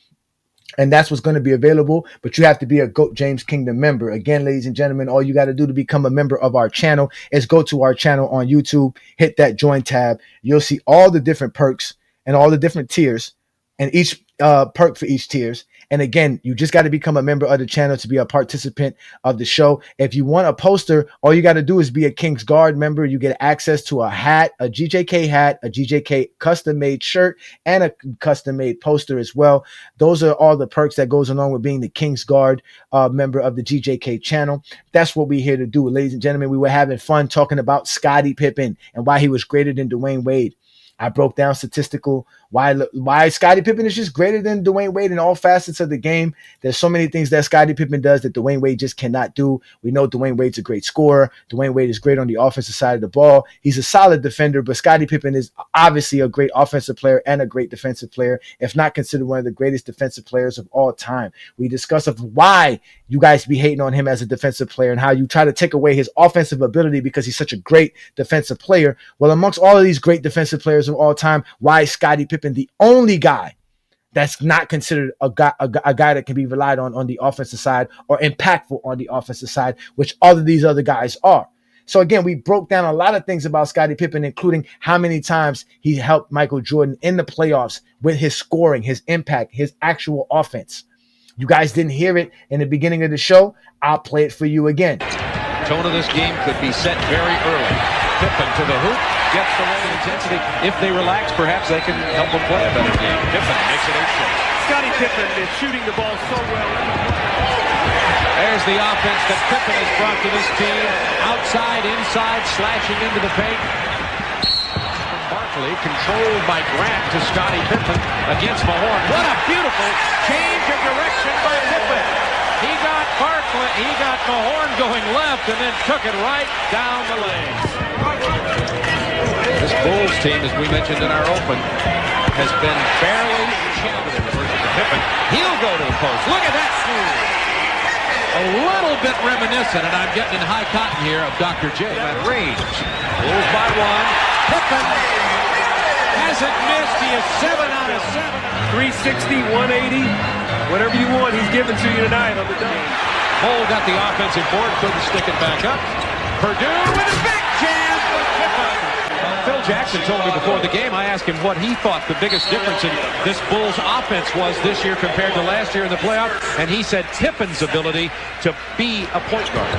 And that's what's going to be available, but you have to be a GOAT James Kingdom member. Again, ladies and gentlemen, all you got to do to become a member of our channel is go to our channel on YouTube, hit that join tab. You'll see all the different perks and all the different tiers, and each perk for each tiers. And again, you just got to become a member of the channel to be a participant of the show. If you want a poster, all you got to do is be a King's Guard member. You get access to a hat, a GJK hat, a GJK custom made shirt, and a custom made poster as well. Those are all the perks that goes along with being the King's Guard member of the GJK channel. That's what we're here to do. Ladies and gentlemen, we were having fun talking about Scottie Pippen and why he was greater than Dwyane Wade. I broke down statistical why Scottie Pippen is just greater than Dwyane Wade in all facets of the game. There's so many things that Scottie Pippen does that Dwyane Wade just cannot do. We know Dwyane Wade's a great scorer. Dwyane Wade is great on the offensive side of the ball. He's a solid defender, but Scottie Pippen is obviously a great offensive player and a great defensive player, if not considered one of the greatest defensive players of all time. We discuss of why you guys be hating on him as a defensive player and how you try to take away his offensive ability because he's such a great defensive player. Well, amongst all of these great defensive players of all time, why is Scottie Pippen the only guy that's not considered a guy that can be relied on the offensive side or impactful on the offensive side, which all of these other guys are? So again, we broke down a lot of things about Scottie Pippen, including how many times he helped Michael Jordan in the playoffs with his scoring, his impact, his actual offense. You guys didn't hear it in the beginning of the show. I'll play it for you again. Tone of this game could be set very early. Pippen to the hoop, gets the low intensity. If they relax, perhaps they can help them play a better game. Pippen makes it 8-6. Scottie Pippen is shooting the ball so well. There's the offense that Pippen has brought to this team. Outside, inside, slashing into the paint. Barkley controlled by Grant to Scottie Pippen against Mahorn. What a beautiful change of direction by Pippen. He got Barkley, he got Mahorn going left and then took it right down the lane. This Bulls team, as we mentioned in our open, has been barely champion versus Pippen. He'll go to the post. Look at that move. A little bit reminiscent, and I'm getting in high cotton here, of Dr. J at range. Bulls by one. Pippen hasn't missed. He is 7 out of 7. 360, 180, whatever you want, he's giving to you tonight on the dome. Cole got the offensive board, couldn't stick it back up. Purdue with a big jam for Pippen. Phil Jackson told me before the game, I asked him what he thought the biggest difference in this Bulls offense was this year compared to last year in the playoff, and he said Pippen's ability to be a point guard.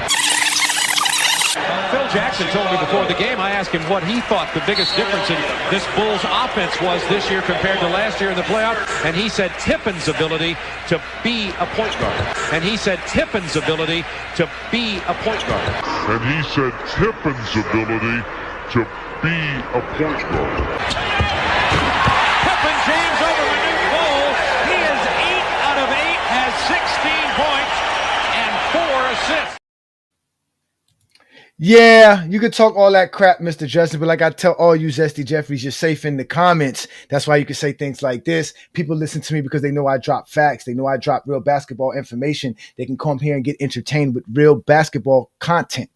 Phil Jackson told me before the game, I asked him what he thought the biggest difference in this Bulls offense was this year compared to last year in the playoff, and he said Pippen's ability to be a point guard. And he said Pippen's ability to be a point guard. And he said Pippen's ability to be a point guard. Pippen James over the new Bull. He is 8 out of 8, has 16 points and 4 assists. Yeah, you could talk all that crap, Mr. Justin, but like I tell all you Zesty Jeffries, you're safe in the comments. That's why you can say things like this. People listen to me because they know I drop facts. They know I drop real basketball information. They can come here and get entertained with real basketball content,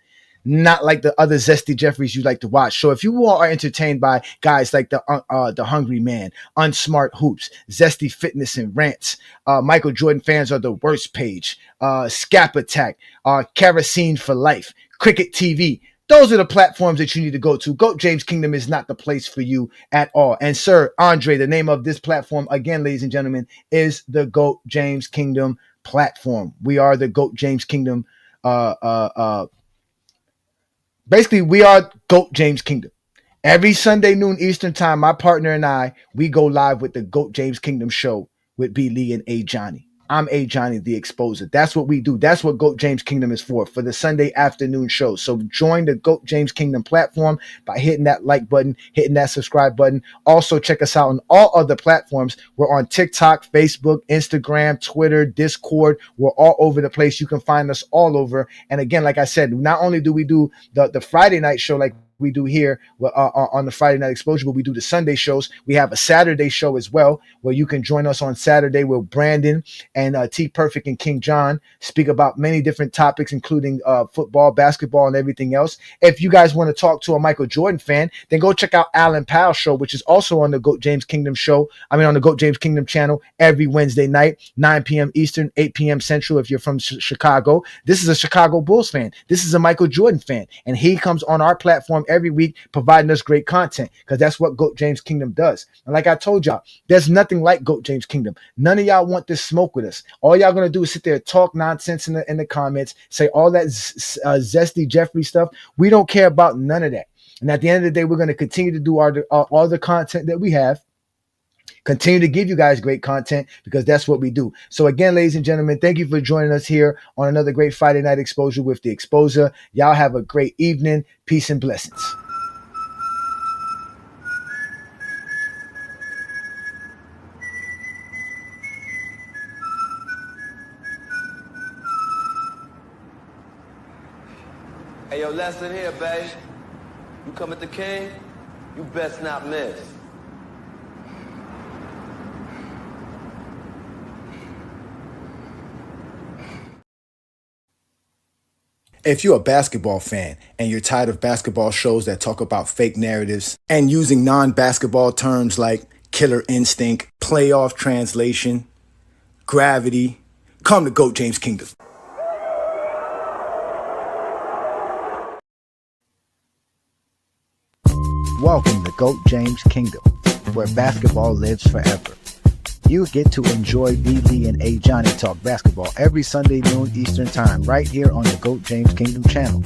not like the other Zesty Jeffries you like to watch. So if you are entertained by guys like the Hungry Man, Unsmart Hoops, Zesty Fitness and Rants, Michael Jordan Fans Are the Worst Page, Scap Attack, Kerosene for Life, Cricket TV, those are the platforms that you need to go to. GOAT James Kingdom is not the place for you at all. And Sir Andre, the name of this platform, again, ladies and gentlemen, is the GOAT James Kingdom platform. We are the GOAT James Kingdom. Basically, we are GOAT James Kingdom. Every Sunday noon Eastern time, my partner and I, we go live with the GOAT James Kingdom show with B. Lee and Ajani. I'm Ajani, the Exposer. That's what we do. That's what GOAT James Kingdom is for the Sunday afternoon show. So join the GOAT James Kingdom platform by hitting that like button, hitting that subscribe button. Also, check us out on all other platforms. We're on TikTok, Facebook, Instagram, Twitter, Discord. We're all over the place. You can find us all over. And again, like I said, not only do we do the Friday night show like we do here on the Friday Night Exposure, but we do the Sunday shows. We have a Saturday show as well, where you can join us on Saturday with Brandon and T Perfect and King John speak about many different topics, including football, basketball, and everything else. If you guys want to talk to a Michael Jordan fan, then go check out Alan Powell's show, which is also on the GOAT James Kingdom show. On the GOAT James Kingdom channel every Wednesday night, 9 p.m. Eastern, 8 p.m. Central. If you're from Chicago, this is a Chicago Bulls fan. This is a Michael Jordan fan, and he comes on our platform every week providing us great content, because that's what GOAT James Kingdom does. And like I told y'all, there's nothing like GOAT James Kingdom. None of y'all want this smoke with us. All y'all gonna do is sit there, talk nonsense in the comments, say all that zesty Jeffrey stuff. We don't care about none of that. And at the end of the day, we're going to continue to do all the content that we have, continue to give you guys great content, because that's what we do. So again, ladies and gentlemen, thank you for joining us here on another great Friday Night Exposure with the Exposer. Y'all have a great evening. Peace and blessings. Hey, yo, Lester here, babe. You come at the king, you best not miss. If you're a basketball fan and you're tired of basketball shows that talk about fake narratives and using non-basketball terms like killer instinct, playoff translation, gravity, come to GOAT James Kingdom. Welcome to GOAT James Kingdom, where basketball lives forever. You get to enjoy B. Lee and Ajani talk basketball every Sunday noon Eastern time right here on the GOAT James Kingdom channel.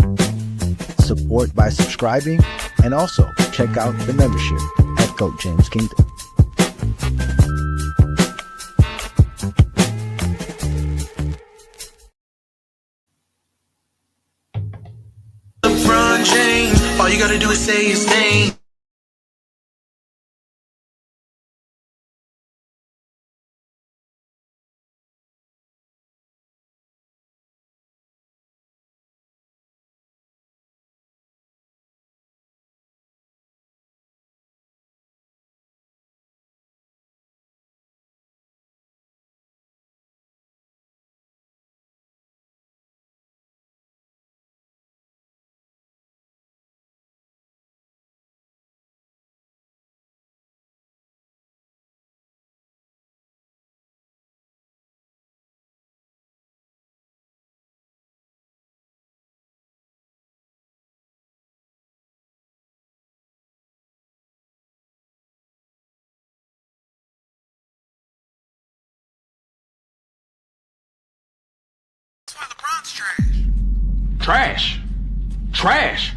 Support by subscribing, and also check out the membership at GOAT James Kingdom. LeBron James, all you gotta do is say his name. Trash. Trash.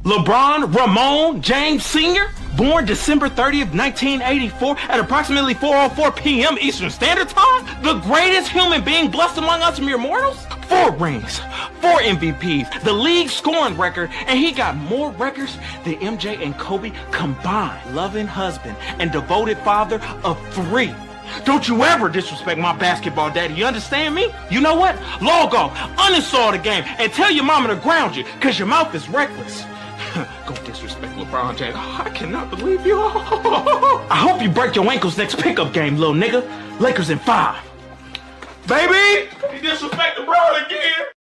LeBron Ramon James Sr., born December 30th, 1984 at approximately 4:04 p.m. Eastern Standard Time, the greatest human being blessed among us mere mortals? 4 rings, 4 MVPs, the league scoring record, and he got more records than MJ and Kobe combined. Loving husband and devoted father of 3. Don't you ever disrespect my basketball daddy, you understand me? You know what? Log off, uninstall the game, and tell your mama to ground you, because your mouth is reckless. Go disrespect LeBron James. Oh, I cannot believe you. I hope you break your ankles next pickup game, little nigga. Lakers in 5. Baby! He disrespect LeBron again.